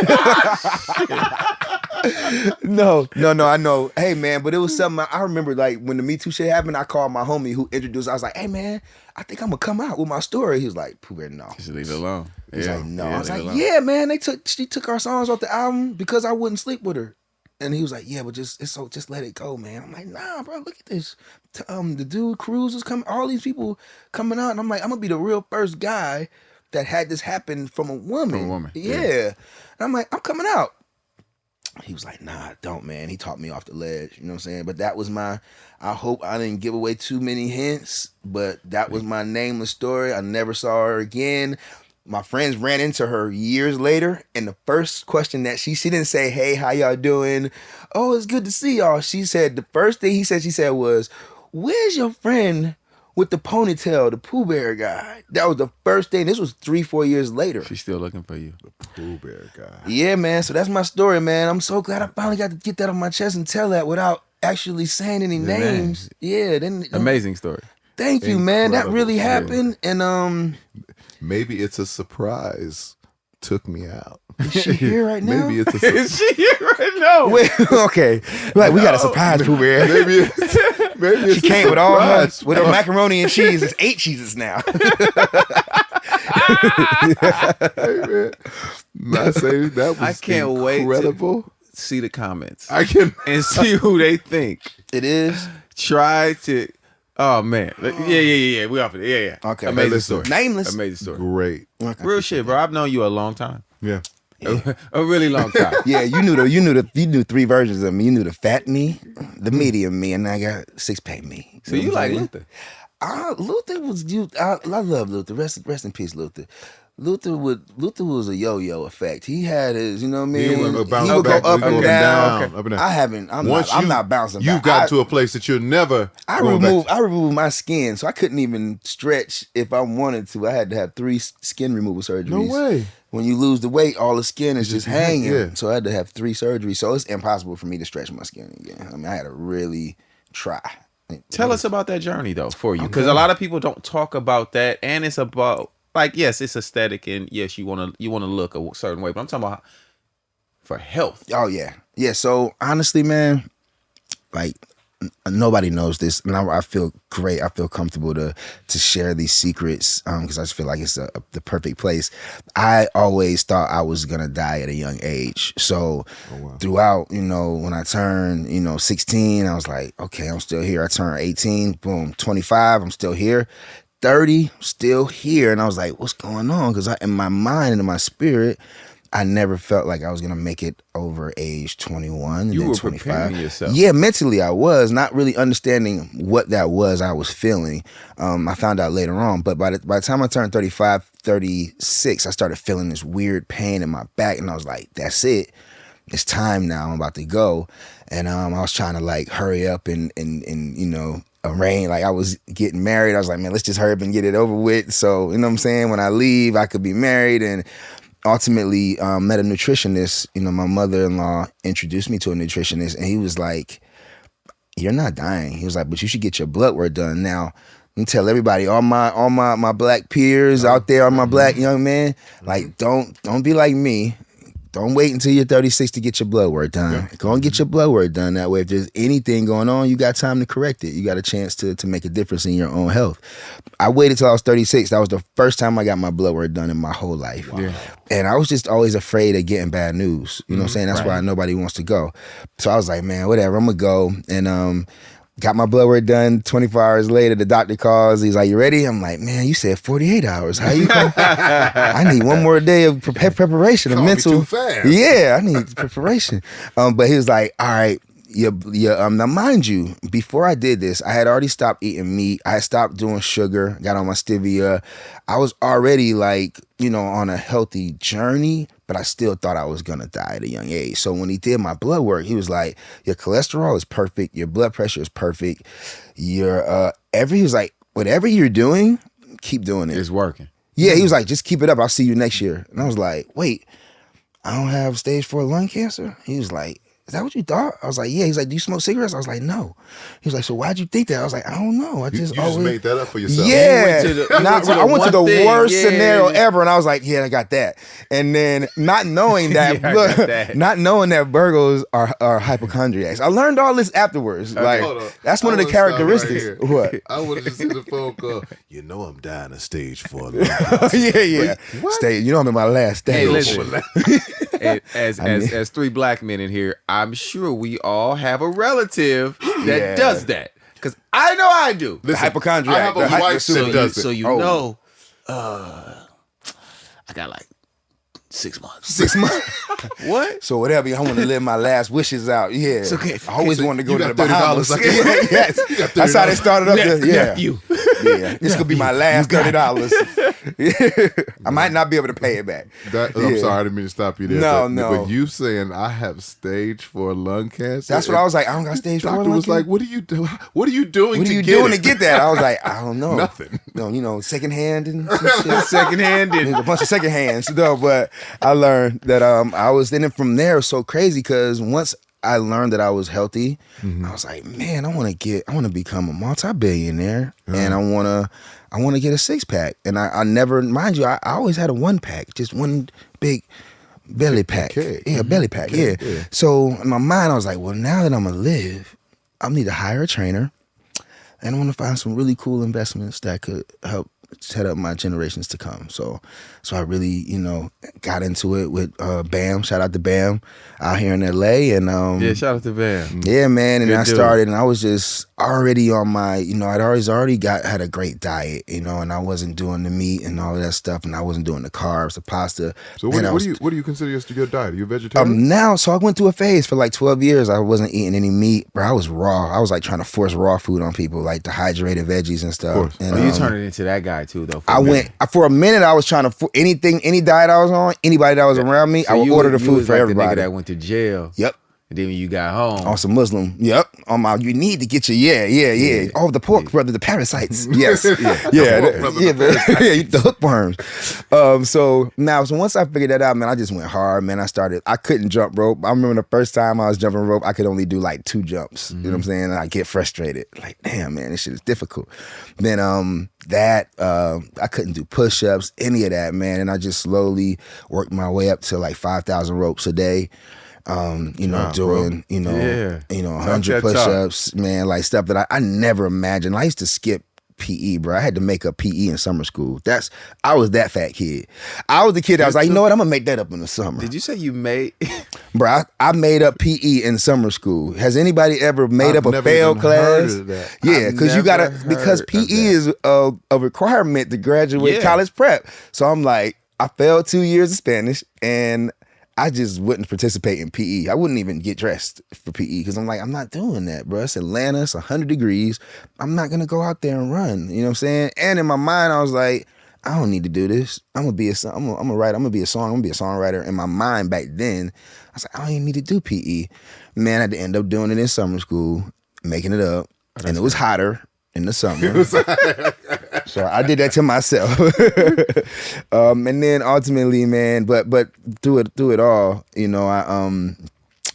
No, I know. Hey, man, but it was something I remember, like, when the Me Too shit happened, I called my homie who introduced, I was like, hey, man, I think I'm going to come out with my story. He was like, Poo Bear, no. Just leave it alone. He's like, no. I was like, yeah, man, she took our songs off the album because I wouldn't sleep with her. And he was like, yeah, but just let it go, man. I'm like, nah, bro, look at this. The dude Cruz is coming, all these people coming out. And I'm like, I'm going to be the real first guy that had this happen from a woman. Yeah. And I'm like, I'm coming out. He was like, nah, don't, man. He talked me off the ledge. You know what I'm saying? But that was I hope I didn't give away too many hints, but that was my nameless story. I never saw her again. My friends ran into her years later, and the first question that she didn't say, hey, how y'all doing? Oh, it's good to see y'all. She said, the first thing she said was, where's your friend with the ponytail, the Pooh Bear guy? That was the first thing. This was 3-4 years later. She's still looking for you. The Pooh Bear guy. Yeah, man. So that's my story, man. I'm so glad I finally got to get that on my chest and tell that without actually saying any names. Yeah. Amazing story. Thank you, man. That really happened. And maybe it's a surprise. Took me out. Is she here right now? Maybe it's a Is she here right now? Wait, okay. Like, we got a surprise, Pooh Bear. Maybe it's she came with all her macaroni and cheese. It's 8 cheeses now. Hey, man. I say that was I can't wait incredible. to see the comments I can. and see who they think. It is. Try to. Oh man, yeah. We off it. Yeah. Okay. Amazing listen. story. Nameless. Amazing story. Great. Real shit, bro. I've known you a long time. Yeah. A really long time. Yeah, you knew 3 versions of me. You knew the fat me, the medium me, and I got 6-pack me. So you like Luther? Luther was you. I love Luther. Rest in peace, Luther. Luther was a yo-yo effect. He had his, you know what I mean? He would bounce would back, go up and down. up and down. I haven't. I'm not bouncing You've back. got to a place that you're never. I going back to. removed my skin, so I couldn't even stretch if I wanted to. I had to have 3 skin removal surgeries. No way. When you lose the weight, all the skin is just hanging. Yeah. So I had to have 3 surgeries. So it's impossible for me to stretch my skin again. I mean, I had to really try. Tell us about that journey though for you, because a lot of people don't talk about that, and it's about like yes, it's aesthetic, and yes, you want to look a certain way, but I'm talking about for health. Oh yeah. So honestly, man, like nobody knows this, and I feel great. I feel comfortable to share these secrets because I just feel like it's the perfect place. I always thought I was gonna die at a young age. So throughout, when I turned, 16, I was like, okay, I'm still here. I turned 18, boom, 25, I'm still here. 30, still here. And I was like, what's going on? Because in my mind and in my spirit, I never felt like I was gonna make it over age 21 and You then were 25. preparing yourself. Yeah, mentally I was not really understanding what that was I was feeling. I found out later on, but by the time I turned 35, 36, I started feeling this weird pain in my back, and I was like, that's it. It's time now. I'm about to go. And I was trying to like hurry up and arrange. Like I was getting married. I was like, man, let's just hurry up and get it over with. So, you know what I'm saying? When I leave, I could be married. And ultimately met a nutritionist. My mother-in-law introduced me to a nutritionist, and he was like, you're not dying. He was like, but you should get your blood work done. Now, let me tell everybody, all my black peers out there, all my black young men, like don't be like me. Don't wait until you're 36 to get your blood work done. Yeah. Go and get your blood work done. That way, if there's anything going on, you got time to correct it. You got a chance to make a difference in your own health. I waited till I was 36. That was the first time I got my blood work done in my whole life. Wow. Yeah. And I was just always afraid of getting bad news. You know what I'm saying? That's why nobody wants to go. So I was like, man, whatever, I'm going to go. And got my blood work done. 24 hours later, the doctor calls. He's like, you ready? I'm like, man, you said 48 hours. How you come? I need one more day of preparation, of mental. Too fast. Yeah, I need preparation. But he was like, all right, now mind you, before I did this, I had already stopped eating meat. I had stopped doing sugar, got on my stevia. I was already like, on a healthy journey, but I still thought I was gonna die at a young age. So when he did my blood work, he was like, your cholesterol is perfect, your blood pressure is perfect, he was like, whatever you're doing, keep doing it. It's working. Yeah, he was like, just keep it up, I'll see you next year. And I was like, wait, I don't have stage 4 lung cancer? He was like, is that what you thought? I was like, yeah. He's like, do you smoke cigarettes? I was like, no. He was like, so why'd you think that? I was like, I don't know. I just you always just made that up for yourself. Yeah. I went to the worst scenario yeah. ever, and I was like, yeah, I got that. And then not knowing that, not knowing that Virgos are hypochondriacs. I learned all this afterwards. Okay, like that's one of the characteristics. Right what? I would have just seen the phone call. I'm dying of stage 4. yeah. Stage. I'm in my last stage. Hey, listen. As 3 black men in here, I'm sure we all have a relative that does that. Because I know I do. The hypochondriac. I have a wife that does it. So I got like 6 months. 6 months. What? So whatever, I want to live my last wishes out. Yeah. So, okay. I always wanted to go to the $30 Bahamas. like Yes. That's how they started up there. Yeah. Nephew. Yeah. This could be my last $30. I might not be able to pay it back. I'm sorry, I didn't mean to stop you there. No. But you saying I have stage 4 lung cancer? That's what I was like. I don't got stage 4 lung cancer. Doctor was like, what are you doing? What are you doing to get that? I was like, I don't know. Nothing. Secondhand and some shit. Secondhand. A bunch of second hands. But I learned that I was in it from there. It was so crazy because once I learned that I was healthy, I was like, man, I want to become a multi-billionaire, and I want to get a 6-pack. And I never, mind you, I always had a 1-pack, just one big belly pack. Okay. Yeah, belly pack. Yeah. So in my mind, I was like, well, now that I'm gonna live, I need to hire a trainer, and I want to find some really cool investments that could help set up my generations to come. So I really, you know, got into it with Bam. Shout out to Bam out here in LA. And Yeah, shout out to Bam. yeah, man. And Good I dude. started, and I was just already on my, you know, I'd already had a great diet, you know, and I wasn't doing the meat and all of that stuff, and I wasn't doing the carbs, the pasta. So Man, what do you consider your diet? Are you a vegetarian? Now, so I went through a phase for like 12 years. I wasn't eating any meat, bro. I was raw. I was like trying to force raw food on people, like dehydrated veggies and stuff. course. And, Oh, you turned it into that guy too, though. for a minute, I was trying to, any diet I was on, anybody that was around me, So I would you order the you food was for like everybody. The nigga that went to jail. Yep. And then when you got home, On some Muslim. Yep. On my, you need to get your, yeah. Oh, the pork, brother, the parasites. Yes. yeah. The hookworms. So once I figured that out, man, I just went hard, man. I couldn't jump rope. I remember the first time I was jumping rope, I could only do like 2 jumps. You know what I'm saying? And I get frustrated. Like, damn, man, this shit is difficult. Then I couldn't do push-ups, any of that, man. And I just slowly worked my way up to like 5,000 ropes a day. You know, doing, you know, Yeah. 100 push-ups, man, like stuff that I never imagined. I used to skip PE, bro. I had to make up PE in summer school. I was that fat kid. I was the kid that was like, you know what, I'm gonna make that up in the summer. did you say you made? Bro, I made up PE in summer school. Has anybody ever made I've up a never failed even heard class? of that. Yeah, because you gotta, never because heard PE of that. is a requirement to graduate Yeah. college prep. So I'm like, I failed 2 years of Spanish, and I just wouldn't participate in PE. I wouldn't even get dressed for PE because I'm like, I'm not doing that, bro. It's Atlanta, it's 100 degrees. I'm not gonna go out there and run. You know what I'm saying? And in my mind, I was like, I don't need to do this. I'm gonna be a songwriter. In my mind back then, I was like, I don't even need to do PE. Man, I had to end up doing it in summer school, making it up, and it was hotter in the summer. So I did that to myself. And then ultimately, man, but through it all, you know,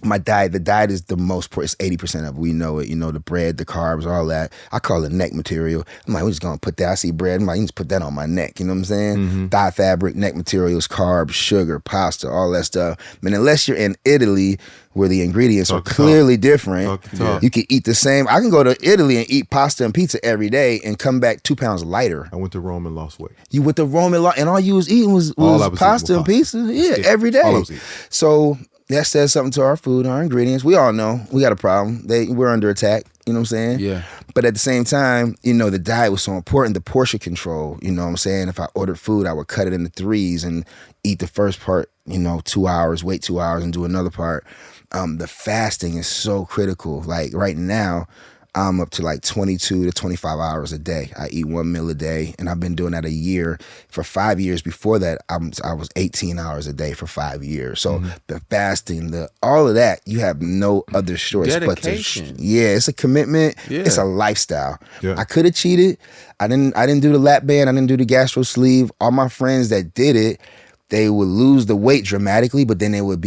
the diet is the most important. It's 80% of it. We know it. You know, the bread, the carbs, all that. I call it neck material. I'm like, we're just gonna put that. I see bread. I'm like, you just put that on my neck. You know what I'm saying? Dye fabric, neck materials, carbs, sugar, pasta, all that stuff. I mean, unless you're in Italy, where the ingredients are clearly different, you can eat the same. I can go to Italy and eat pasta and pizza every day and come back 2 pounds lighter. I went to Rome and lost weight. You went to Rome and all you was eating was All I was pasta eating and was pizza? Yeah, every day. All I was eating. So that says something to our food, our ingredients. We all know we got a problem. We're under attack. You know what I'm saying? Yeah. But at the same time, you know, the diet was so important, the portion control. You know what I'm saying? If I ordered food, I would cut it into 3s and eat the first part, you know, 2 hours, wait 2 hours and do another part. The fasting is so critical. Like right now, I'm up to like 22 to 25 hours a day. I eat 1 meal a day, and I've been doing that a year. For 5 years before that, I was 18 hours a day for 5 years. So the fasting, all of that, you have no other choice Dedication. but to. Yeah, it's a commitment. Yeah. It's a lifestyle. Yeah. I could have cheated. I didn't do the lap band. I didn't do the gastro sleeve. All my friends that did it, they would lose the weight dramatically, but then they would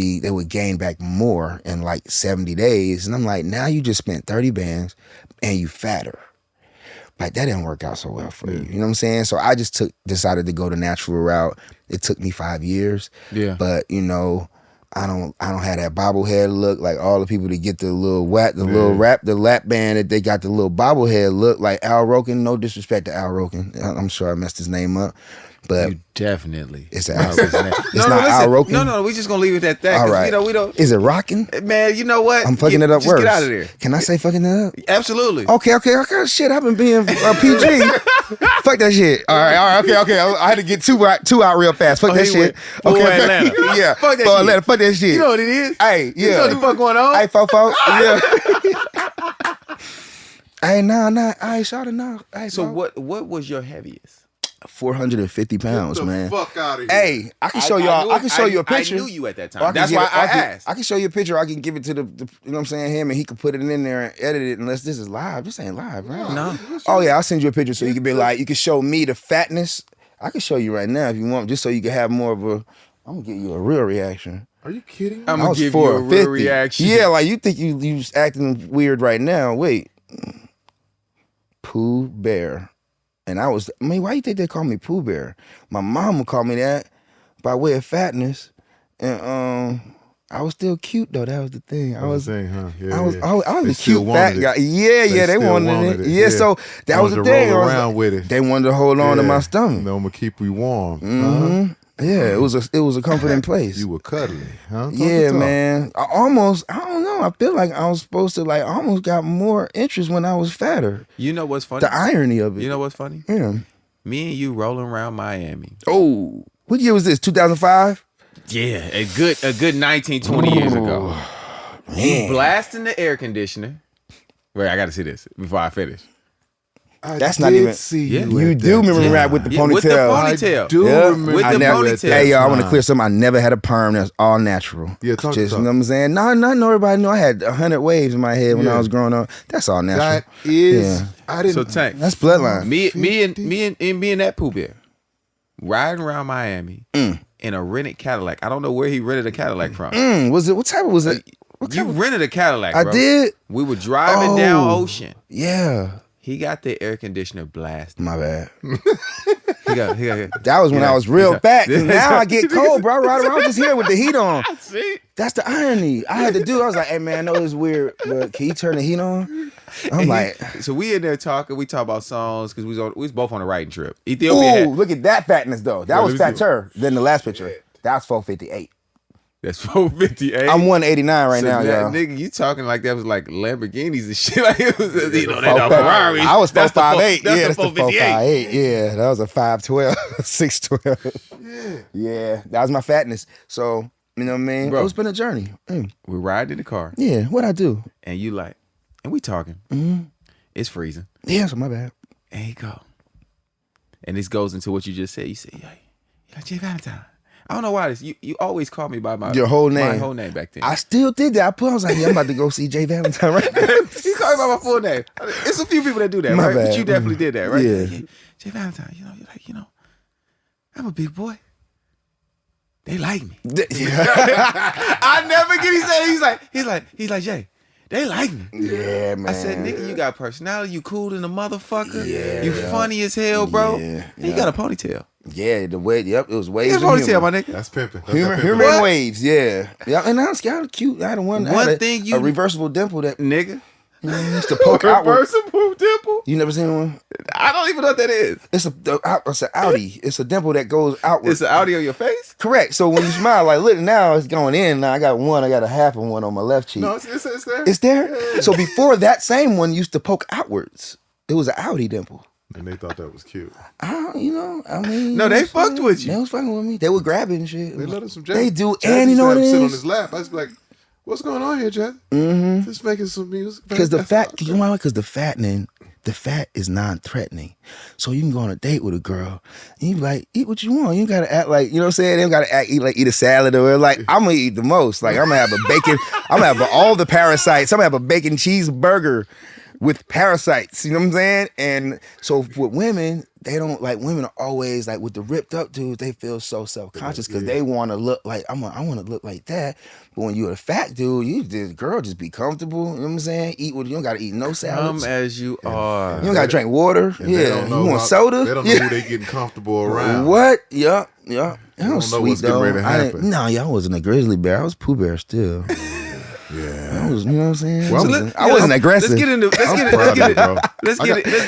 gain back more in like 70 days. And I'm like, now you just spent 30 bands and you fatter. Like that didn't work out so well for you. You know what I'm saying? So I just decided to go the natural route. It took me 5 years. Yeah. But you know, I don't have that bobblehead look like all the people that get the little the lap band that they got the little bobblehead look like Al Roken. No disrespect to Al Roken. I'm sure I messed his name up. But You definitely. it's Al Roken. It's No, not listen. Al Roken. No, we just gonna leave it at that. All 'cause, right. You know, we don't. Is it rocking? Man, you know what? I'm fucking it up just worse. Get out of there. Can I say fucking it up? Absolutely. Okay. Shit, I've been being PG. Fuck that shit. All right. Okay. I had to get two out real fast. Fuck that he shit. went for Atlanta. Yeah. Fuck that For shit. Atlanta. Fuck that shit. You know what it is? Hey, yeah. You know what the fuck going on? Hey, fofo. Yeah. Hey, nah. Hey, shout it now. Hey, So fo. what was your heaviest? 450 pounds, Get the man. fuck out of here. Hey, I can show y'all. I can show you a picture. I knew you at that Or time. That's why I asked. I can show you a picture. I can give it to the you know what I'm saying, him, and he can put it in there and edit it. Unless this is live. This ain't live, right? No. Oh yeah, I'll send you a picture so you can be like, you can show me the fatness. I can show you right now if you want, just so you can have more of a. I'm gonna give you a real reaction. Are you kidding me? I'm I gonna was give you a real 450. reaction. Yeah, like you think you acting weird right now. Wait. Pooh Bear. And I mean, why you think they call me Pooh Bear? My mom would call me that by way of fatness. And I was still cute though. That was the thing. I was thing, huh? Yeah, I was yeah. I was They the still cute fat wanted it. guy. Yeah, they still wanted it. Yeah, Yeah. so that was the Wanted to thing. roll I was around like- with it. They wanted to hold on to my Yeah. stomach. You know, I'm gonna keep you warm. Yeah, it was a comforting place. You were cuddly, huh? Talk Yeah, talk. man. I don't know. I feel like I was supposed to I almost got more interest when I was fatter. You know what's funny? The irony of it. You know what's funny? Yeah. Me and you rolling around Miami. Oh, what year was this? 2005? Yeah, a good 19, 20 years ago. You blasting the air conditioner. Wait, I got to see this before I finish. That's not even. See Yeah. you. You at do that remember time. rap with the Yeah, with the ponytail. ponytail. I do Yeah. remember With I the never, ponytail. Hey, y'all, I want to time. clear something. I never had a perm that's all natural. Yeah, talk Just, talk. you know what I'm saying? No, not everybody know I had 100 waves in my head when Yeah. I was growing up. That's all natural. That is. Yeah. I didn't. So Tank, That's bloodline. me and that Pooh Bear riding around Miami in a rented Cadillac. I don't know where he rented a Cadillac from. Was it? What type of was it? You rented a Cadillac, I bro. did. We were driving down Oh. Ocean. Yeah. He got the air conditioner blasted. My bad. He got That was when Yeah. I was real Yeah. fat. 'Cause now I get cold, bro. I ride around just here with the heat on. See? That's the irony. I had to do. I was like, "Hey man, I know it's weird, but can you turn the heat on?" I'm like, So we in there talking. We talk about songs because we was both on a writing trip. Ethiopia "Ooh, look at that fatness though. That Yeah, was let me see. fatter than the last picture. That's 458. that's 458. I'm 189 right So now, that y'all. nigga, you talking like that was like Lamborghinis and shit. Like it was, they the 458. Ferraris. I was That's the 458. Yeah, that's the 458. 458. Yeah, that was a 512, 612. Yeah, that was my fatness. So you know what I mean. Bro. It's been a journey. We ride in the car Yeah, what I do? and you like, and we talking. It's freezing. Yeah, so my bad. And he go. And this goes into what you just said. You say, yeah, you like J Valentine. I don't know why this. You always call me by my Your whole name. My whole name back then. I still did that. I was like, yeah, I'm about to go see J Valentine right now. You call me by my full name. It's a few people that do that, My right? But bad. you definitely did that, right? Yeah. J Valentine, you're like, I'm a big boy. They like me. I never get. He's like, Jay, they like me. Yeah, man. I said, nigga, you got personality. You cool than a motherfucker. Yeah. You funny as hell, bro. Yeah, You yeah. got a ponytail. Yeah, the way. Yep, it was You waves. got a of ponytail, humor. my nigga. That's pimping. That's Humor, that pimping. humor and What? waves, yeah. And I was cute. I had One a thing you- a reversible dimple that Nigga. used to poke outward. Reversible dimple. You never seen one? I don't even know what that is. It's an Audi. It's a dimple that goes outward. It's an audio on your face. Correct. So when you smile, like look now, it's going in. Now I got a half of one on my left cheek. No, it's there. It's there. So before that same one used to poke outwards. It was an Audi dimple. And they thought that was cute. I mean, No, they fucked with you. They was fucking with me. They would grab it and shit. They let us some They do, Jazz and you used know to what have it him sit on is? his lap. I was like, "What's going on here, Jazz? Just making some music." Because the That's fat, awesome. you know why? Because the fat is non-threatening. So you can go on a date with a girl and you be like, eat what you want. You gotta act like, you know what I'm saying? They don't gotta eat a salad or like, I'm gonna eat the most. Like I'm gonna have a bacon, I'm gonna have all the parasites. I'm gonna have a bacon cheeseburger with parasites. You know what I'm saying? And so with women, they don't like, women are always like with the ripped up dudes, they feel so self-conscious because they want to look like, I want to look like that. But when you're a fat dude, girl just be comfortable. You know what I'm saying? Eat what you don't gotta eat no salads. Come as you are. You don't gotta drink water. And they Yeah, don't know you want how- soda? They don't know Yeah. who they getting comfortable around. What? Yeah. That don't was know sweet what's getting though. ready to happen. No, I wasn't a grizzly bear. I was Pooh Bear still. Yeah. I was, you know what I'm saying? Well, I wasn't aggressive. Let's get into bro. let's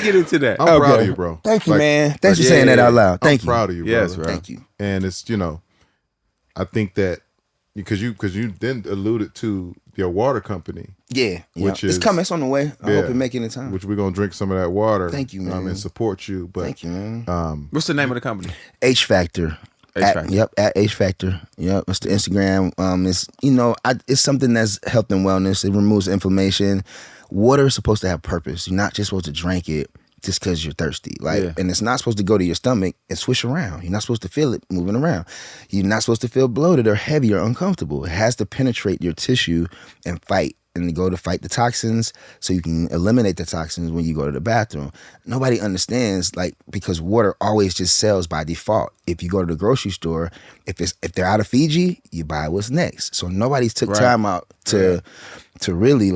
get into that. I'm proud of you, bro. Thank you, Like, man. Thanks for yeah, saying that yeah. out loud. Thank I'm you. proud of you, Yes, brother. bro. Thank you. And it's, I think that because you then alluded to your water company, Yeah. Which it's is- coming. It's on the way. I Yeah. hope you make it in time. which we're gonna drink some of that water. Thank you, man. And support you. But Thank you, man. What's the name of the company? H Factor. H Factor. Yep, at H Factor. Yep, it's the Instagram. It's it's something that's health and wellness. It removes inflammation. Water is supposed to have purpose. You're not just supposed to drink it just because you're thirsty. And it's not supposed to go to your stomach and swish around. You're not supposed to feel it moving around. You're not supposed to feel bloated or heavy or uncomfortable. It has to penetrate your tissue and fight. And go to fight the toxins so you can eliminate the toxins when you go to the bathroom. Nobody understands, because water always just sells by default. If you go to the grocery store, if they're out of Fiji, you buy what's next. So nobody's took time out to really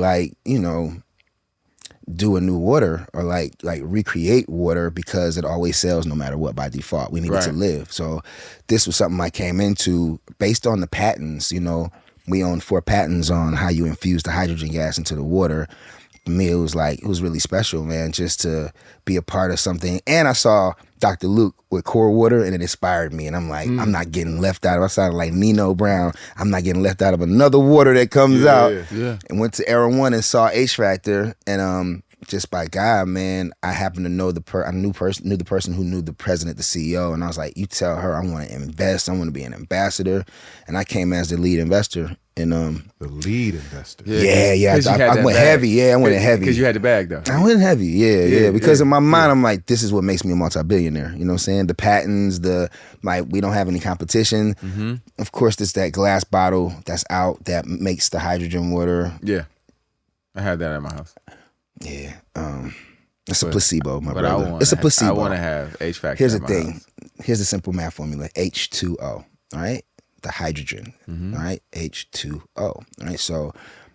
do a new water or like recreate water because it always sells no matter what by default. We need it to live. So this was something I came into based on the patents, We own 4 patents on how you infuse the hydrogen gas into the water. For me, it was really special, man, just to be a part of something. And I saw Dr. Luke with Core Water, and it inspired me. And I'm like, I'm not getting left out of. I sounded like Nino Brown. I'm not getting left out of another water that comes out. Yeah. And went to Era One and saw H Factor, and just by God, man, I happened to know knew the person who knew the president, the CEO, and I was like, you tell her I want to invest, I want to be an ambassador, and I came as the lead investor. And the lead investor. Yeah. I went heavy. Yeah, I went heavy. Because you had the bag, though. I went heavy. Yeah. Because in my mind, I'm like, this is what makes me a multi-billionaire. You know what I'm saying? The patents, we don't have any competition. Mm-hmm. Of course, there's that glass bottle that's out that makes the hydrogen water. Yeah. I had that at my house. Yeah. It's a placebo, my but brother. It's a placebo. I want to have H Factor. Here's the thing. Here's a simple math formula. H2O. All right? The hydrogen. Mm-hmm. All right? H2O. All right? So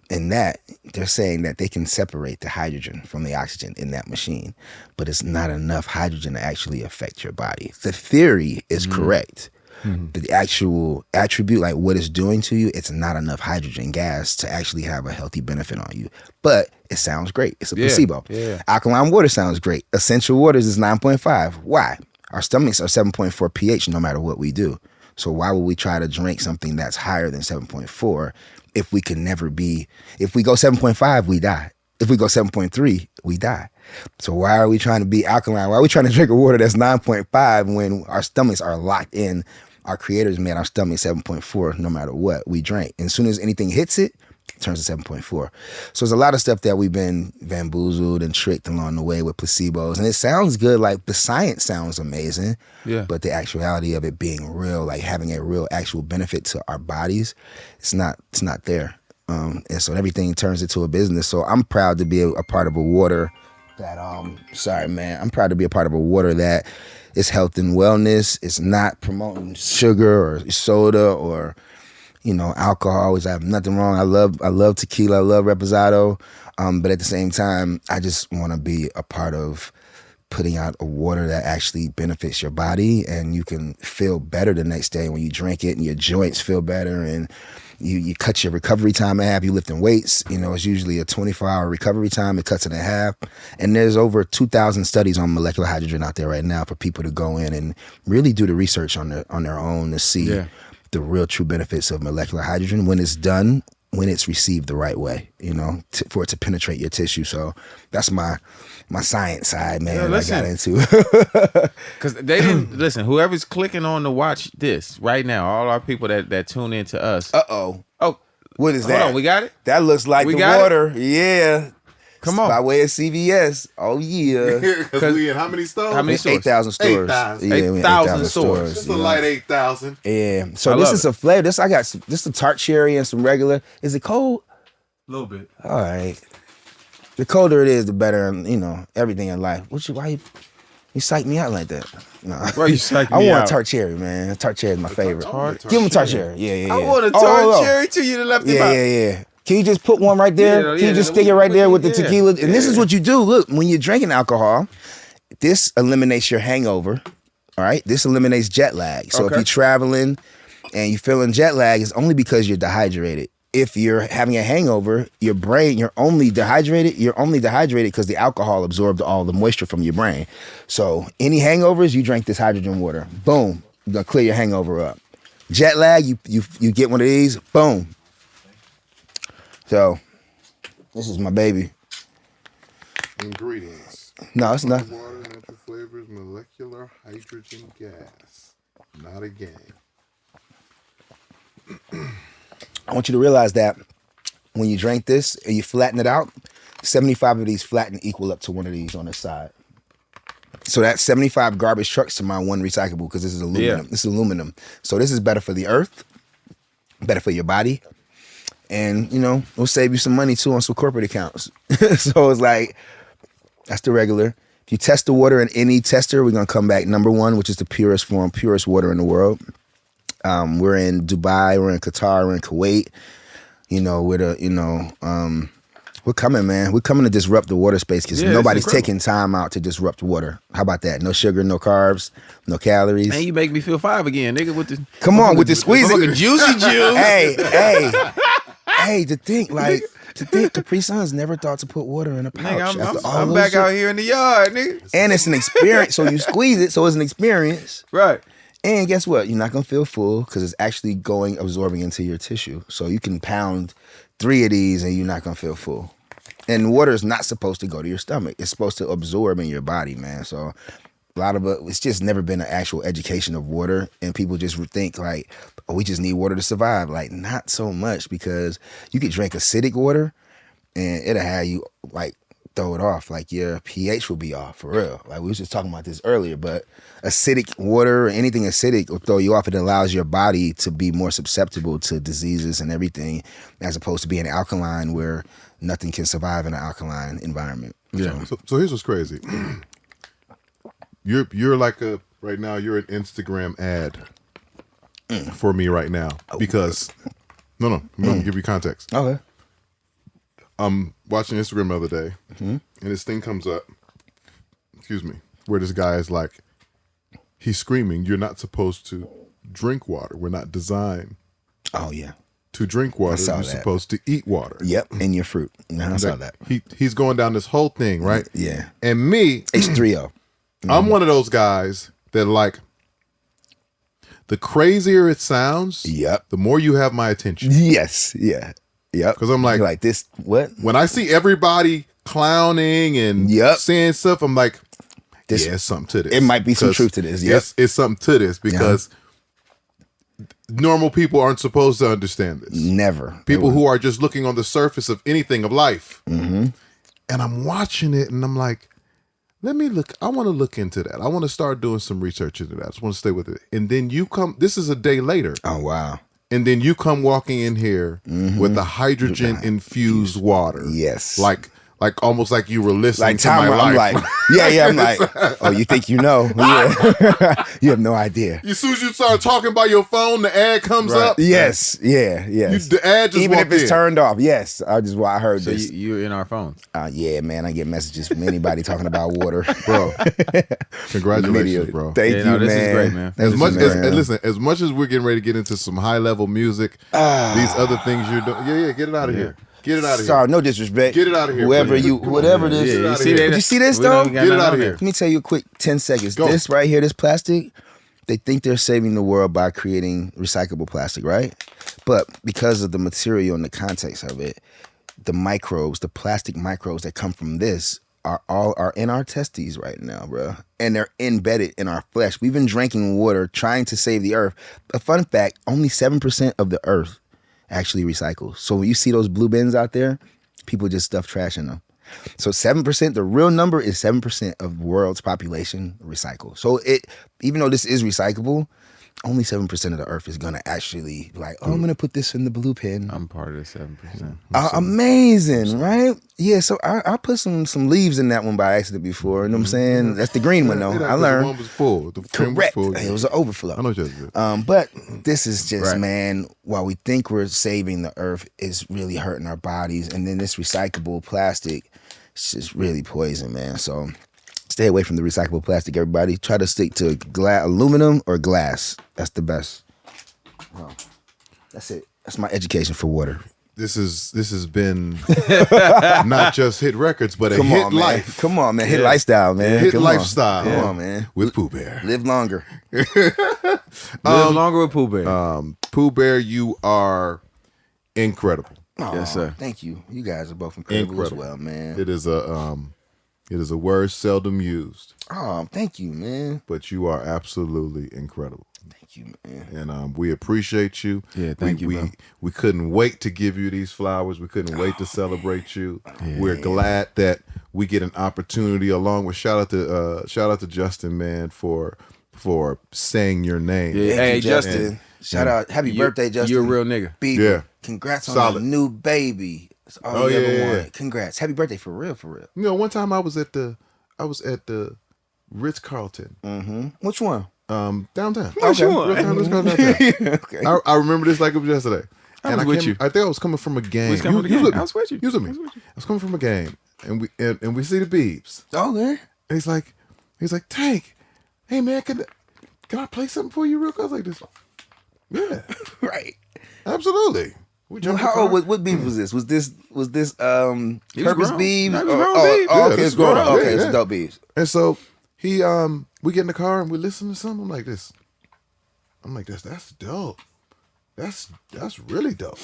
in that, they're saying that they can separate the hydrogen from the oxygen in that machine, but it's not enough hydrogen to actually affect your body. The theory is correct. But the actual attribute, like what it's doing to you, it's not enough hydrogen gas to actually have a healthy benefit on you. But it sounds great. It's a placebo. Yeah. Alkaline water sounds great. Essential waters is 9.5. Why? Our stomachs are 7.4 pH no matter what we do. So why would we try to drink something that's higher than 7.4 if we can never be, if we go 7.5, we die. If we go 7.3, we die. So why are we trying to be alkaline? Why are we trying to drink a water that's 9.5 when our stomachs are locked in? Our creators made our stomach 7.4 no matter what we drank. And as soon as anything hits it, it turns to 7.4. So there's a lot of stuff that we've been bamboozled and tricked along the way with placebos. And it sounds good, like the science sounds amazing. Yeah. But the actuality of it being real, like having a real actual benefit to our bodies, it's not there. And so everything turns into a business. So I'm proud to be a part of a water that, I'm proud to be a part of a water that is health and wellness. It's not promoting sugar or soda or, alcohol, which I have nothing wrong. I love tequila. I love reposado. But at the same time, I just want to be a part of putting out a water that actually benefits your body, and you can feel better the next day when you drink it, and your joints feel better, and you cut your recovery time in half. You lifting weights, it's usually a 24-hour recovery time. It cuts it in half. And there's over 2,000 studies on molecular hydrogen out there right now for people to go in and really do the research on their own to see the real true benefits of molecular hydrogen when it's done, when it's received the right way, for it to penetrate your tissue. So that's my science side, man, that I got into. Because they didn't, listen, whoever's clicking on to watch this right now, all our people that tune in to us. Uh-oh. Oh. What is that? Hold on, we got it? That looks like the water. Yeah. Come on. By way of CVS. Oh, yeah. Because we in how many stores? How many stores? 8,000 stores. 8,000. Yeah, 8,000 stores. Just a light 8,000. Yeah. So this is a flavor. This a tart cherry and some regular. Is it cold? A little bit. All right. The colder it is, the better, everything in life. Why you psych me out like that? No. Bro, you psych me I want out. a tart cherry, man. A tart cherry is my favorite. Give him a tart cherry. Yeah. I want a tart cherry too. You left it out. Yeah. Can you just put one right there? Can you just stick it right there with the tequila? And this is what you do. Look, when you're drinking alcohol, this eliminates your hangover. All right? This eliminates jet lag. So if you're traveling and you're feeling jet lag, it's only because you're dehydrated. If you're having a hangover, your brain, you're only dehydrated because the alcohol absorbed all the moisture from your brain. So any hangovers, you drink this hydrogen water. Boom. You're going to clear your hangover up. Jet lag, you get one of these. Boom. So, this is my baby. Ingredients. No, it's not. Water, natural flavors, molecular hydrogen gas. Not a game. I want you to realize that when you drink this and you flatten it out, 75 of these flatten equal up to one of these on the side. So that's 75 garbage trucks to my one recyclable, because this is aluminum. Yeah. This is aluminum. So this is better for the earth, better for your body. And, it'll save you some money, too, on some corporate accounts. So it's like, that's the regular. If you test the water in any tester, we're going to come back number one, which is the purest water in the world. We're in Dubai, we're in Qatar, we're in Kuwait. We're coming, man. We're coming to disrupt the water space because Yeah, nobody's it's incredible. taking time out to disrupt water. How about that? No sugar, no carbs, no calories. Man, you make me feel 5 again, nigga. With the Come on, with the squeezy. motherfucking juicy juice. Hey, to think Capri Suns never thought to put water in a pouch. Nigga, after all I'm those back shit. out here in the yard, nigga. And it's an experience, so you squeeze it, so it's an experience. Right. And guess what? You're not gonna feel full because it's actually absorbing into your tissue. So you can pound 3 of these and you're not gonna feel full. And water is not supposed to go to your stomach. It's supposed to absorb in your body, man. So a lot of it's just never been an actual education of water, and people just think like, oh, we just need water to survive. Like, not so much, because you could drink acidic water and it'll have you like throw it off. Like your pH will be off for real. Like we was just talking about this earlier, but acidic water or anything acidic will throw you off. It allows your body to be more susceptible to diseases and everything, as opposed to being alkaline where nothing can survive in an alkaline environment. Yeah. So here's what's crazy. You're like right now you're an Instagram ad for me right now because I'm gonna give you context. Okay. I'm watching Instagram the other day, and this thing comes up. Excuse me, where this guy is like, he's screaming, "You're not supposed to drink water. We're not designed Oh yeah. to drink water. saw You're that. supposed to eat water." Yep. And your fruit. I saw that. He's going down this whole thing, right? Yeah. And me, H3O. I'm one of those guys that like, the crazier it sounds, Yep. the more you have my attention. Yes. Yeah. Yep. Because I'm like, You're like this. What? when I see everybody clowning and Yep. saying stuff, I'm like, This- yeah, it's something to this. It might be some 'Cause truth to this. Yep. It's something to this because normal people aren't supposed to understand this. Never. People who are just looking on the surface of anything of life. And I'm watching it and I'm like, let me look. I want to look into that. I want to start doing some research into that. I just want to stay with it. And then you come, this is a day later. Oh wow. And then you come walking in here with the hydrogen infused water. Yes. Like almost like you were listening Like to my time, I'm life. like, yeah, I'm like, oh, you think you know? Yeah. You have no idea. As soon as you start talking by your phone, the ad comes up. Yes, yes. The ad just Even if walked it's in. turned off, yes. I heard So this. you're in our phones. Yeah, man, I get messages from anybody talking about water, Bro, congratulations, bro. Thank Yeah, you, no, man. this is great, man. As much as man. listen, as much as we're getting ready to get into some high level music, these other things you're doing, get it out of here. Get it out of here. Sorry, no disrespect. Get it out of here, Whoever please. you, Come on, whatever man. this. Get it you out of see here. that? Did you see this We don't though? got Get it nothing out on of here. here. Let me tell you a quick 10 seconds. Go. This right here, this plastic, they think they're saving the world by creating recyclable plastic, right? But because of the material and the context of it, the microbes, the plastic microbes that come from this are in our testes right now, bro. And they're embedded in our flesh. We've been drinking water trying to save the earth. A fun fact, only 7% of the earth actually recycles. So when you see those blue bins out there, people just stuff trash in them. So 7%, the real number is 7% of the world's population recycle. So even though this is recyclable, only 7% of the earth is gonna actually be like, oh, I'm gonna put this in the blue bin. I'm part of the 7%. Amazing, right? Yeah, so I put some leaves in that one by accident before. You know what I'm saying? That's the green one though. Yeah, I 'cause learned. The one was full. The frame Correct. was full. It was an overflow. I know what you're saying. But this is just, Right. man, while we think we're saving the earth, it's really hurting our bodies. And then this recyclable plastic, it's just really poison, man. So stay away from the recyclable plastic, everybody. Try to stick to aluminum or glass. That's the best. Well, that's it. That's my education for water. This has been not just hit records, but a Come hit on, man. life. Come on, man. Hit lifestyle, man. Hit Come on. lifestyle. Come on, man. With Poo Bear. Live longer. Live longer with Pooh Bear. Pooh Bear, you are incredible. Yes, sir. Thank you. You guys are both incredible as well, man. It is a word seldom used, Oh, thank you, man. but you are absolutely incredible. Thank you, man. And we appreciate you. Yeah, thank you, bro. We couldn't wait to give you these flowers. We couldn't wait to celebrate you. We're glad that we get an opportunity. Along with shout out to Justin, man, for saying your name. Yeah. Thank Hey, you, Justin. Shout out. Happy birthday, Justin. You're a real nigga. Bieber. Yeah. Congrats on Solid. the new baby. It's all Oh, you ever yeah. wanted. Congrats. Happy birthday for real, for real. You know, one time I was at the Ritz Carlton, Which one? downtown. Which one? Ritz-Carlton downtown. Okay. I remember this like it was yesterday. was with you. I think I was coming from a game. Was coming from the game. I was with you. You was with me. I was coming from a game, and we see the Biebs. Okay. And he's like, Tank, hey man, can I play something for you real quick? I was like this. Yeah. Right. Absolutely. We jumped How in the car. old? What Biebs was this? Was this Purpose grown. Biebs? No, he was grown Biebs. Yeah, Okay, this it's grown. grown. Okay, Yeah, it's yeah. adult Biebs. And so he we get in the car and we listen to something. I'm like this. I'm like this. That's dope. That's really dope.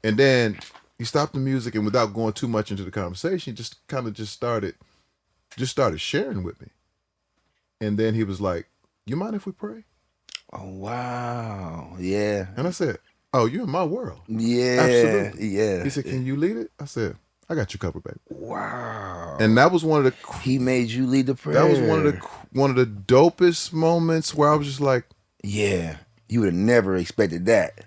And then he stopped the music and without going too much into the conversation, he just kind of started sharing with me. And then he was like, "You mind if we pray?" Oh wow. Yeah. And I said, "Oh, you're in my world." Yeah. Absolutely. Yeah. He said, "Can you lead it?" I said, "I got you covered, baby." Wow. And that was one of the He made you lead the prayer. that was one of the dopest moments where I was just like, Yeah. You would have never expected that.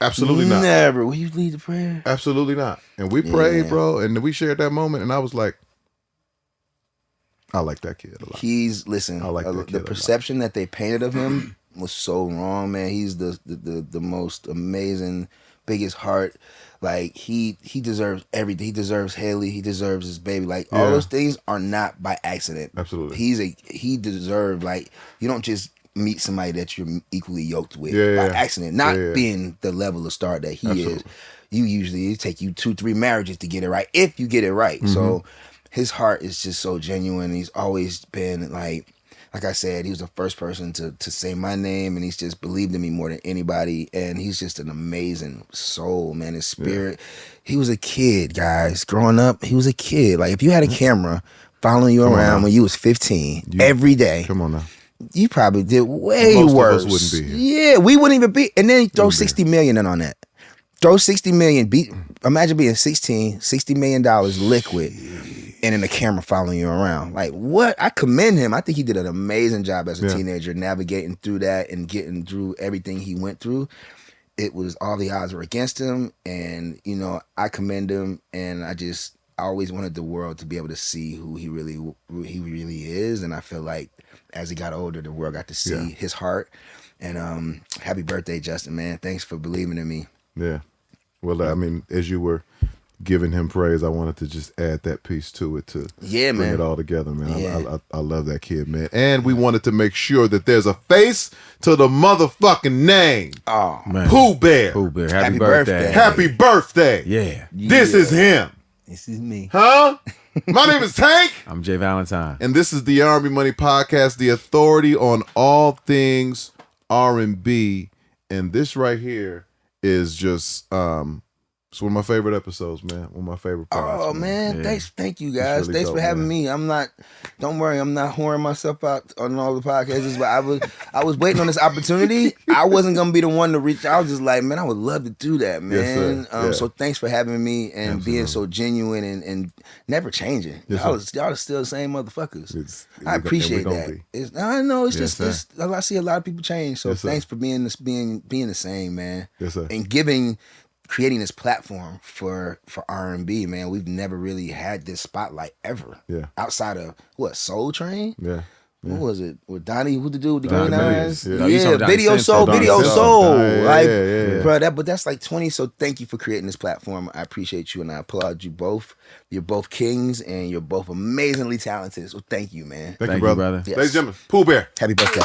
absolutely not. Never. Will you lead the prayer? Absolutely not. And we prayed, Yeah. bro, and we shared that moment, and I was like, I like that kid a lot. Listen, I like that kid a the lot. perception that they painted of him was so wrong, man. He's the most amazing, biggest heart. Like he deserves everything. He deserves Haley. He deserves his baby. Like all Yeah. those things are not by accident. Absolutely. He deserved, like, you don't just meet somebody that you're equally yoked with Yeah, by yeah. accident. Not Yeah, yeah. being the level of star that he Absolutely. is. It take you 2-3 marriages to get it right, if you get it right. Mm-hmm. So his heart is just so genuine. He's always been like I said, he was the first person to say my name, and he's just believed in me more than anybody. And he's just an amazing soul, man. His spirit. He was a kid, guys. Growing up, he was a kid. Like if you had a camera following you Come on around now. when you was 15 every day, Come on now. you probably did way Most of worse. us wouldn't be here. Yeah, we wouldn't even be. And then you throw Wouldn't be. 60 million in on that. Throw 60 million. Imagine being 16, $60 million liquid, and then the camera following you around. Like, what? I commend him. I think he did an amazing job as a Yeah. teenager, navigating through that and getting through everything he went through. It was all the odds were against him, and I commend him. And I always wanted the world to be able to see who he really is. And I feel like as he got older, the world got to see Yeah. his heart. And happy birthday, Justin, man. Thanks for believing in me. Yeah. Well, I mean, as you were giving him praise, I wanted to just add that piece to it to bring man. it all together, man. Yeah. I love that kid, man. And we wanted to make sure that there's a face to the motherfucking name. Oh, Man. Pooh Bear. Pooh Bear. Happy Happy birthday. birthday. Happy birthday. Yeah. This is him. this is me. Huh? My name is Tank. I'm J Valentine. And this is the R&B Money Podcast, the authority on all things R&B. And this right here is just it's one of my favorite episodes, man. One of my favorite parts. Oh man, Yeah. thank you guys. really Thanks dope, for having man. me. Don't worry, I'm not whoring myself out on all the podcasts, but I was waiting on this opportunity. I wasn't gonna be the one to reach out. I was just like, man, I would love to do that, man. Yes, sir. Yeah. So thanks for having me and being Absolutely. so genuine and never changing. Yes, y'all are still the same motherfuckers. And I we appreciate gonna that. be. I know it's Yes, just I see a lot of people change. So Yes, sir. thanks for being the same, man. Yes, sir. And creating this platform for R&B, man. We've never really had this spotlight ever. Yeah. Outside of Soul Train? Yeah. What was it? With Donnie, who to do with the Donnie green Millions. eyes? Yeah. Oh, you talking about Video Donnie Soul, Simpson. Video Donnie Soul. Simpson. Like, Yeah. bro, but that's like 20. So thank you for creating this platform. I appreciate you and I applaud you both. You're both kings and you're both amazingly talented. So thank you, man. Thank you, Thank you, brother. brother. Yes. Ladies and gentlemen, Pooh Bear. Happy birthday.